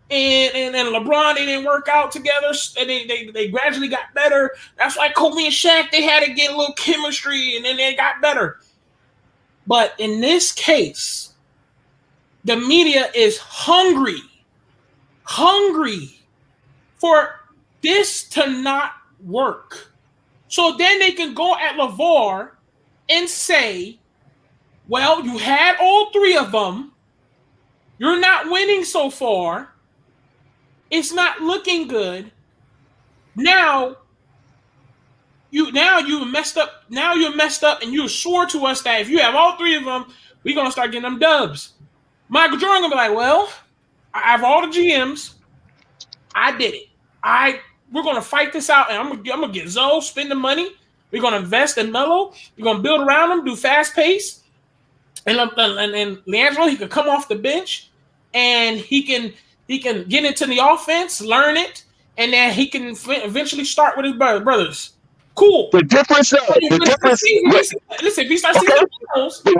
and LeBron, they didn't work out together, and they gradually got better. That's why Kobe and Shaq, they had to get a little chemistry, and then they got better. But in this case, the media is hungry for this to not work. So then they can go at Lavar and say, well, you had all 3 of them. You're not winning so far. It's not looking good. Now you messed up. Now you're messed up, and you swore to us that if you have all 3 of them, we're gonna start getting them dubs. Michael Jordan gonna be like, well, I have all the GMs. I did it. We're gonna fight this out, and I'm gonna get Zoe, spend the money. We're gonna invest in Melo. We're gonna build around him, do fast pace. And LiAngelo, he could come off the bench, and he can get into the offense, learn it, and then he can eventually start with his brothers. Cool. The difference. Listen, if he starts seeing the goals, but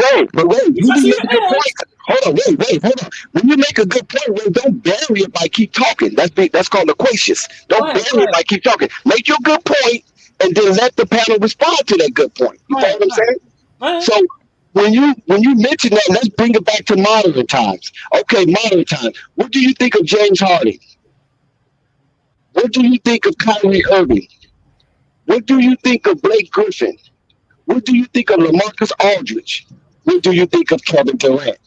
wait. You make a good point. Hold on. When you make a good point, don't bury it by keep talking. That's called loquacious. Don't bury it by keep talking. Make your good point, and then let the panel respond to that good point. You know what I'm saying? So when you mention that, let's bring it back to modern times. Okay, modern times. What do you think of James Harden? What do you think of Kyrie Irving? What do you think of Blake Griffin? What do you think of LaMarcus Aldridge? What do you think of Kevin Durant?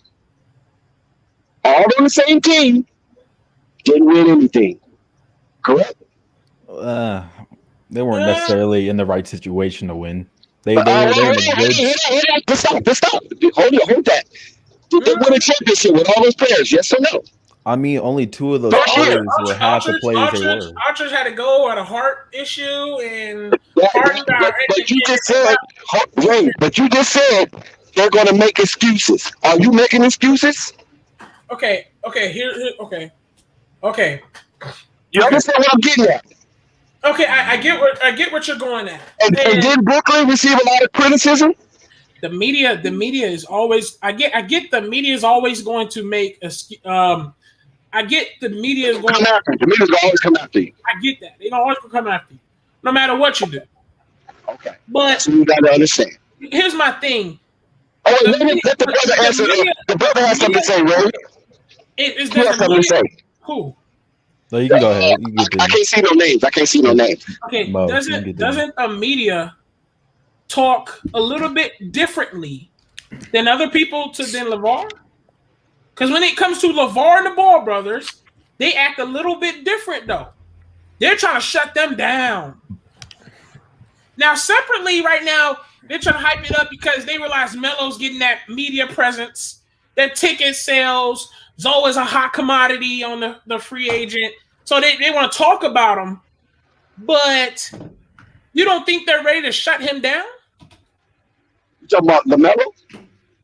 All on the same team, didn't win anything. Correct? They weren't necessarily in the right situation to win. They were in a good. Stop. Hold that. Did they win a championship with all those players? Yes or no? I mean, only two of those players were half the players they were. Archers had to go at a heart issue, and but you just said, but you just said they're going to make excuses. Are you making excuses? Okay. Okay. You understand what I'm getting at? Okay, I get what you're going at. And did Brooklyn receive a lot of criticism? The media is always. I get the media is always going to make a. I get the media is going. The media will always come after you. I get that. They always come after you, no matter what you do. Okay. But so you got to understand. Here's my thing. Oh, let the brother answer. The brother has something to say, Ray. He has something to say. Who? No, you can go ahead. I can't see no names. Okay. Doesn't a media talk a little bit differently than other people than LaVar? Because when it comes to LaVar and the Ball brothers, they act a little bit different, though. They're trying to shut them down. Now, separately, right now, they're trying to hype it up because they realize Melo's getting that media presence, that ticket sales. Zoe is a hot commodity on the free agent. So they want to talk about him. But you don't think they're ready to shut him down? You talking about LaMelo?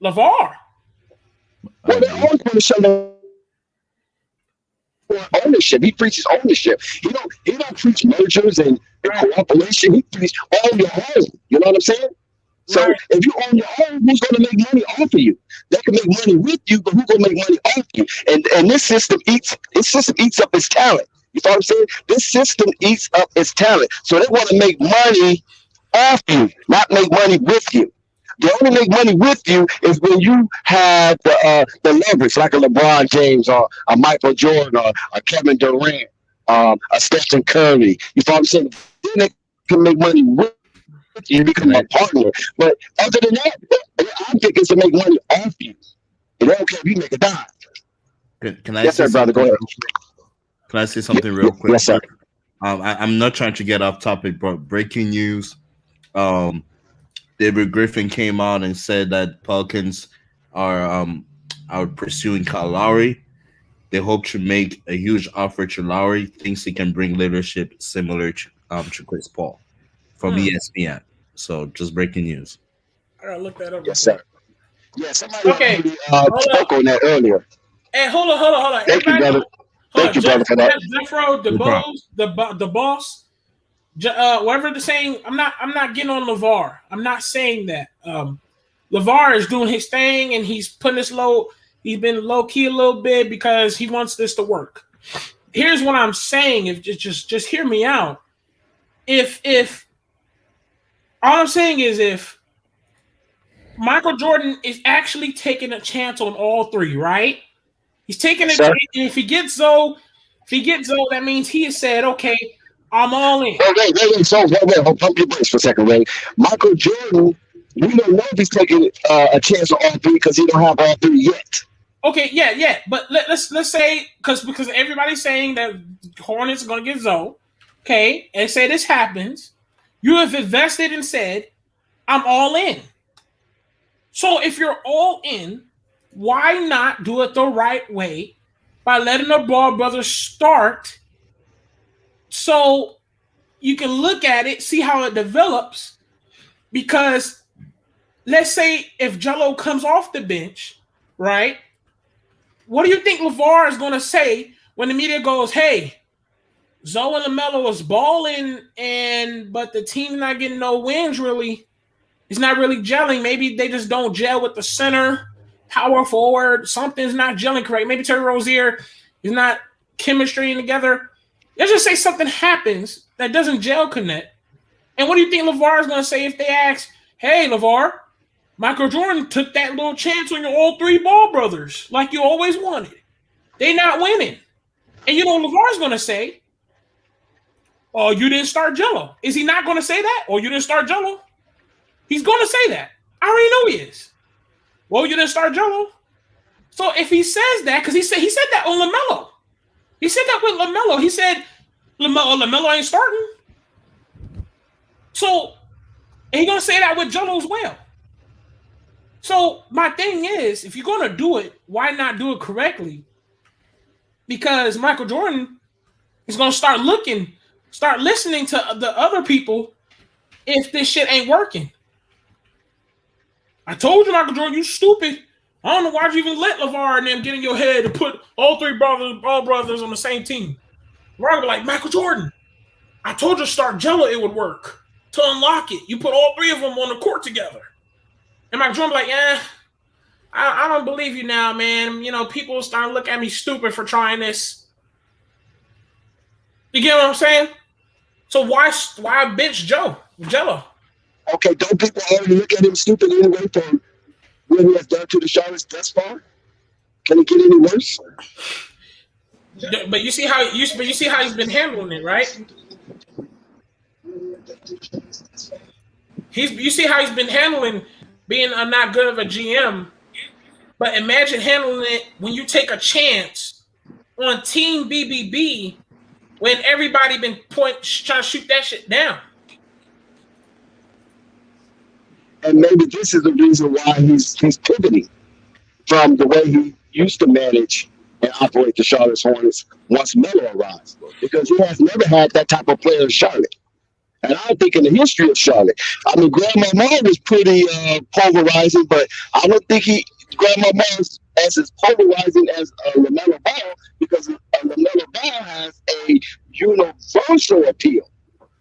LaVar. Well, they always want to show them ownership. He preaches ownership. He don't preach mergers and cooperation. He preaches own your home. You know what I'm saying? So if you own your home, who's going to make money off of you? They can make money with you, but who's going to make money off of you? And this system eats up its talent. You know what I'm saying? This system eats up its talent. So they want to make money off you, not make money with you. They only make money with you is when you have the leverage, like a LeBron James or a Michael Jordan or a Kevin Durant, a Stephen Curry. You know what I'm saying? Then they can make money with you, become a partner. But other than that, I'm thinking to make money off you. They don't care if you make a dime. Can I yes, sir, brother. Go ahead. Can I say something real quick? Yes, sir. I'm not trying to get off topic, but breaking news. David Griffin came out and said that Pelicans are pursuing Kyle Lowry. They hope to make a huge offer to Lowry. Thinks he can bring leadership similar to Chris Paul from ESPN. So just breaking news. I gotta look that up. Yes, sir. Yeah, somebody spoke on that earlier. Hey, hold on. Thank you, brother. Thank you, brother, for that. Jeffro, the boss. Whatever the saying, I'm not getting on LaVar. I'm not saying that. LaVar is doing his thing and he's putting this low. He's been low key a little bit because he wants this to work. Here's what I'm saying. If just hear me out. If all I'm saying is if Michael Jordan is actually taking a chance on all three, right? He's taking a chance. If he gets Zoe, that means he has said, okay, I'm all in. Wait. So, wait. Pump your brakes for a second, Ray. Michael Jordan, we don't know if he's taking a chance on all three because he don't have all three yet. Okay, yeah. But let's say because everybody's saying that Hornets are going to get Zoe. Okay, and say this happens, you have invested and said, I'm all in. So if you're all in, why not do it the right way by letting the Ball brothers start? So you can look at it, see how it develops. Because let's say if Jello comes off the bench, right? What do you think LaVar is going to say when the media goes, hey, Zoe and LaMelo was balling, but the team's not getting no wins really. It's not really gelling. Maybe they just don't gel with the center, power forward. Something's not gelling correct. Maybe Terry Rozier is not chemistrying together. Let's just say something happens that doesn't gel connect. And what do you think LaVar is going to say if they ask, hey, LaVar, Michael Jordan took that little chance on your all three Ball brothers, like you always wanted. They not winning. And you know what LeVar's going to say? Oh, you didn't start Jello. Is he not going to say that? Or you didn't start Jello? He's going to say that. I already know he is. Well, you didn't start Jello. So if he says that, because he said that on LaMelo. He said that with LaMelo. He said LaMelo ain't starting. So he's going to say that with Jello as well. So my thing is, if you're going to do it, why not do it correctly? Because Michael Jordan is going to start listening to the other people if this shit ain't working. I told you, Michael Jordan, you stupid. I don't know why'd you even let LeVar and them get in your head to put all three Ball brothers on the same team. LeVar be like, Michael Jordan, I told you to start Jello, it would work. To unlock it, you put all three of them on the court together. And Michael Jordan be like, I don't believe you now, man. You know, people starting to look at me stupid for trying this. You get what I'm saying? So why bench Jello? Okay, don't people already look at him stupid anyway for what he has done to the Charlotte thus far? Can it get any worse? But you see how he's been handling it, right? You see how he's been handling being a not good of a GM. But imagine handling it when you take a chance on Team BBB when everybody been trying to shoot that shit down. And maybe this is the reason why he's pivoting from the way he used to manage and operate the Charlotte Hornets once Melo arrives. Because he has never had that type of player in Charlotte. And I think in the history of Charlotte, I mean, Grandma Moore was pretty pulverizing, but I don't think Grandma Moore is as pulverizing as LaMelo Ball, because LaMelo Ball has a universal appeal,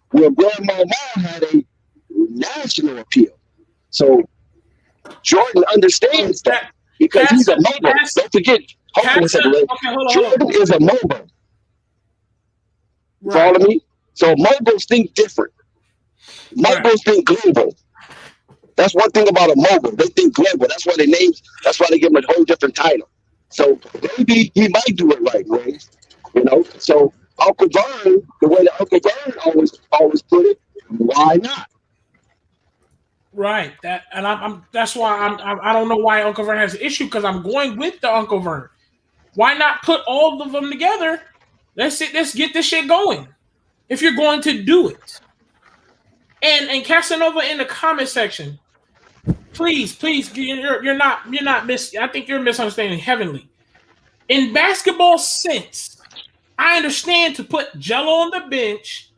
where Grandma Moore had a national appeal. So Jordan understands that because he's a mogul. Don't forget, Jordan is a mogul. Right. Follow me? So moguls think different. Moguls think global. That's one thing about a mogul. They think global. That's why they give him a whole different title. So maybe he might do it right, Ray. You know? So Uncle Vern, the way that Uncle Vern always put it, why not? Right. That's why I don't know why Uncle Vern has an issue, because I'm going with the Uncle Vern. Why not put all of them together? Let's get this shit going. If you're going to do it. And Casanova in the comment section, please, you're not I think you're misunderstanding Heavenly. In basketball sense, I understand to put Jello on the bench,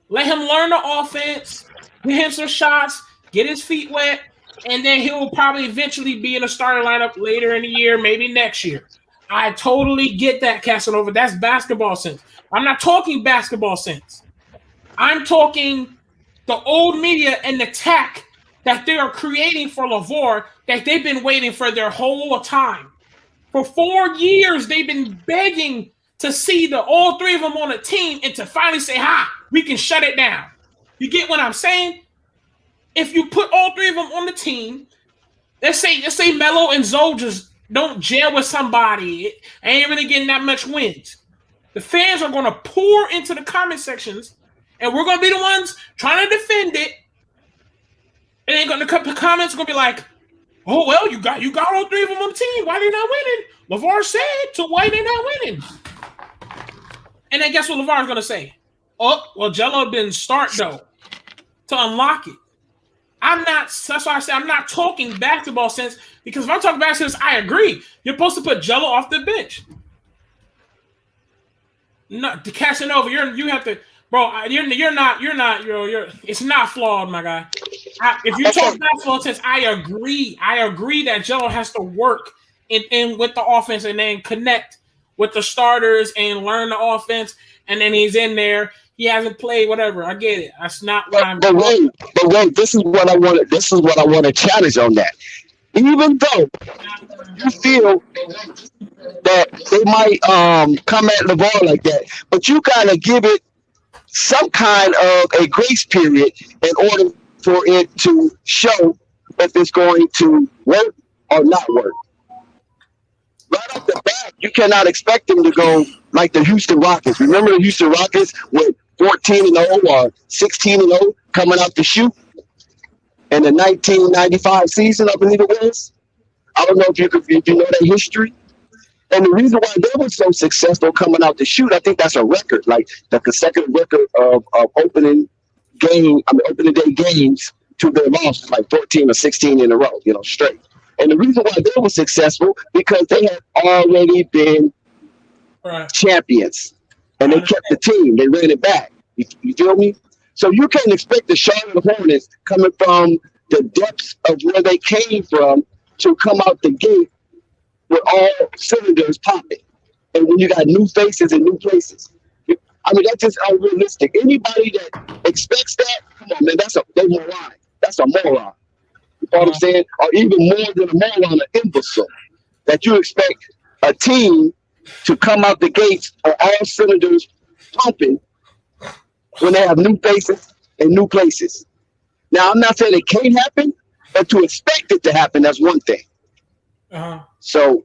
let him learn the offense, get him some shots, get his feet wet, and then he'll probably eventually be in a starting lineup later in the year, maybe next year. I totally get that, Casanova. That's basketball sense. I'm not talking basketball sense. I'm talking the old media and the tack that they are creating for LaVar that they've been waiting for their whole time. For 4 years, they've been begging to see all three of them on a team and to finally say, we can shut it down. You get what I'm saying? If you put all three of them on the team, let's say Melo and Zoe just don't gel with somebody, it ain't really getting that much wins. The fans are going to pour into the comment sections, and we're going to be the ones trying to defend it. And then the comments are going to be like, oh, well, you got all three of them on the team. Why they not winning? LaVar said, so why they not winning? And then guess what LaVar's going to say? Oh, well, Jello didn't start, though, to unlock it. That's why I say I'm not talking basketball sense, because if I'm talking basketball sense, I agree. You're supposed to put Jello off the bench. No, to Casanova, you have to, bro. You're not. It's not flawed, my guy. If you talk basketball sense, I agree. I agree that Jello has to work in with the offense and then connect with the starters and learn the offense, and then he's in there. He hasn't played, whatever. I get it. That's not what I'm. But wait, this is what I want. This is what I want to challenge on that. Even though you feel that they might come at LaVar like that, but you gotta give it some kind of a grace period in order for it to show if it's going to work or not work. Right off the bat, you cannot expect them to go like the Houston Rockets. Remember the Houston Rockets with 14-0 or 16-0 coming out the chute in the 1995 season, I believe it was. I don't know if you know that history. And the reason why they were so successful coming out the chute, I think that's a record, like the consecutive record of opening day games to their losses, like 14 or 16 in a row, straight. And the reason why they were successful because they had already been champions, and they kept the team. They ran it back. You feel me? So you can't expect the Charlotte Hornets coming from the depths of where they came from to come out the gate with all cylinders popping. And when you got new faces and new places. I mean, that's just unrealistic. Anybody that expects that, come on, man, they're moron. That's a moron. You know what I'm saying? Or even more than a moron, an imbecile. That you expect a team to come out the gates with all cylinders pumping when they have new faces and new places. Now, I'm not saying it can't happen, but to expect it to happen, that's one thing. So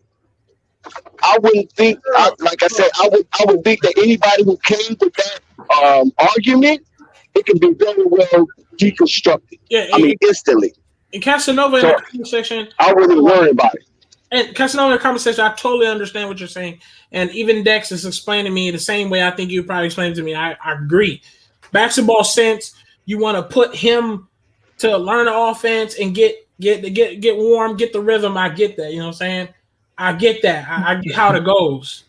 I wouldn't think, like I said, I would think that anybody who came with that argument, it can be very well deconstructed. Yeah, instantly. And Casanova in the comment section, I wouldn't worry about it. And Casanova in the comment section, I totally understand what you're saying. And even Dex is explaining to me the same way I think you probably explained to me. I agree. Basketball sense, you want to put him to learn the offense and get warm, get the rhythm. I get that. You know what I'm saying? I get that. I get how it goes.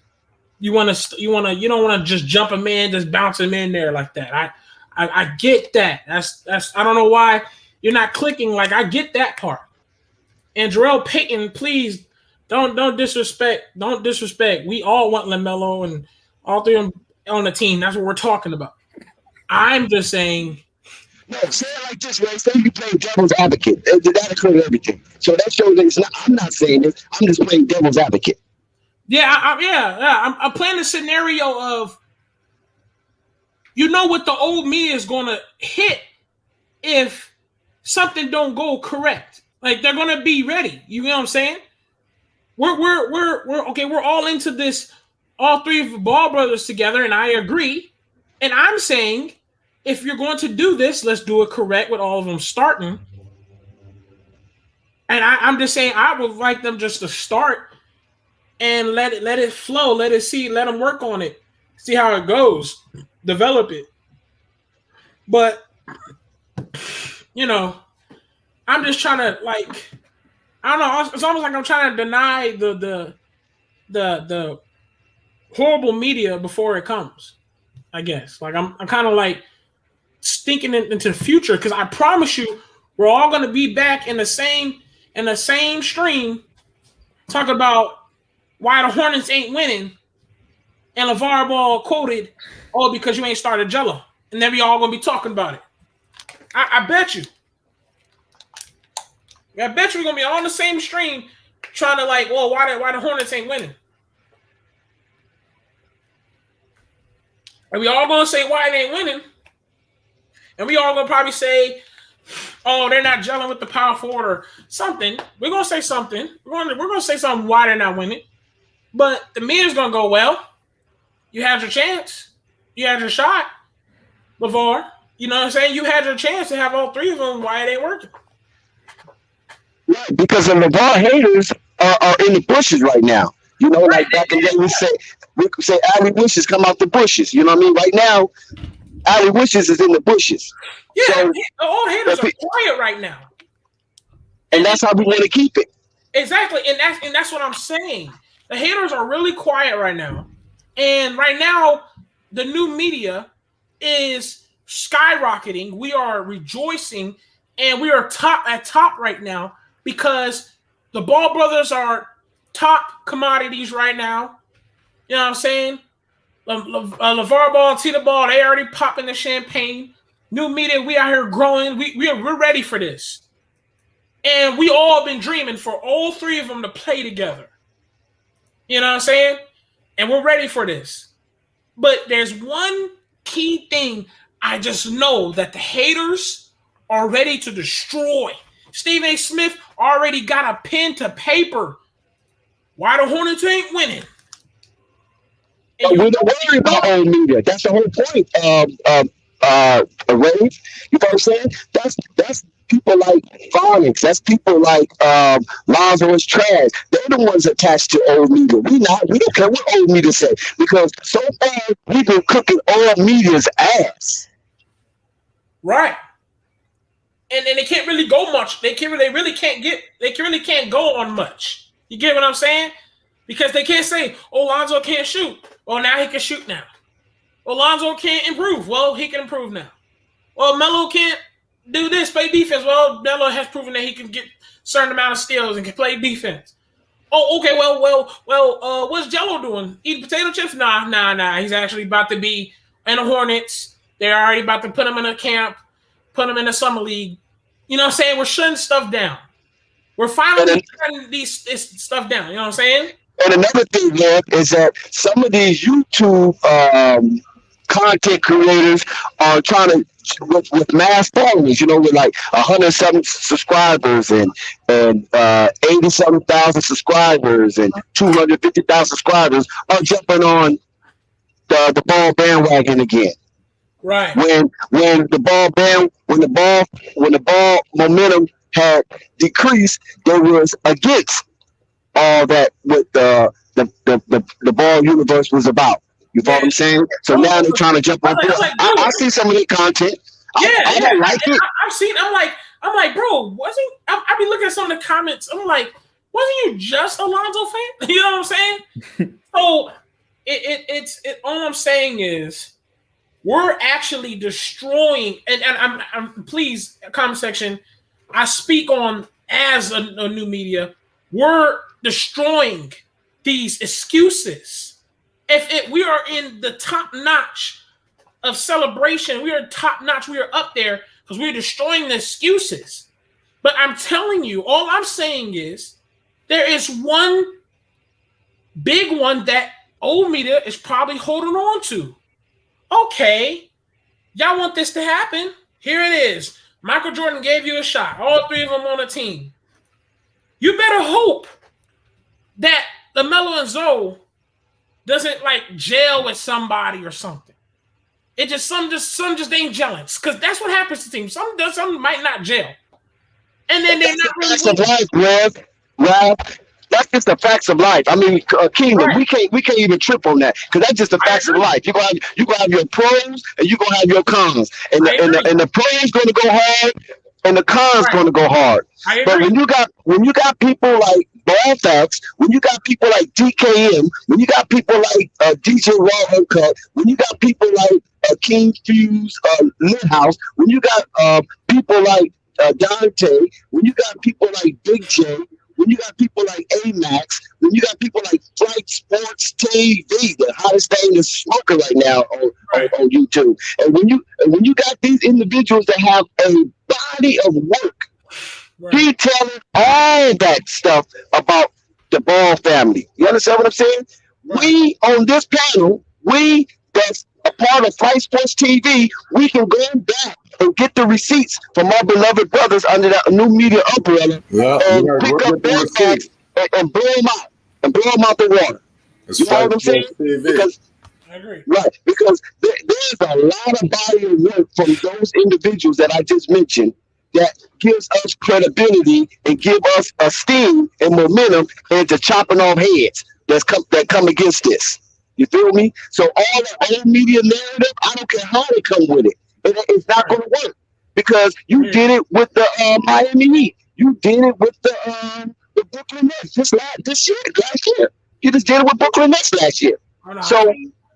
You don't want to just jump him in, just bounce him in there like that. I get that. That's I don't know why you're not clicking. Like, I get that part. And Jarrell Payton, please don't disrespect. Don't disrespect. We all want LaMelo and all three of them on the team. That's what we're talking about. I'm just saying. No, say it like this, right? Say you play devil's advocate. That'll clear everything. So that shows that it's not. I'm not saying this. I'm just playing devil's advocate. Yeah, I'm playing the scenario of, what the old me is going to hit if something don't go correct. Like, they're going to be ready. You know what I'm saying? We're okay. We're all into this. All three of the Ball brothers together, and I agree. And I'm saying, if you're going to do this, let's do it correct with all of them starting. And I'm just saying, I would like them just to start and let it flow, let them work on it, see how it goes, develop it. But I'm just trying to, like, I don't know. It's almost like I'm trying to deny the horrible media before it comes. I guess, like, I'm kind of like stinking into the future, because I promise you, we're all going to be back in the same stream talking about why the Hornets ain't winning, and Lavar Ball quoted, because you ain't started Jello, and then we all going to be talking about it. I bet you. I bet we're going to be on the same stream trying to, like, why the Hornets ain't winning. And we all going to say why they ain't winning. And we all going to probably say, they're not gelling with the power forward or something. We're going to say something. We're going to say something why they're not winning. But the media's going to go, well, you had your chance. You had your shot, LaVar. You know what I'm saying? You had your chance to have all three of them. Why it ain't working? Right, because the LaVar haters are in the bushes right now. Like back in the day, we could say Allie Wishes come out the bushes. You know what I mean? Right now, Allie Wishes is in the bushes. Yeah, so, all haters are quiet right now. And that's how we want to keep it. Exactly, and that's what I'm saying. The haters are really quiet right now. And right now, the new media is skyrocketing. We are rejoicing, and we are at top right now because the Ball brothers are top commodities right now. You know what I'm saying? LaVar Ball, Tita Ball, they already popping the champagne. New media, we out here growing. We're ready for this. And we all been dreaming for all three of them to play together. You know what I'm saying? And we're ready for this. But there's one key thing I just know that the haters are ready to destroy. Stephen A. Smith already got a pen to paper. Why the Hornets ain't winning? We don't worry about old media. That's the whole point of Rave. You know what I'm saying? That's people like Phonics. That's people like Lonzo is trash. They're the ones attached to old media. We not. We don't care what old media say because so far we've been cooking old media's ass. Right. And they can't really go much. They really can't go on much. You get what I'm saying? Because they can't say, "Oh, Lonzo can't shoot." Well, now he can shoot now. Well, Lonzo can't improve. Well, he can improve now. Well, Melo can't do this, play defense. Well, Melo has proven that he can get a certain amount of steals and can play defense. Oh, okay. Well, what's Jello doing? Eating potato chips? Nah. He's actually about to be in the Hornets. They're already about to put him in a camp, put him in the summer league. You know what I'm saying? We're shutting stuff down. We're finally shutting this stuff down. You know what I'm saying? And another thing, man, is that some of these YouTube content creators are trying to with mass followers, you know, with like 107 subscribers and 87,000 subscribers and 250,000 subscribers are jumping on the ball bandwagon again. Right. When the ball momentum had decreased, they was against all that what the ball universe was about. You follow what I'm saying? So now they're trying to jump on board. I see some of their content. I don't like it. I've seen. I'm like, bro, wasn't I be looking at some of the comments? I'm like, wasn't you just a Lonzo fan? You know what I'm saying? So it's all I'm saying is we're actually destroying. And I'm please comment section. I speak on as a new media. We're destroying these excuses. If we are in the top notch of celebration, we are top notch, we are up there because we're destroying the excuses. But I'm telling you, all I'm saying is there is one big one that old media is probably holding on to. Okay, y'all want this to happen? Here it is. Michael Jordan gave you a shot. All three of them on a team. You better hope that LaMelo and Zoe doesn't like jail with somebody or something. It just some just ain't jealous because that's what happens to teams. Some might not jail, and then they're not really. Facts of life, Rev. That's just the facts of life. I mean, Kingdom, right. we can't even trip on that because that's just the facts of life. You gonna have your pros and you gonna have your cons, and the pros gonna go hard and the cons gonna go hard. But when you got people like Ball Facts, when you got people like DKM, when you got people like DJ Raw Uncut, when you got people like King Fuse, Lit House, when you got people like Dante, when you got people like Big J, when you got people like A-Max, when you got people like Flight Sports TV, the hottest thing is smoking right now on YouTube. And when you got these individuals that have a body of work, detailing all that stuff about the Ball family. You understand what I'm saying? We on this panel, that's a part of Flight Sports TV, we can go back and get the receipts from our beloved brothers under that new media umbrella and pick up their facts and blow them out the water. You know what I'm saying? Because, I agree. Right, because there's a lot of body of work from those individuals that I just mentioned that gives us credibility and give us esteem and momentum into chopping off heads that come against this. You feel me? So all the old media narrative, I don't care how they come with it. It's not going to work because you did it with the Miami Heat. You did it with the Brooklyn Nets last year. You just did it with Brooklyn Nets last year. So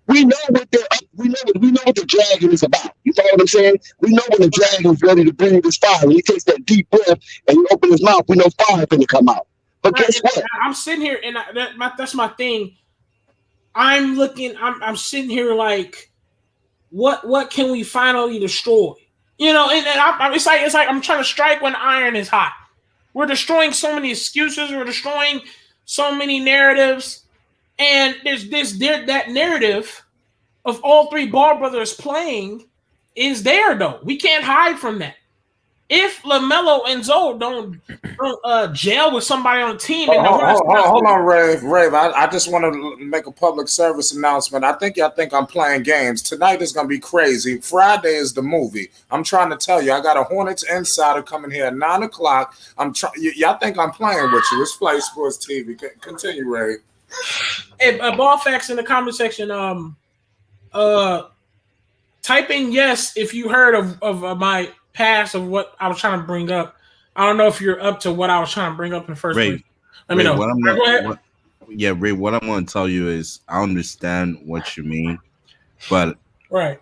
we know what we know what the dragon is about. You follow what I'm saying? We know when the dragon is ready to breathe his fire. When he takes that deep breath and he opens his mouth, we know fire is going to come out. But guess what? I'm sitting here and that's my thing. I'm sitting here like, what can we finally destroy? You know, and it's like I'm trying to strike when iron is hot. We're destroying so many excuses. We're destroying so many narratives. And there's that narrative of all three Ball brothers playing is there, though. We can't hide from that. if LaMelo and Zoe don't gel with somebody on the team, and hold on, Rave. I just want to make a public service announcement. I think y'all think I'm playing games. Tonight is gonna be crazy. Friday is the movie. I'm trying to tell you, I got a Hornets insider coming here at 9:00. Y'all think I'm playing with you? It's Flight Sports TV. Continue, Rave. Hey, ball facts in the comment section. Type in yes if you heard of my past of what I was trying to bring up. I don't know if you're up to what I was trying to bring up in the first place. Let me know. Ray, what I'm going to tell you is I understand what you mean, but I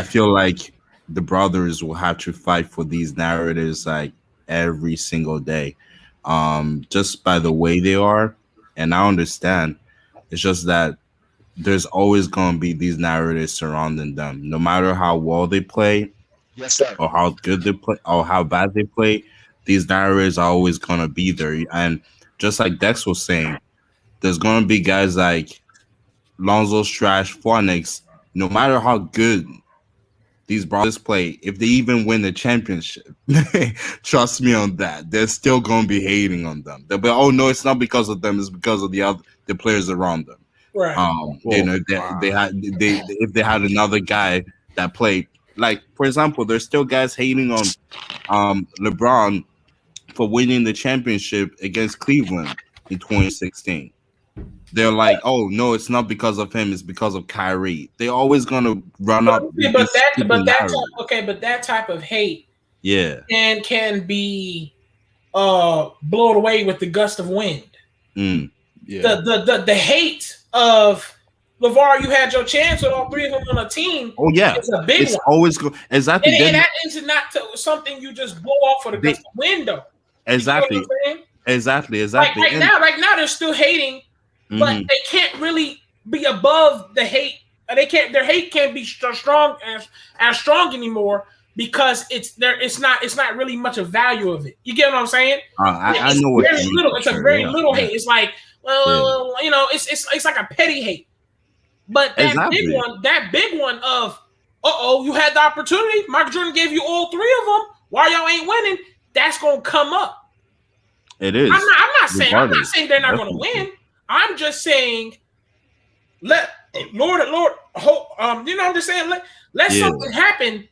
feel like the brothers will have to fight for these narratives like every single day, just by the way they are. And I understand. It's just that there's always going to be these narratives surrounding them, no matter how well they play, yes, sir, or how good they play, or how bad they play. These narratives are always going to be there. And just like Dex was saying, there's going to be guys like Lonzo, Strash, Phonics. No matter how good these brothers play, if they even win the championship, trust me on that, they're still going to be hating on them. They'll be, oh no, it's not because of them, it's because of the players around them. Right. If they had another guy that played, like for example, there's still guys hating on LeBron for winning the championship against Cleveland in 2016. They're like, oh no, it's not because of him, it's because of Kyrie. They're always gonna run up. But that type of hate, can be blown away with the gust of wind. The hate of LeVar, you had your chance with all three of them on a team. Oh yeah, it's a big one. Always exactly. And that is not something you just blow off for the gust of wind, though. Exactly. You know what I'm saying? Exactly. Right now they're still hating, but they can't really be above the hate. Their hate can't be strong anymore because it's not really much of value of it. You get what I'm saying? I know what very little. It's a very little hate. It's like, it's like a petty hate. But that big one of, you had the opportunity. Michael Jordan gave you all three of them. Why y'all ain't winning? That's gonna come up. It is. I'm not saying they're not gonna win. I'm just saying, Lord, hope. I'm just saying, let something happen.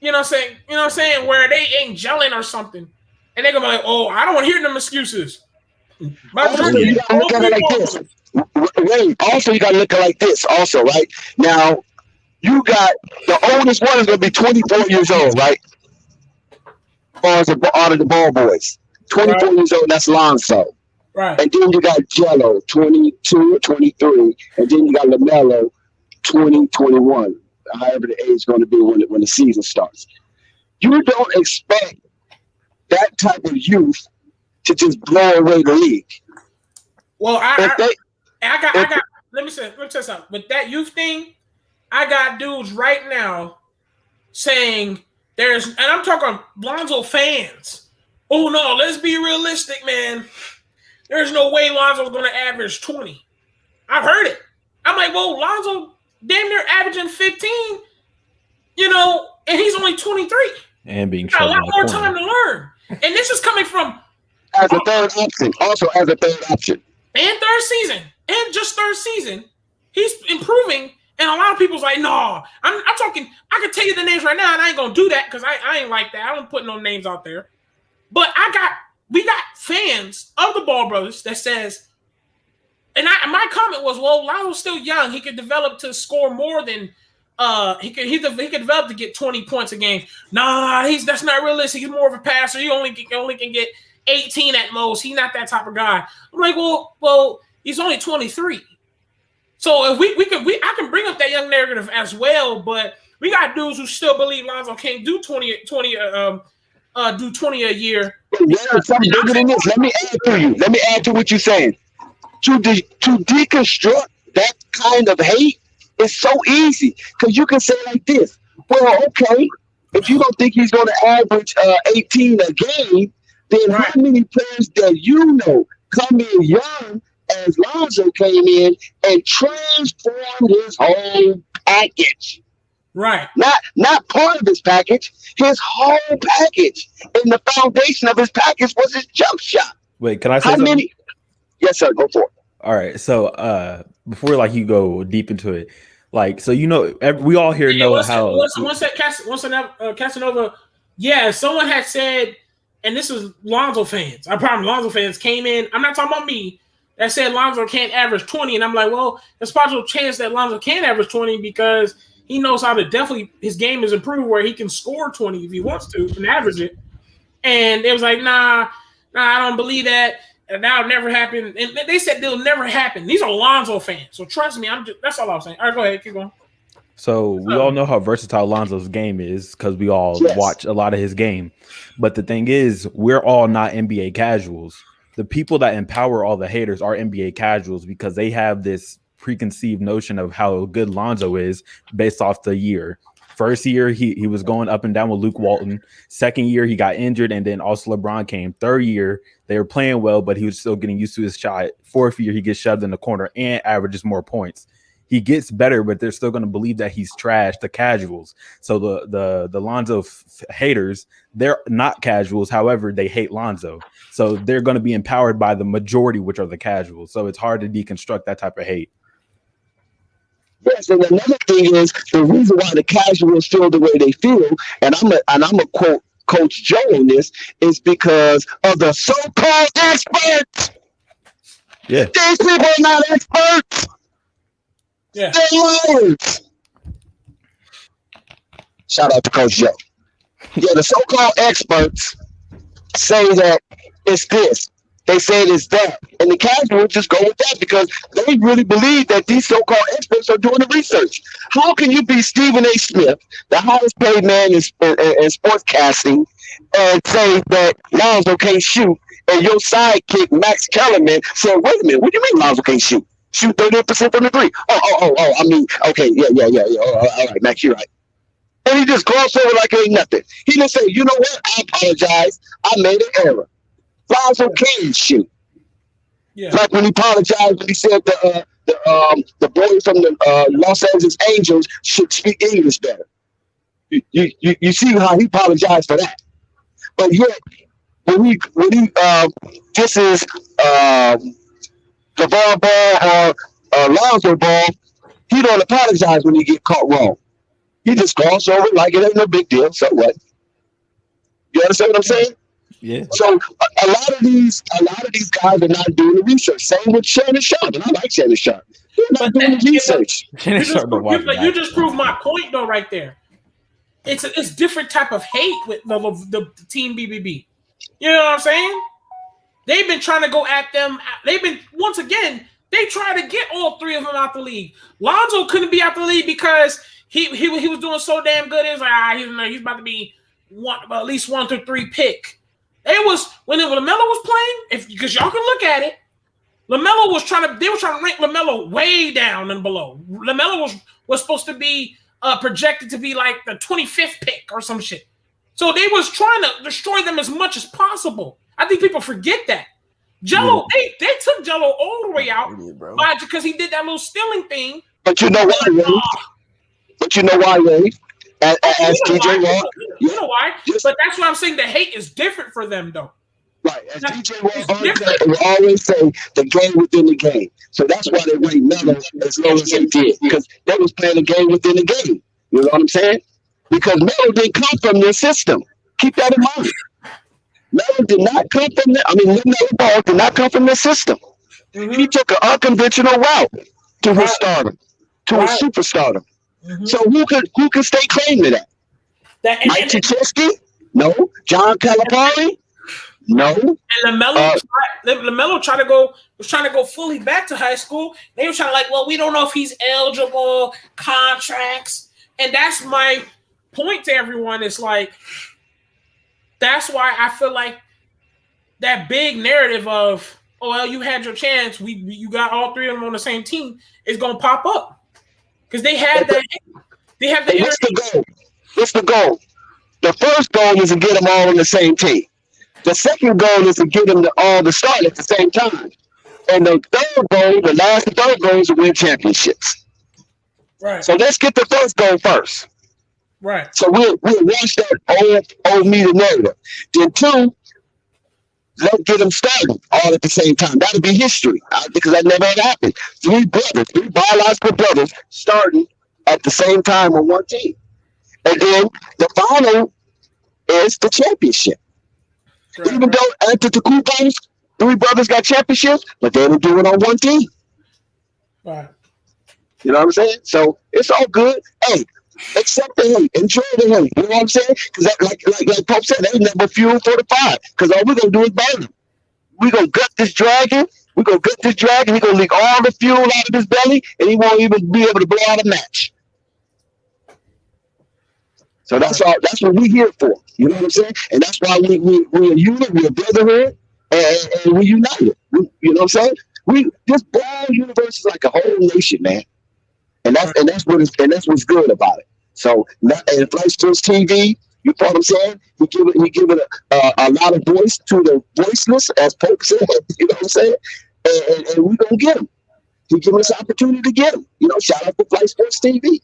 You know what I'm saying? Where they ain't gelling or something, and they're gonna be like, oh, I don't want to hear them excuses. Also, you gotta look at it like this. Wait, also you gotta look at it like this. Also, right now, you got the oldest one is gonna be 24 years old, right? As out of the ball boys, 24 years old. That's Lonzo. Right. And then you got Jello, 22 or 23, and then you got LaMelo, 20, 21. However the age is going to be when the season starts. You don't expect that type of youth to just blow away the league. Well, let me say something. With that youth thing, I got dudes right now saying and I'm talking Lonzo fans. Oh no, let's be realistic, man. There's no way Lonzo's going to average 20. I've heard it. I'm like, well, Lonzo damn near averaging 15, and he's only 23. And being got a lot more time to learn. And this is coming from as a third option. Also as a third option. And just third season. He's improving. And a lot of people's like, no, I'm talking, I can tell you the names right now, and I ain't going to do that because I ain't like that. I don't put no names out there. But we got fans of the Ball brothers that says, and my comment was, well, Lonzo's still young. He could develop to score more than he could develop to get 20 points a game. Nah, that's not realistic. He's more of a passer. He only can get 18 at most. He's not that type of guy. I'm like, well, he's only 23. So if I can bring up that young narrative as well, but we got dudes who still believe Lonzo can't do 20 a year. Something bigger than this. Let me add to what you're saying. To deconstruct that kind of hate is so easy because you can say like this. Well, okay, if you don't think he's going to average 18 a game, then how many players that you know come in young as Lonzo came in and transformed his whole package? Right. Not part of his package. His whole package, and the foundation of his package was his jump shot. Wait, can I say How something? many? Yes, sir. Go for it. All right. So before like you go deep into it, like so we all here know how once Casanova, yeah, someone had said, and this was Lonzo fans. I promise Lonzo fans came in. I'm not talking about me. That said Lonzo can't average 20, and I'm like, well, there's a possible chance that Lonzo can average 20 because he knows how to definitely his game is improved where he can score 20 if he wants to and average it. And it was like, nah, I don't believe that. And that'll never happen. And they said they'll never happen. These are Lonzo fans. So trust me, that's all I'm saying. All right, go ahead, keep going. So we all know how versatile Lonzo's game is because we all watch a lot of his game. But the thing is, we're all not NBA casuals. The people that empower all the haters are NBA casuals because they have this preconceived notion of how good Lonzo is based off the year. First year, he was going up and down with Luke Walton. Second year, he got injured, and then also LeBron came. Third year, they were playing well, but he was still getting used to his shot. Fourth year, he gets shoved in the corner and averages more points. He gets better, but they're still going to believe that he's trash, the casuals. So the Lonzo haters, they're not casuals. However, they hate Lonzo. So they're going to be empowered by the majority, which are the casuals. So it's hard to deconstruct that type of hate. Yes, and another thing is the reason why the casuals feel the way they feel, and I'm a quote Coach Joe on this, is because of the so-called experts. Yeah. These people are not experts. Yeah. They're liars. Shout out to Coach Joe. Yeah, the so-called experts say that it's this. They say it's that. And the casuals just go with that because they really believe that these so-called experts are doing the research. How can you be Stephen A. Smith, the highest paid man in sportscasting, and say that Lonzo can't shoot, and your sidekick, Max Kellerman, said, wait a minute, what do you mean Lonzo can't shoot? Shoot 38% from the three. I mean, okay, yeah. All right, Max, you're right. And he just glossed over like it ain't nothing. He didn't say, you know what, I apologize. I made an error. Lonzo can shoot. Yeah. Like when he apologized when he said the boy from the Los Angeles Angels should speak English better. You see how he apologized for that. But yet when he this is Lavar Ball or Lonzo Ball, he don't apologize when he get caught wrong. He just gloss over it like it ain't no big deal. So what? You understand what I'm saying? Yeah. So a lot of these guys are not doing the research. Same with Shannon Sharp, and I like Shannon Sharp. They're not doing the research. You just proved my point though, right there. It's different type of hate with the team BBB. You know what I'm saying? They've been trying to go at them. They try to get all three of them out the league. Lonzo couldn't be out the league because he was doing so damn good. It was like he's about to be at least 1 through 3 pick. It was when LaMelo was playing, because y'all can look at it. They were trying to rank LaMelo way down and below. LaMelo was supposed to be projected to be like the 25th pick or some shit. So they was trying to destroy them as much as possible. I think people forget that. Jello, they took Jello all the way out because he did that little stealing thing. But you know why, Ray? As TJ Watt. You know why? But that's why I'm saying the hate is different for them, though. Right. As TJ Watt always say, the game within the game. So that's why they ranked Melo as low as they did, because they was playing a game within the game. You know what I'm saying? Because Melo didn't come from their system. Keep that in mind. Melo did not come from LiAngelo Ball did not come from their system. Mm-hmm. He took an unconventional route to his stardom, to his superstardom. Mm-hmm. So who can stake claim to that? Mike Krzyzewski? No. John Calipari? No. And LaMelo was trying to go fully back to high school. They were trying to we don't know if he's eligible, contracts. And that's my point to everyone. It's like, that's why I feel like that big narrative of, you had your chance. You got all three of them on the same team is going to pop up. Because they have that. They have the. What's the goal? What's the goal? The first goal is to get them all on the same team. The second goal is to get them all to start at the same time. And the third goal is to win championships. Right. So let's get the first goal first. Right. So we'll watch that old media narrative. Then two, let's get them started all at the same time. That'll be history because that never had happened. Three biological brothers starting at the same time on one team. And then the final is the championship. Right. Even though Antetokounmpo's three brothers got championships, but they didn't do it on one team. Right. You know what I'm saying? So it's all good. Hey, accept the hate, enjoy the hate. You know what I'm saying? Because like Pope said, there's never fuel for the fire. Because all we're gonna do is burn him. We're gonna gut this dragon. We're gonna leak all the fuel out of his belly, and he won't even be able to blow out a match. So that's all. That's what we're here for. You know what I'm saying? And that's why we're a unit, we're a brotherhood, and we're united. You know what I'm saying? This ball universe is like a whole nation, man. And that's what's good about it. So and Flight Sports TV, you know what I'm saying? He give it a lot of voice to the voiceless, as Pope said. You know what I'm saying? And we're gonna get him. He giving us an opportunity to get him. You know, shout out to Flight Sports TV.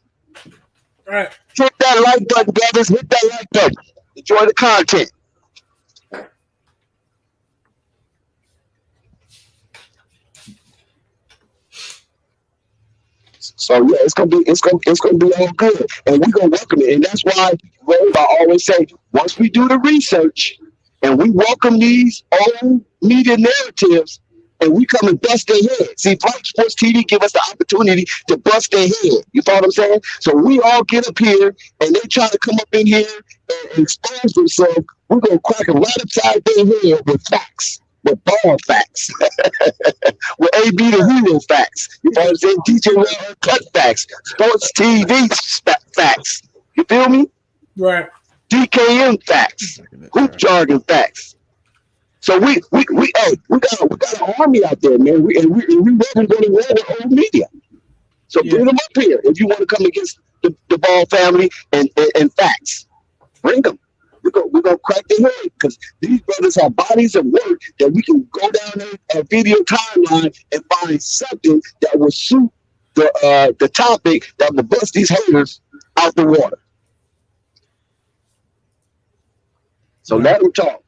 Right. Hit that like button, brothers. Hit that like button. Enjoy the content. So yeah, it's gonna be all good, and we're gonna welcome it. And that's why I always say, once we do the research and we welcome these old media narratives, and we come and bust their head. See, Flight Sports TV give us the opportunity to bust their head. You follow what I'm saying? So we all get up here, and they try to come up in here and expose themselves. We're gonna crack them right upside their head with facts. With ball facts, with AB the hero facts, you know what I'm saying? DJ Well Cut facts, sports TV facts. You feel me? Right. DKM facts, hoop jargon facts. So we got an army out there, man. We ready to go to war with old media. So bring them up here if you want to come against the Ball family and facts. Bring them. We're gonna crack their head because these brothers have bodies of work that we can go down a video timeline and find something that will suit the topic that will bust these haters out the water. So let them talk.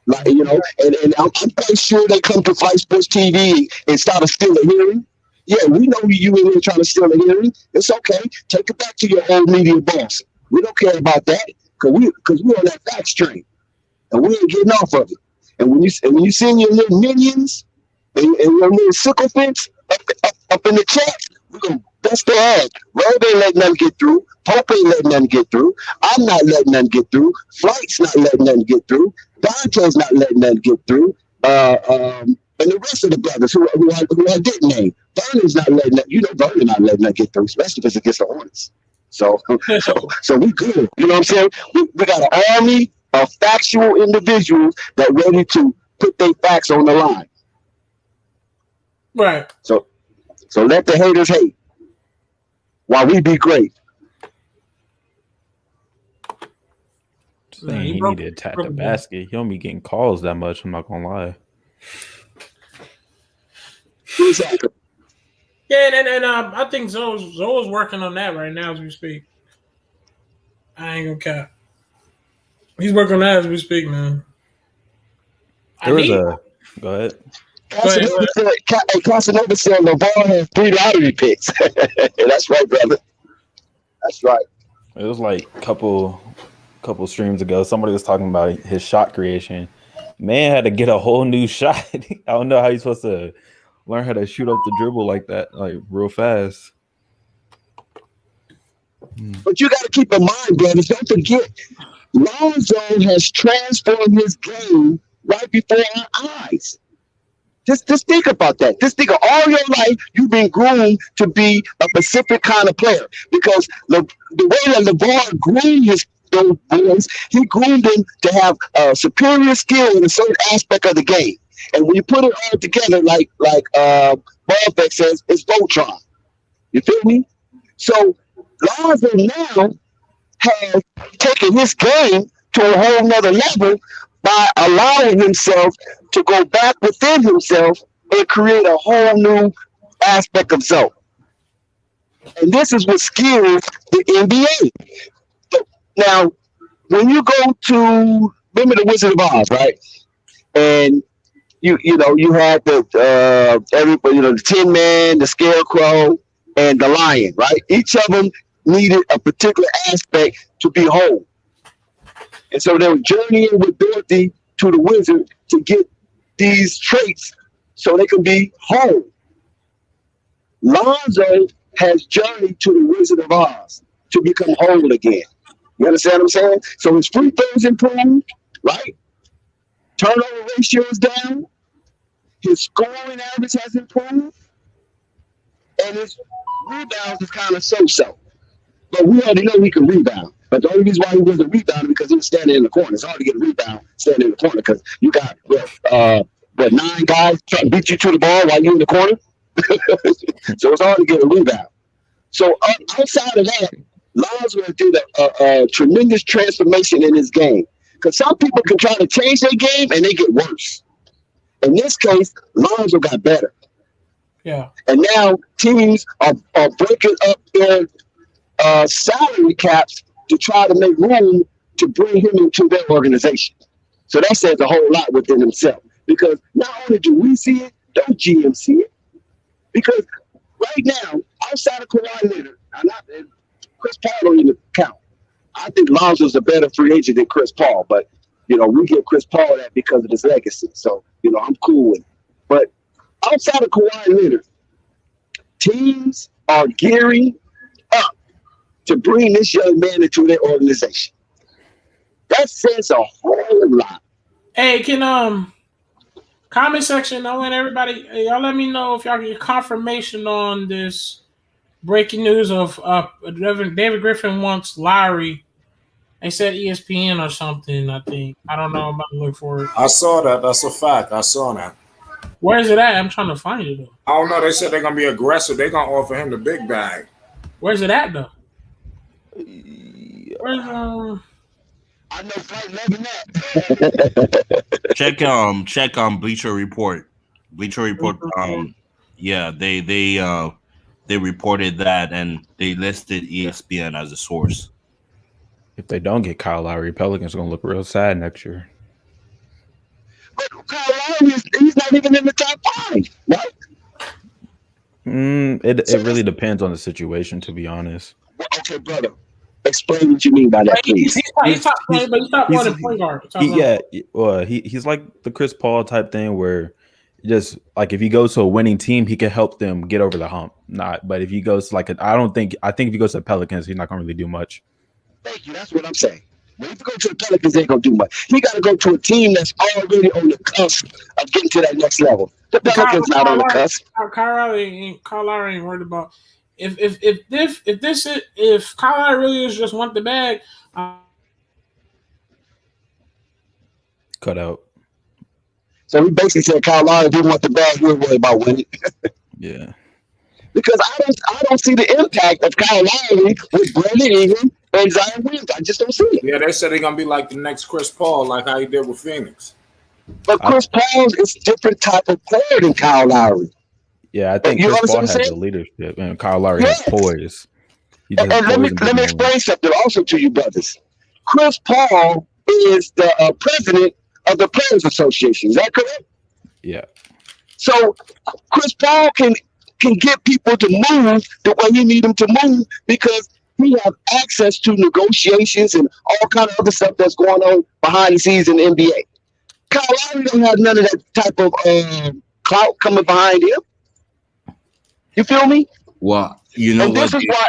Like, you know, and I'm quite sure they come to Flight Sports TV and start to steal a hearing. Yeah, we know you in here trying to steal a hearing. It's okay. Take it back to your old media boss. We don't care about that. Because we're on that facts train, and we ain't getting off of it. And when you send your little minions and your little sycophants up in the chat, we're gonna bust their ass. Rob ain't letting nothing get through. Pope ain't letting nothing get through. I'm not letting nothing get through. Flight's not letting nothing get through. Dante's not letting nothing get through. And the rest of the brothers who I didn't name, Vernon's not letting that. You know, Vernon not letting that get through, especially if it's against the Hornets. So we good. You know what I'm saying? We got an army of factual individuals that ready to put their facts on the line. Right. So let the haters hate while we be great. Saying he need to attack the basket. He don't be getting calls that much. I'm not gonna lie. Exactly. Yeah, and I think Zoe's working on that right now as we speak. I ain't gonna cap. He's working on that as we speak, man. Go ahead. Casanova said Lavar has 3 lottery picks. That's right, brother. That's right. It was like a couple streams ago. Somebody was talking about his shot creation. Man had to get a whole new shot. I don't know how he's supposed to learn how to shoot up the dribble like that, like real fast. But you got to keep in mind, brothers, don't forget, Lonzo has transformed his game right before our eyes. Just think about that. Just think of all your life, you've been groomed to be a specific kind of player. Because the way that Lavar groomed those boys, he groomed them to have a superior skill in a certain aspect of the game. And when you put it all together, like Ballbeck says, it's Voltron. You feel me? So Lonzo now has taken his game to a whole nother level by allowing himself to go back within himself and create a whole new aspect of Zoe. And this is what skills the NBA. Now, when you go to remember the Wizard of Oz, right? And you had the everybody, the Tin Man, the Scarecrow, and the Lion, right? Each of them needed a particular aspect to be whole. And so they were journeying with Dorothy to the wizard to get these traits so they could be whole. Lonzo has journeyed to the Wizard of Oz to become whole again. You understand what I'm saying? So his free throws improved, right? Turnover ratio is down. His scoring average has improved. And his rebounds is kind of so-so. But we already know he can rebound. But the only reason why he wasn't rebounding because he was standing in the corner. It's hard to get a rebound standing in the corner because you got 9 guys trying to beat you to the ball while you're in the corner. So it's hard to get a rebound. So outside of that, Lonzo did a tremendous transformation in his game. Because some people can try to change their game and they get worse. In this case, Lonzo got better. Yeah. And now teams are breaking up their salary caps to try to make room to bring him into their organization. So that says a whole lot within himself. Because not only do we see it, don't GM see it. Because right now, outside of Kawhi Leonard, Chris Paul don't even count. I think Lonzo's a better free agent than Chris Paul, but we give Chris Paul that because of his legacy. So, I'm cool with it. But outside of Kawhi Leonard, teams are gearing up to bring this young man into their organization. That says a whole lot. Hey, can comment section, I want everybody, y'all let me know if y'all get confirmation on this breaking news of David Griffin wants Lowry. They said ESPN or something, I think. I don't know. I'm about to look for it. I saw that. That's a fact. I saw that. Where is it at? I'm trying to find it, though. I don't know. They said they're going to be aggressive. They're going to offer him the big bag. Where's it at, though? Where's I know Flight loving that. check Bleacher Report. Bleacher Report. They reported that and they listed ESPN as a source. If they don't get Kyle Lowry, Pelicans are gonna look real sad next year. But Kyle Lowry he's not even in the top 5, right? It really depends on the situation, to be honest. Okay, brother. Explain what you mean by that, please. He's top player, but he's not one of the point guard. He's like the Chris Paul type thing where just like if he goes to a winning team, he can help them get over the hump. But if he goes to I think if he goes to the Pelicans, he's not gonna really do much. Thank you. That's what I'm saying. When you go to the Pelicans, they ain't gonna do much. He got to go to a team that's already on the cusp of getting to that next level. The Pelicans not on the cusp. Kyle Lowry ain't worried about if Kyle Lowry really is just want the bag. Cut out. So he basically said Kyle Lowry didn't want the bag. We're worried about winning. Yeah. Because I don't see the impact of Kyle Lowry with Brandon Ingram and Zion Williams. I just don't see it. Yeah, they said they're gonna be like the next Chris Paul, like how he did with Phoenix. But Chris Paul is a different type of player than Kyle Lowry. Yeah, I think Chris Paul has the leadership, and Kyle Lowry has poise. And let me explain something also to you, brothers. Chris Paul is the president of the Players Association. Is that correct? Yeah. So Chris Paul can get people to move the way you need them to move because he have access to negotiations and all kind of other stuff that's going on behind the scenes in the NBA. Kyle Lowry don't have none of that type of clout coming behind him. You feel me? Well, you know and this is why.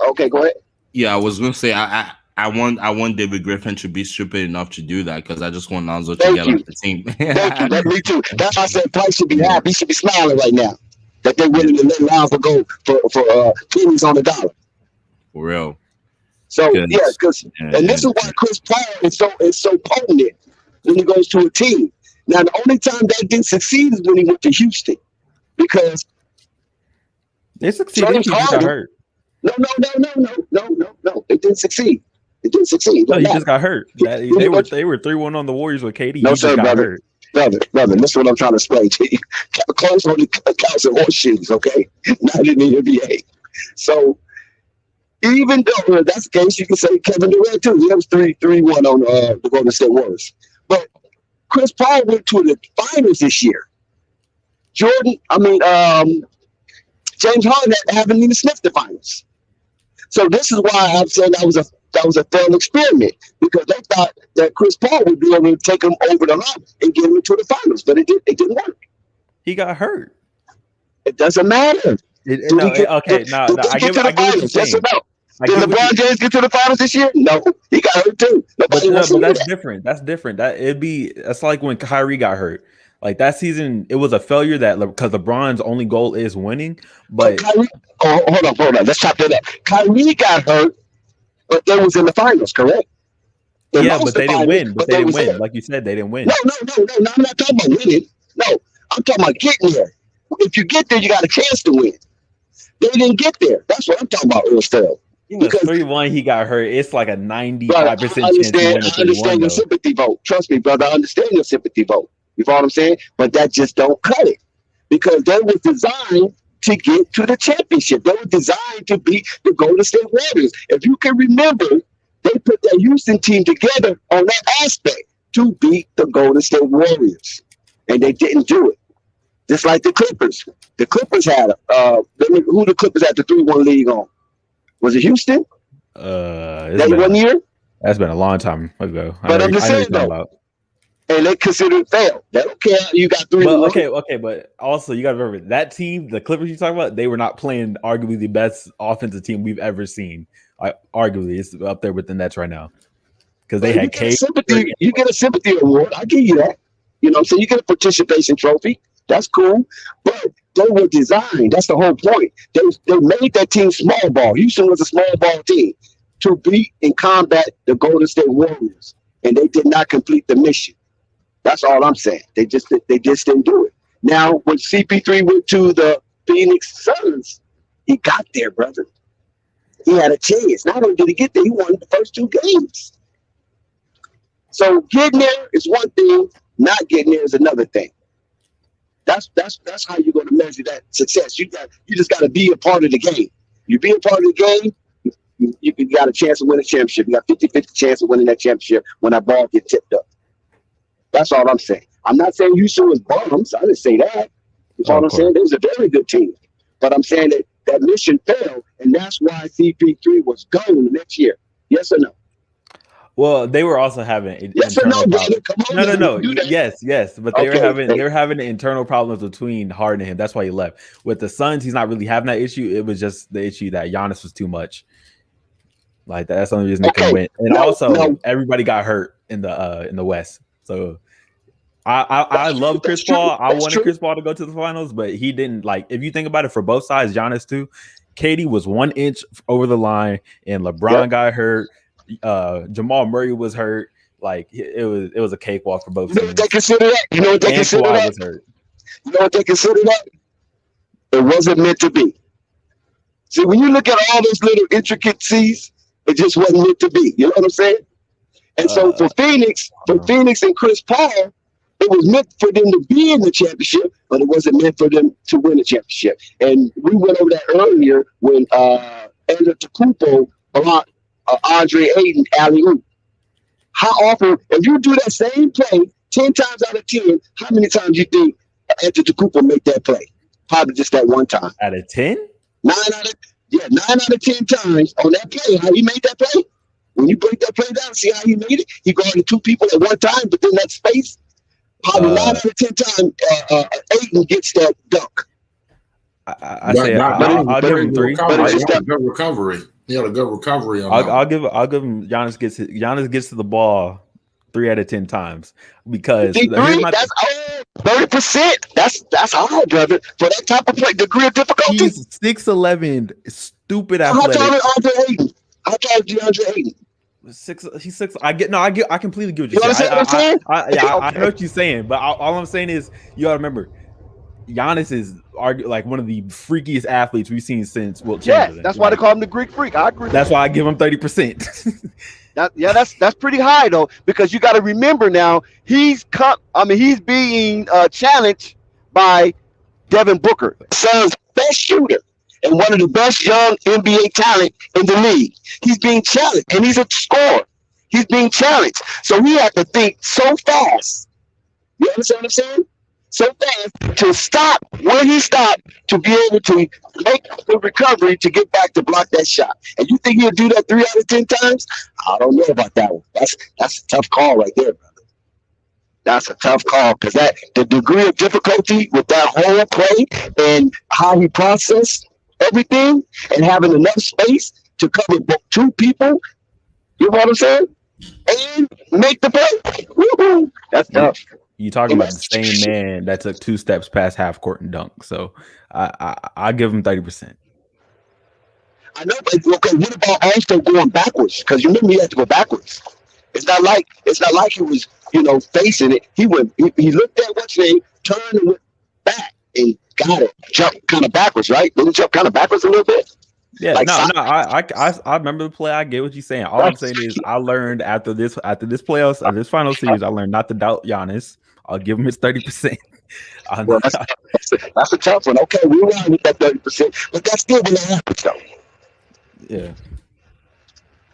Okay, go ahead. Yeah, I was gonna say I want David Griffin to be stupid enough to do that because I just want Lonzo to get off the team. Thank you. Me too. That's why I said Price should be happy. He should be smiling right now that they're willing to let Lonzo go for pennies on the dollar. For real. So and this is why Chris Paul is so potent when he goes to a team. Now the only time that didn't succeed is when he went to Houston because they succeeded. He just got hurt. No. It didn't succeed. No, he just got hurt. They were 3-1 on the Warriors with KD. No, sir, brother. Brother, this is what I'm trying to explain to you. Close on the accounts and horseshoes, okay? Not in the NBA. So even though that's the case, you can say Kevin Durant too. He was 3-1 on the Golden State Warriors. But Chris Paul went to the finals this year. James Harden haven't even sniffed the finals. So this is why I'm saying that was a failed experiment, because they thought that Chris Paul would be able to take him over the line and get him into the finals, but it didn't work. He got hurt. It doesn't matter. I get what you're saying. Yes or no? Did LeBron James get to the finals this year? No, he got hurt too. But that's different. That's different. That's like when Kyrie got hurt. Like that season, it was a failure because LeBron's only goal is winning. But Kyrie, hold on. Let's chop that up. Kyrie got hurt, but they was in the finals, correct? But they didn't win. But they didn't win. Like you said, they didn't win. No. I'm not talking about winning. No, I'm talking about getting there. If you get there, you got a chance to win. They didn't get there. That's what I'm talking about, Earl. Because 3-1, he got hurt. It's like a 95% chance to win. I understand your sympathy vote. Trust me, brother. I understand your sympathy vote. You follow what I'm saying? But that just don't cut it, because they were designed to get to the championship. They were designed to beat the Golden State Warriors. If you can remember, they put that Houston team together on that aspect to beat the Golden State Warriors, and they didn't do it. Just like the Clippers. The Clippers had who the Clippers had the 3-1 league on? Was it Houston? That 1 year? That's been a long time ago. But I'm just saying though. And they consider it failed. They don't care. You got 3. Okay, but also you got to remember that team, the Clippers you talking about, they were not playing arguably the best offensive team we've ever seen. Arguably, it's up there with the Nets right now, because they had sympathy. You get a sympathy award. I give you that. You know what I'm saying? You get a participation trophy. That's cool. But they were designed. That's the whole point. They made that team small ball. Houston was a small ball team to beat and combat the Golden State Warriors, and they did not complete the mission. That's all I'm saying. They just didn't do it. Now, when CP3 went to the Phoenix Suns, he got there, brother. He had a chance. Not only did he get there, he won the first 2 games. So getting there is one thing. Not getting there is another thing. That's how you're going to measure that success. You just got to be a part of the game. You be a part of the game, you got a chance to win a championship. You got 50-50 chance of winning that championship when that ball gets tipped up. That's all I'm saying. I'm not saying Houston was bums. I didn't say that. That's all I'm saying. They was a very good team. But I'm saying that mission failed, and that's why CP3 was gone the next year. Yes or no? Well, they were also having yes or no, brother. Come on, no. Yes, but they were having internal problems between Harden and him. That's why he left. With the Suns, he's not really having that issue. It was just the issue that Giannis was too much. Like that's the only reason they couldn't win. And everybody got hurt in the West. So I love Chris Paul. I wanted Chris Paul to go to the finals, but he didn't. Like if you think about it, for both sides, Giannis too. KD was 1 inch over the line, and LeBron got hurt. Jamal Murray was hurt. Like it was a cakewalk for both. You know what they consider that? You know what they consider that? You know what they consider that? It wasn't meant to be. See, when you look at all those little intricacies, it just wasn't meant to be. You know what I'm saying? And so for Phoenix and Chris Paul, it was meant for them to be in the championship, but it wasn't meant for them to win the championship. And we went over that earlier when Antetokounmpo blocked Andre Ayton alley-oop. How often, if you do that same play 10 times out of 10, how many times you think Antetokounmpo make that play? Probably just that one time. Out of 10? 9 out of 10 times on that play. How he made that play? When you break that play down, see how he made it? He guarded 2 people at one time, but then that space, probably 9 out of 10 times, Ayton gets that dunk. I'll give him 3. But it's just a good recovery. He had a good recovery on that. I'll give him Giannis gets to the ball 3 out of 10 times because 30%. That's hard, brother. For that type of play, degree of difficulty. He's 6'11", stupid athletic. How tall is Andre Ayton? How tall is DeAndre Ayton? He's 6. I completely get what you're saying. I know what you're saying, but all I'm saying is you gotta remember, Giannis is like one of the freakiest athletes we've seen since Wilt Chamberlain. Yes, that's why they call him the Greek Freak. I agree. That's why I give him 30%. That's pretty high though, because you got to remember now he's being challenged by Devin Booker, Suns' best shooter, and one of the best young NBA talent in the league. He's being challenged, and he's a scorer. He's being challenged. So he had to think so fast. You understand what I'm saying? So fast to stop where he stopped to be able to make the recovery to get back to block that shot. And you think he'll do that 3 out of 10 times? I don't know about that one. That's a tough call right there, brother. That's a tough call because the degree of difficulty with that whole play and how he processed everything and having enough space to cover 2 people, you know what I'm saying? And make the play. Woo-hoo. That's tough. You talking about the same man that took 2 steps past half court and dunk. So I give him 30%. I know, but okay, what about also going backwards? Because you remember he had to go backwards. It's not like he was, facing it. He looked at what's name, turned and went back and got it. Jumped kind of backwards, right? Didn't he jump kind of backwards a little bit? Yeah, I remember the play. I get what you're saying. All I'm saying is I learned after this playoffs, this final series, I learned not to doubt Giannis. I'll give him his 30%. Well, that's a tough one. Okay, we run with that 30%, but that's still below average, though. Yeah.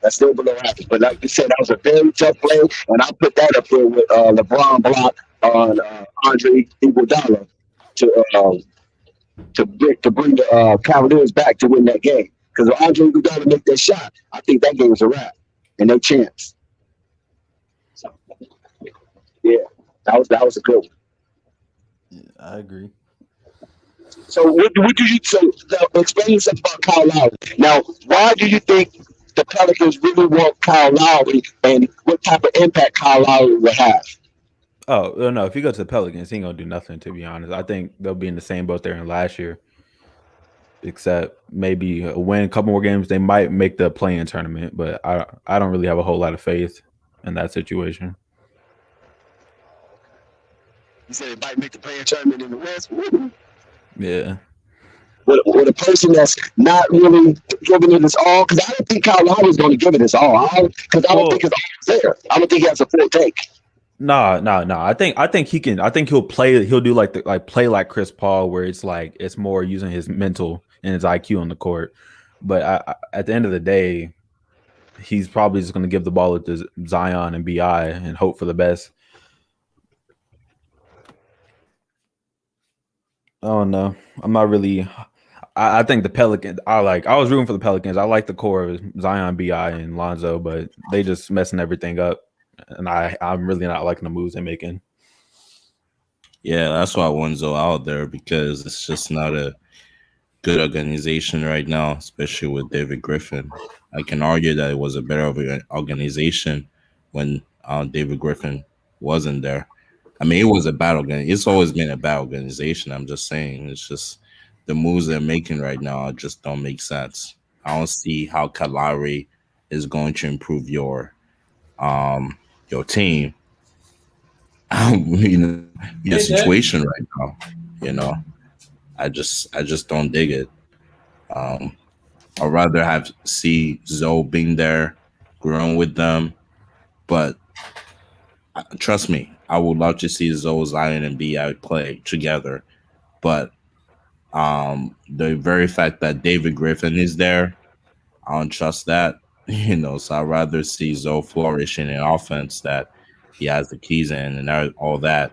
That's still below average. But like you said, that was a very tough play, and I'll put that up there with LeBron block on Andre Iguodala to bring the Cavaliers back to win that game. Because if Andre Iguodala make that shot, I think that game's a wrap and no chance. So, yeah, that was a good one. Yeah, I agree. So what do you explain yourself about Kyle Lowry? Now, why do you think the Pelicans really want Kyle Lowry, and what type of impact Kyle Lowry will have? Oh, no, if you go to the Pelicans, he ain't going to do nothing, to be honest. I think they'll be in the same boat they're in last year, except maybe win a couple more games. They might make the play-in tournament, but I don't really have a whole lot of faith in that situation. You said it might make the play-in tournament in the West? Woo-hoo. Yeah. With a person that's not really giving it his all, because I don't think Kyle Lowry is going to give it his all. Because I don't think his all is there. I don't think he has a full take. No. I think he can. I think he'll play. He'll do play like Chris Paul, where it's more using his mental and his IQ on the court. But at the end of the day, he's probably just going to give the ball to Zion and BI and hope for the best. Oh no, I'm not really. I think the Pelicans. I was rooting for the Pelicans. I like the core of Zion, BI, and Lonzo, but they just messing everything up, and I'm really not liking the moves they're making. Yeah, that's why I want Lonzo out there, because it's just not a good organization right now, especially with David Griffin. I can argue that it was a better organization when David Griffin wasn't there. I mean, it was a bad organization. It's always been a bad organization. I'm just saying. It's just the moves they're making right now just don't make sense. I don't see how Kyle Lowry is going to improve your team. Your situation right now. I just don't dig it. I'd rather see Zoe being there, growing with them, but trust me, I would love to see Zoe, Zion, and B.I. play together. But the very fact that David Griffin is there, I don't trust that. So I'd rather see Zoe flourishing in offense that he has the keys in and all that.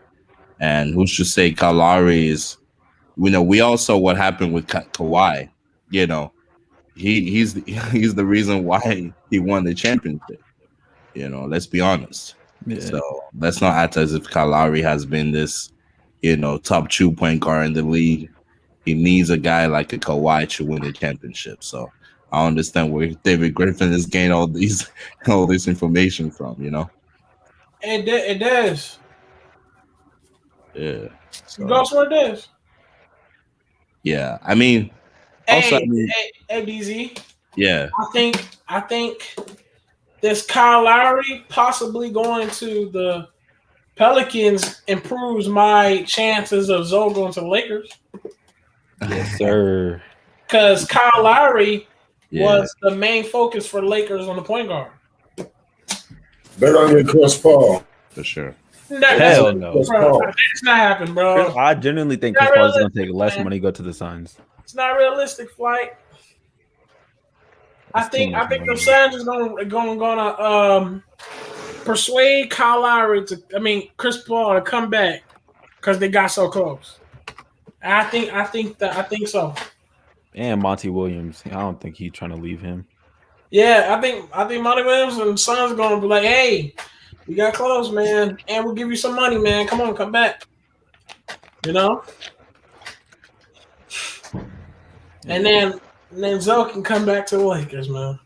And who's to say Kyle Lowry is, we all saw what happened with Kawhi. He's the reason why he won the championship. Let's be honest. Yeah. So let's not act as if Kyle Lowry has been this, top 2 point guard in the league. He needs a guy like a Kawhi to win the championship. So I understand where David Griffin is getting all this information from. It does. Yeah. So, that's what it is. Yeah, I mean, hey, DZ. Yeah. I think this Kyle Lowry possibly going to the Pelicans improves my chances of Zoe going to the Lakers. Yes, sir. Because Kyle Lowry was the main focus for the Lakers on the point guard. Bet on your Chris Paul. For sure. Hell no. Bro, it's not happening, bro. I genuinely think Chris Paul is going to take less money to go to the Suns. It's not realistic, Flight. I think the Suns is gonna persuade Kyle Lowry Chris Paul to come back because they got so close. I think so. And Monty Williams, I don't think he's trying to leave him. Yeah, I think Monty Williams and Suns gonna be like, hey, we got close, man, and we'll give you some money, man. Come on, come back. You know? And then Zoe can come back to the Lakers, man.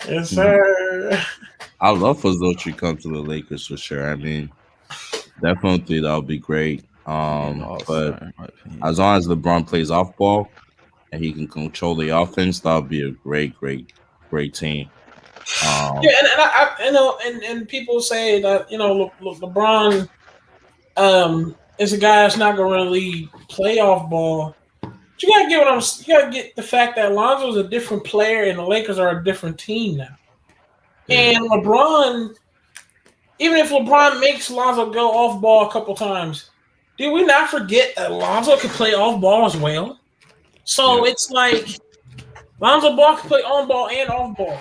Yes, sir. I love for Zoe to come to the Lakers for sure. I mean, definitely that would be great. But as long as LeBron plays off ball and he can control the offense, that would be a great team. And people say that LeBron is a guy that's not going to really play off ball. But you gotta get the fact that Lonzo is a different player and the Lakers are a different team now. And LeBron, even if LeBron makes Lonzo go off ball a couple times, did we not forget that Lonzo can play off ball as well? So it's like Lonzo Ball can play on ball and off ball.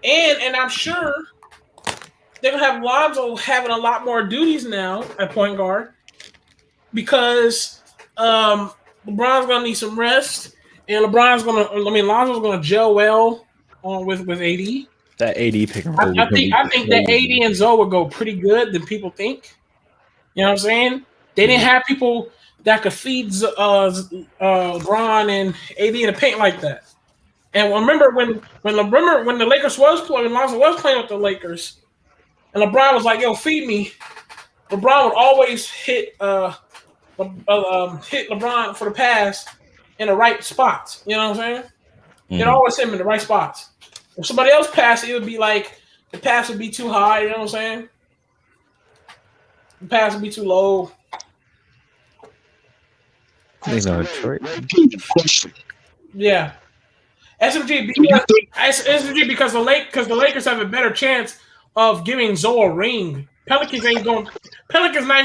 And I'm sure they're gonna have Lonzo having a lot more duties now at point guard because LeBron's gonna need some rest, and Lonzo's gonna gel well on with AD. That AD pick and roll. I think that AD and Zoe would go pretty good than people think. You know what I'm saying? They didn't have people that could feed LeBron and AD in the paint like that. And remember when the Lakers was playing, Lonzo was playing with the Lakers, and LeBron was like, "Yo, feed me." LeBron would always hit LeBron for the pass in the right spots. You know what I'm saying? He'd always hit him in the right spots. If somebody else passed, it would be like the pass would be too high. You know what I'm saying? The pass would be too low. Yeah. SMG because the Lakers have a better chance of giving Zoe a ring. Pelicans not even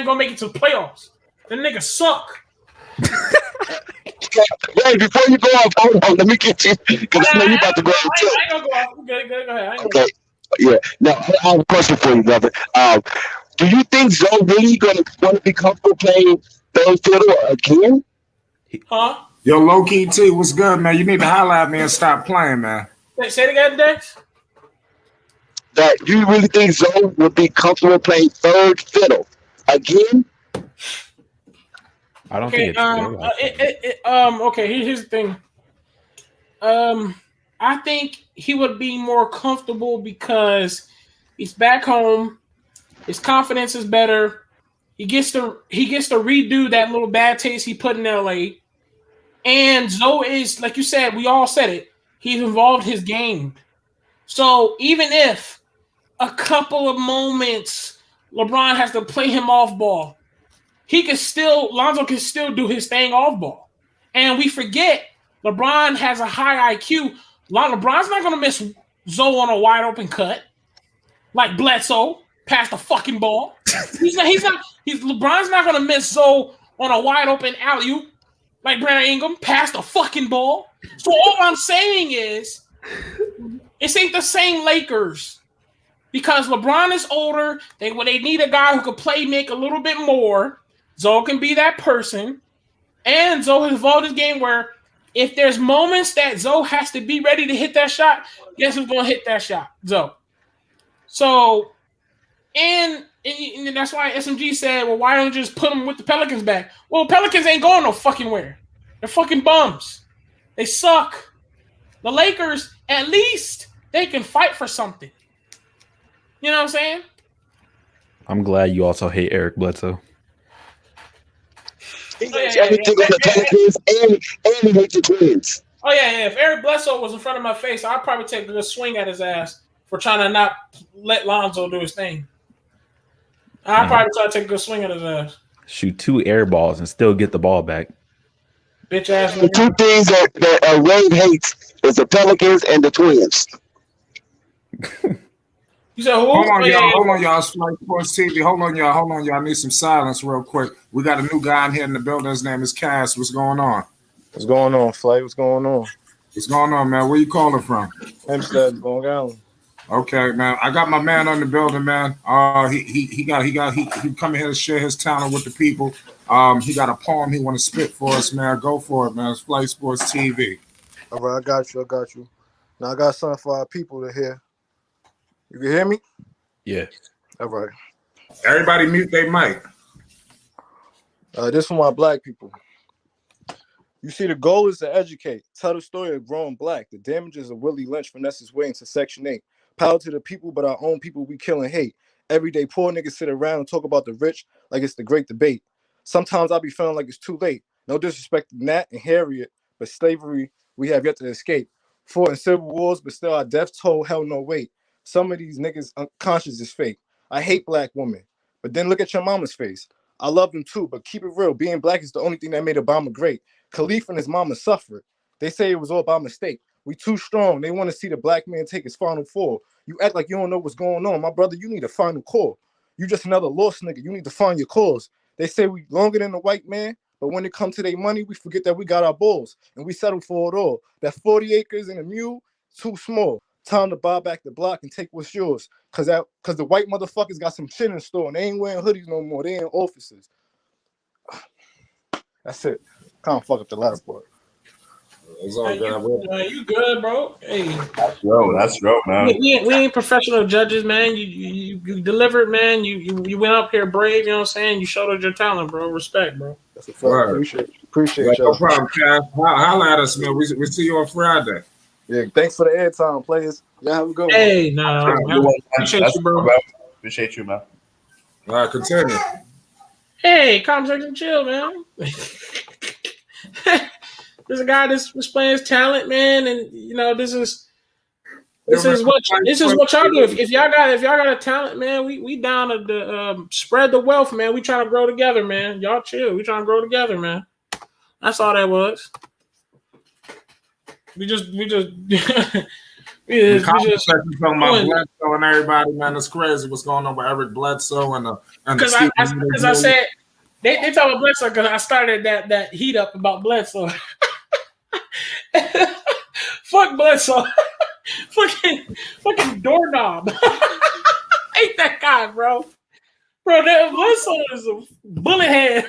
gonna make it to the playoffs. The niggas suck. Wait, before you go off, hold on, let me get you because I know you about to go off too. I ain't gonna go off. Go ahead. Okay. Yeah. Now I have a question for you, brother. Do you think Zoe really gonna want to be comfortable playing third fiddle again? Huh? Yo, low key T, what's good, man? You need to holler at me and stop playing, man. Say it again, Dex. That you really think Zoe would be comfortable playing third fiddle again? I don't think it's okay, here's the thing. I think he would be more comfortable because he's back home. His confidence is better. He gets to redo that little bad taste he put in LA. And Zoe is, like you said, we all said it, he's involved his game. So even if a couple of moments LeBron has to play him off ball, Lonzo can still do his thing off ball. And we forget LeBron has a high IQ. LeBron's not going to miss Zoe on a wide open cut like Bledsoe past the fucking ball. LeBron's not going to miss Zoe on a wide open alley-oop like Brandon Ingram past the fucking ball. So all I'm saying is it ain't the same Lakers because LeBron is older. They need a guy who can play make a little bit more. Zoe can be that person. And Zoe has evolved his game where if there's moments that Zoe has to be ready to hit that shot, guess who's going to hit that shot? Zoe. So, and that's why SMG said, well, why don't you just put him with the Pelicans back? Well, Pelicans ain't going no fucking where. They're fucking bums. They suck. The Lakers, at least, they can fight for something. You know what I'm saying? I'm glad you also hate Eric Bledsoe. He hates everything on the Pelicans and he hates the Twins. Oh, yeah. If Eric Bledsoe was in front of my face, I'd probably take a good swing at his ass for trying to not let Lonzo do his thing. I'd probably try to take a good swing at his ass. Shoot 2 air balls and still get the ball back. Bitch ass. The 2 things that Ray hates is the Pelicans and the Twins. You said who? Hold on, Oh, y'all. yeah, Hold on, y'all. It's Flight Sports TV. Hold on, y'all. Hold on, y'all. I need some silence real quick. We got a new guy in here in the building. His name is Cass. What's going on? What's going on, Flight? What's going on? What's going on, man? Where you calling from? Hempstead, Long Island. Okay, man. I got my man on the building, man. He coming here to share his talent with the people. He got a poem he want to spit for us, man. Go for it, man. It's Flight Sports TV. All right, I got you. Now I got something for our people to hear. You can hear me? Yeah. All right. Everybody mute their mic. This for my black people. You see, the goal is to educate, tell the story of growing black, the damages of Willie Lynch finesse his way into Section 8. Power to the people, but our own people we kill and hate. Everyday poor niggas sit around and talk about the rich like it's the great debate. Sometimes I be feeling like it's too late. No disrespect to Nat and Harriet, but slavery we have yet to escape. Fought in civil wars, but still our death toll held no weight. Some of these niggas unconscious is fake. I hate black women, but then look at your mama's face. I love them too, but keep it real. Being black is the only thing that made Obama great. Khalif and his mama suffered. They say it was all by mistake. We too strong. They want to see the black man take his final fall. You act like you don't know what's going on. My brother, you need a final call. You just another lost nigga. You need to find your cause. They say we longer than the white man, but when it comes to their money, we forget that we got our balls and we settle for it all. That 40 acres and a mule, too small. Time to buy back the block and take what's yours. Cause the white motherfuckers got some shit in store and they ain't wearing hoodies no more. They in offices. That's it. Can't fuck up the last part. It's all good. You good, bro? Hey, That's real, man. we ain't professional judges, man. You delivered, man. You went up here brave. You know what I'm saying? You showed us your talent, bro. Respect, bro. That's a fact. Appreciate y'all. No problem, Cass. Holla at us, man. We see you on Friday. Yeah, thanks for the airtime, players. Y'all have a good one. Hey, no, appreciate you, bro. Appreciate you, man. All right, continue. Hey, conversation chill, man. There's a guy that's displaying his talent, man, and you know this is what y'all do. If y'all got a talent, man, we down to spread the wealth, man. We trying to grow together, man. Y'all chill. We trying to grow together, man. That's all that was. We just talking about Bledsoe and everybody, man. It's crazy what's going on with Eric Bledsoe and because I said they talk about Bledsoe because I started that heat up about Bledsoe. Fuck Bledsoe. fucking doorknob. Hate that guy, bro. Bro, that Bledsoe is a bullet head.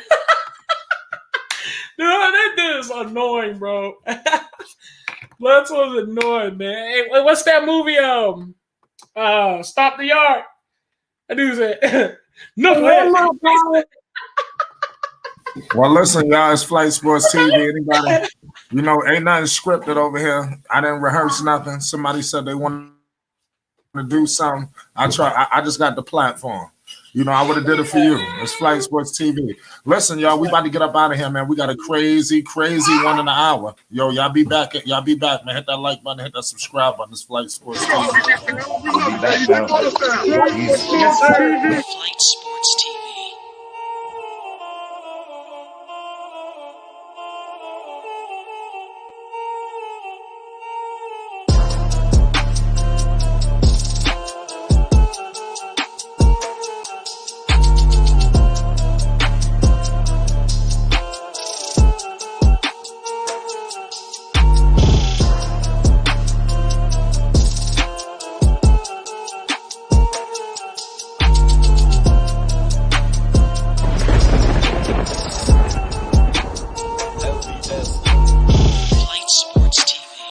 Dude, that dude is annoying, bro. Bledsoe is annoying, man. Hey, what's that movie? Stop the Yard. That dude said, no. Well, listen, y'all, it's Flight Sports TV. Anybody, you know, ain't nothing scripted over here. I didn't rehearse nothing. Somebody said they want to do something. I just got the platform. You know, I would have did it for you. It's Flight Sports TV. Listen, y'all, we about to get up out of here, man. We got a crazy 1 in the hour. Yo, y'all be back, man. Hit that like button, hit that subscribe button. It's Flight Sports TV. We'll be back, man. Flight Sports.